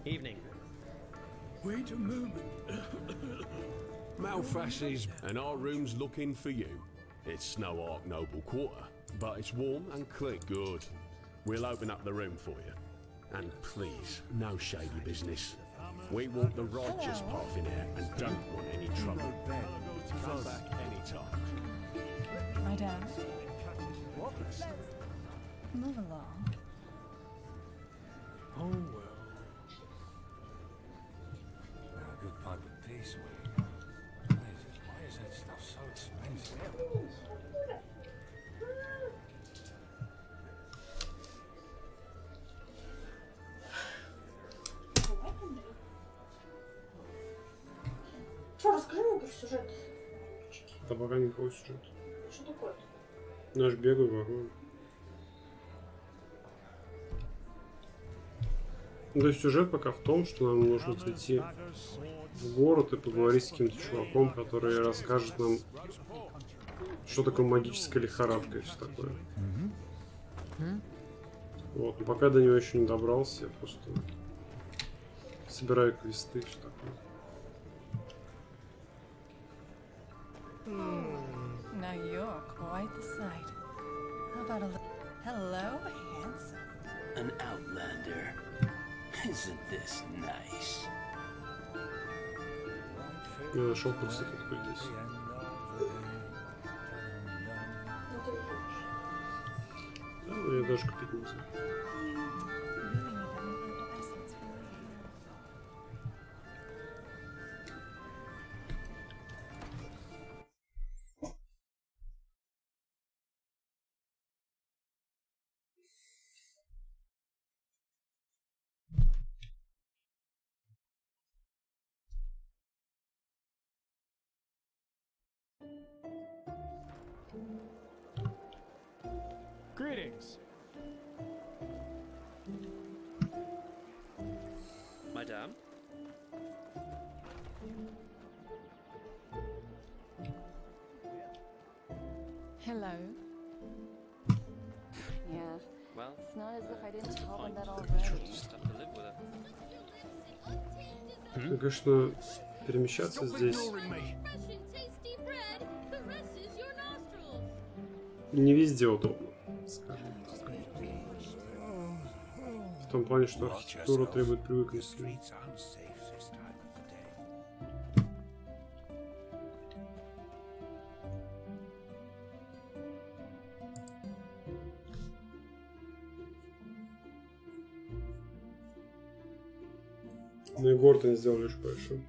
Speaker 11: Evening.
Speaker 6: Wait a moment. Malfasses, and our room's looking for you. It's Snow Ark Noble Quarter, but it's warm and clean. Good. We'll open up the room for you. And please, no shady business. We want the righteous path in here and don't want any trouble. Come back anytime.
Speaker 14: Madame. Move along.
Speaker 17: Oh well.
Speaker 21: A good pipe of peace, why is that stuff so expensive?
Speaker 2: Что, расскажи мне про сюжет.
Speaker 1: Да пока никакого сюжета.
Speaker 2: Что такое?
Speaker 1: Ну, я ж бегаю вокруг. Ну, то есть сюжет пока в том, что нам нужно зайти в город и поговорить с каким-то чуваком, который расскажет нам, что такое магическая лихорадка и все такое. Вот, но пока до него еще не добрался, я просто собираю квесты и все такое.
Speaker 14: Now you're quite the sight. How about a little... Hello, handsome.
Speaker 9: An outlander. Isn't this nice?
Speaker 1: Я нашел проститутку здесь. Да, но я даже купить не знаю.
Speaker 17: Greetings.
Speaker 11: Madame?
Speaker 23: Hello. Yeah.
Speaker 11: Well,
Speaker 23: It's not as if I didn't tell them that
Speaker 11: fine.
Speaker 23: already.
Speaker 11: Just have to live with it.
Speaker 1: Ну, конечно, перемещаться здесь не везде удобно, скажем. В том плане, что архитектура требует привыкнуть к ней. Ну и город они сделали очень большой.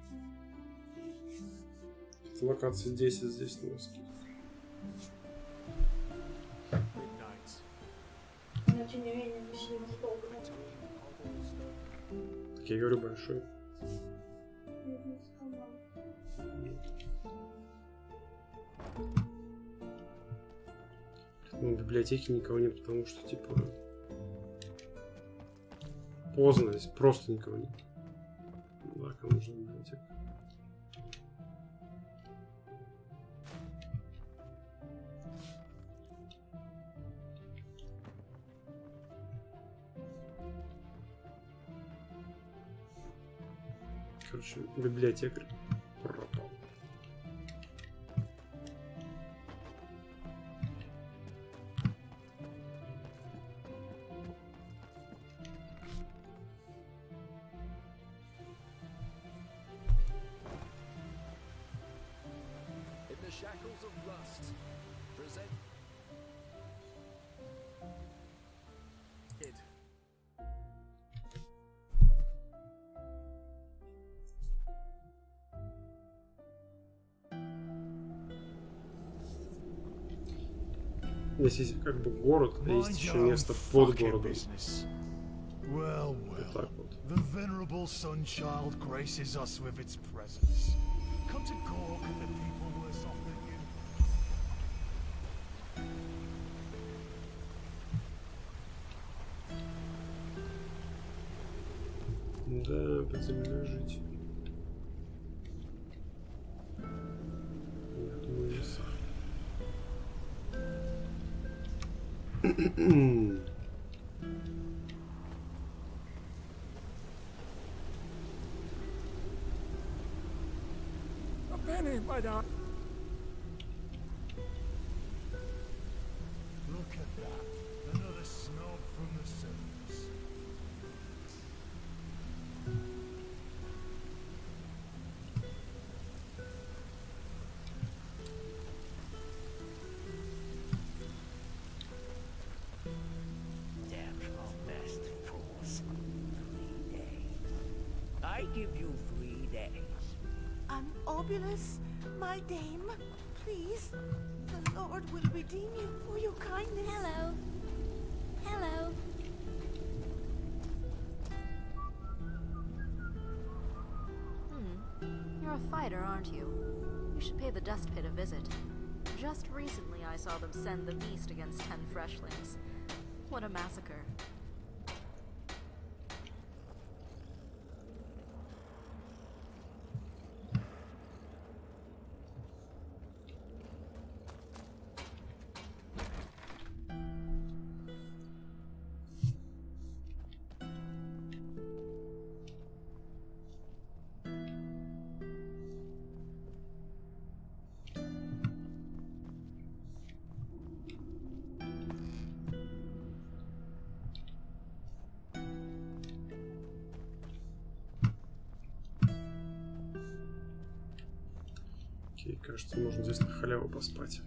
Speaker 1: Локации 10 здесь на носке.
Speaker 2: Но тем не менее, мы сидим уже долго.
Speaker 1: Так я говорю, большой. Ну, в библиотеке никого нет, потому что, типа, поздно здесь, просто никого нет. Да, кому нужна библиотека. Короче, библиотекарь пропал.
Speaker 17: In the shackles of lust, present.
Speaker 1: Здесь есть как бы город, а есть еще место под городом.
Speaker 4: Well,
Speaker 1: Вот так вот.
Speaker 4: the venerable Sunchild graces us with its presence. Come to Gork and the people worse off than you.
Speaker 1: Да, под землей жить. Я думаю, не
Speaker 17: A penny, my darling.
Speaker 4: Look at that. Another snub from the surface.
Speaker 9: Damn best fools. 3 days. I give you 3 days.
Speaker 16: Obulus, my dame, please. The Lord will redeem you for your kindness.
Speaker 19: Hello. Hello.
Speaker 13: You're a fighter, aren't you? You should pay the Dust Pit a visit. Just recently I saw them send the beast against 10 freshlings. What a massacre.
Speaker 1: Окей, кажется, можно здесь на халяву поспать.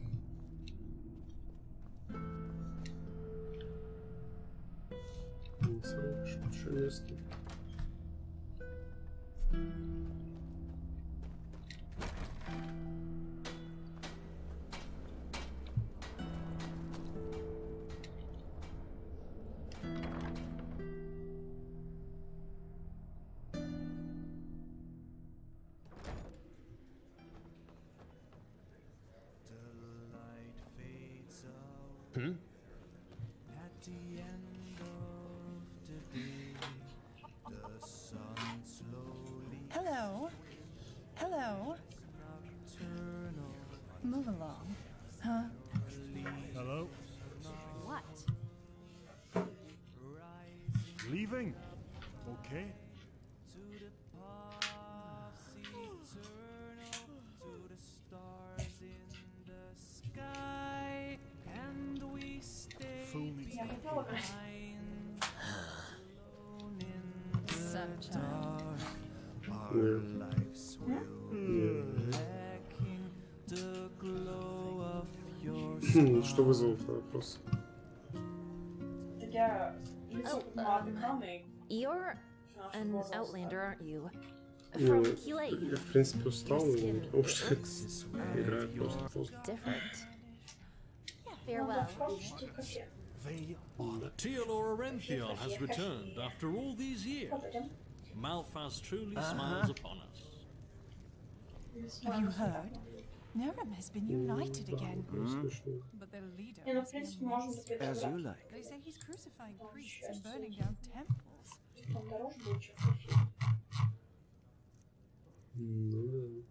Speaker 1: Не самое лучшее место.
Speaker 18: At the end of the day, the sun slowly
Speaker 14: Hello. Hello. Move along. Huh?
Speaker 4: Hello?
Speaker 13: What?
Speaker 4: Leaving? Okay.
Speaker 18: to the paths eternal, to the stars in the sky, and we stay behind, alone in the dark. Our lives will lacking the glow of your
Speaker 1: Что вызвало твой вопрос?
Speaker 13: You're an outlander, aren't you?
Speaker 1: Ну,
Speaker 13: From Kilei.
Speaker 1: я, в принципе, устал, потому что играю просто поздно.
Speaker 13: Different. Farewell.
Speaker 15: Teolor Arentheon has returned after all these years. Malphas truly smiles upon us.
Speaker 14: Have you heard? Nerem has been united again. But their leader has been lost.
Speaker 21: As you like.
Speaker 14: They say he's crucifying priests and burning down temples.
Speaker 1: Ну,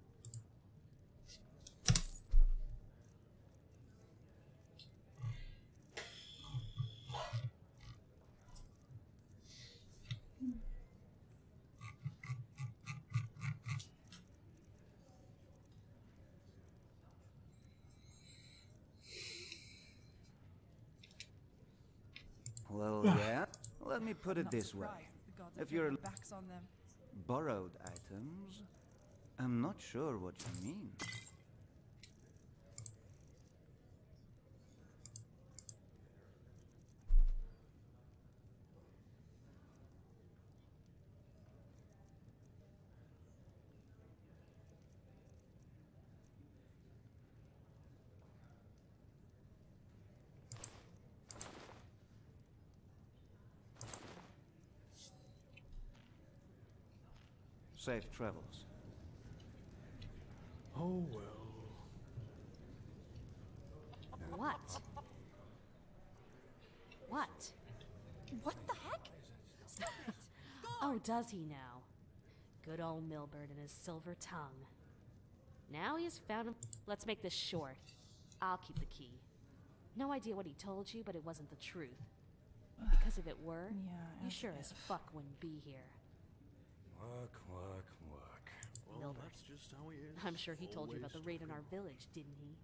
Speaker 21: Well, yeah. Let me put it this way. If you're
Speaker 14: backs on them.
Speaker 21: borrowed items, I'm not sure what you mean. Safe travels.
Speaker 17: Oh well.
Speaker 5: What? What?
Speaker 14: What the heck? Stop it!
Speaker 5: Oh, does he now? Good old Milbert and his silver tongue. Now he has found him. Let's make this short. I'll keep the key. No idea what he told you, but it wasn't the truth. Because if it were, you sure as fuck wouldn't be here.
Speaker 17: Work. Well,
Speaker 5: Milbert.
Speaker 17: that's just how he is.
Speaker 5: I'm sure he told you about the raid on our village, didn't he?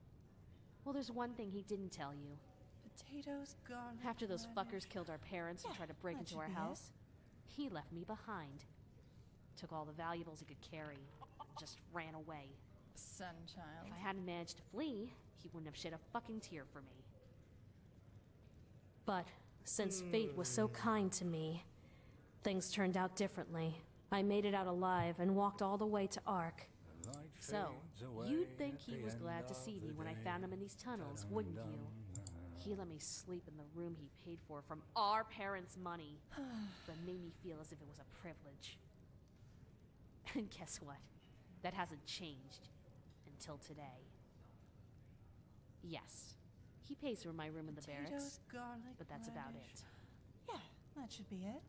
Speaker 5: Well, there's one thing he didn't tell you.
Speaker 14: Potatoes, garlic.
Speaker 5: After those fuckers killed our parents and tried to break into our house, he left me behind. Took all the valuables he could carry, and just ran away.
Speaker 14: Sunchild.
Speaker 5: If I hadn't managed to flee, he wouldn't have shed a fucking tear for me. But since fate was so kind to me, things turned out differently. I made it out alive and walked all the way to Ark. So, you'd think he was glad to see me when I found him in these tunnels, wouldn't you? He let me sleep in the room he paid for from our parents' money, but made me feel as if it was a privilege. And guess what? That hasn't changed until today. Yes, he pays for my room in the barracks,
Speaker 14: garlic,
Speaker 5: but that's about it.
Speaker 14: Yeah, that should be it.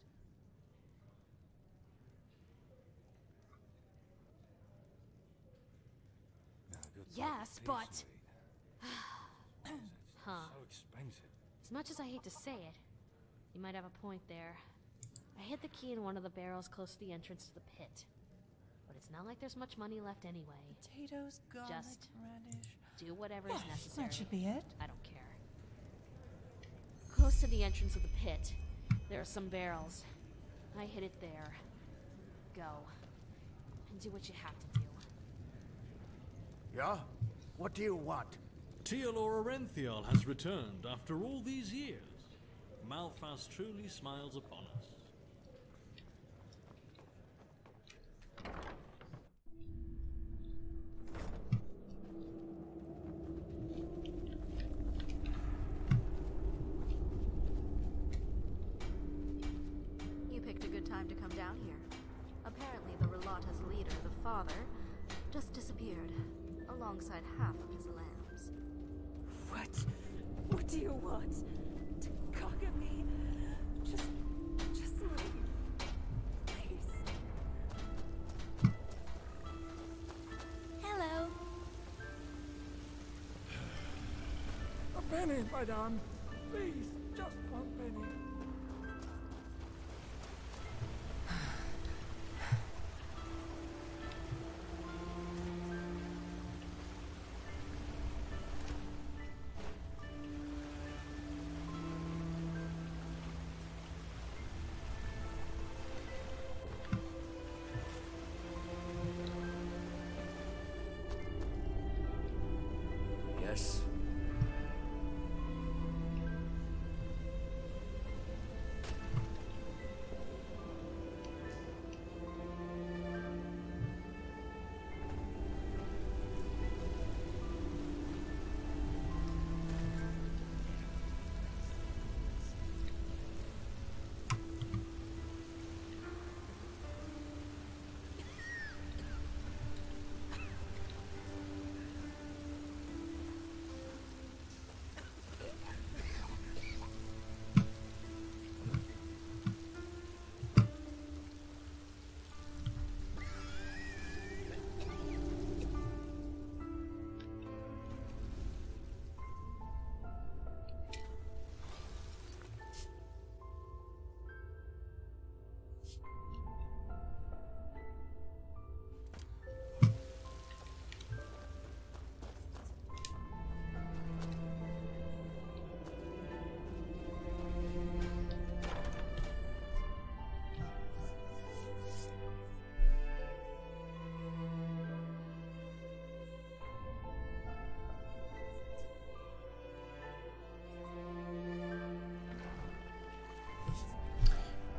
Speaker 5: Yes, but... Huh.
Speaker 17: So expensive.
Speaker 5: As much as I hate to say it, you might have a point there. I hid the key in one of the barrels close to the entrance to the pit. But it's not like there's much money left anyway.
Speaker 14: Potatoes, garlic,
Speaker 5: just
Speaker 14: radish.
Speaker 5: do whatever is necessary.
Speaker 14: That should be it.
Speaker 5: I don't care. Close to the entrance of the pit, there are some barrels. I hid it there. Go. And do what you have to do.
Speaker 9: Yeah? What do you want?
Speaker 15: Tealor Arenthial has returned after all these years. Malphas truly smiles upon us.
Speaker 13: You picked a good time to come down here. Apparently the Relata's leader, the father, just disappeared, alongside half of his lambs.
Speaker 8: What? What do you want? To cock at me? Just leave. Please.
Speaker 5: Hello.
Speaker 17: A penny, madame. Please, just one penny.
Speaker 9: Yes.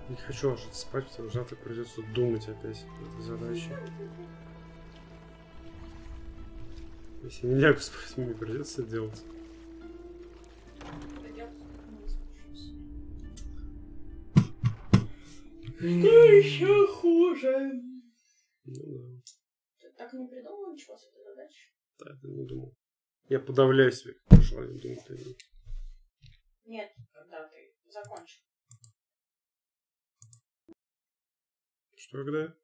Speaker 1: Не хочу ложиться спать, потому что завтра придется думать опять над этой задачей. Если не лягу спать, мне придется делать. Что еще хуже?
Speaker 2: так и не придумал ничего с этой задачей?
Speaker 1: Да, это не думал. Я подавляю себе желание думать о ней.
Speaker 2: Нет, когда ты закончил.
Speaker 1: Что когда?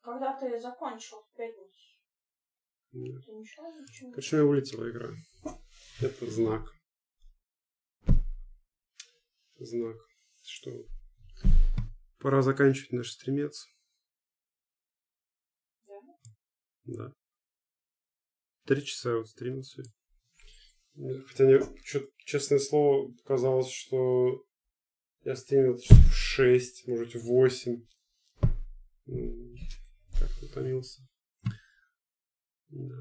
Speaker 2: Когда ты закончил в пятницу.
Speaker 1: Нет.
Speaker 2: Ты ничего?
Speaker 1: Короче, у меня вылетела игра. Это знак. Знак, что пора заканчивать наш стримец.
Speaker 2: Да?
Speaker 1: Да. 3 часа вот стримился. Хотя мне, честное слово, казалось, что я стримил в 6, может, в 8. Как-то утомился. Да.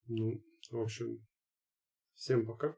Speaker 1: Ну, в общем, всем пока.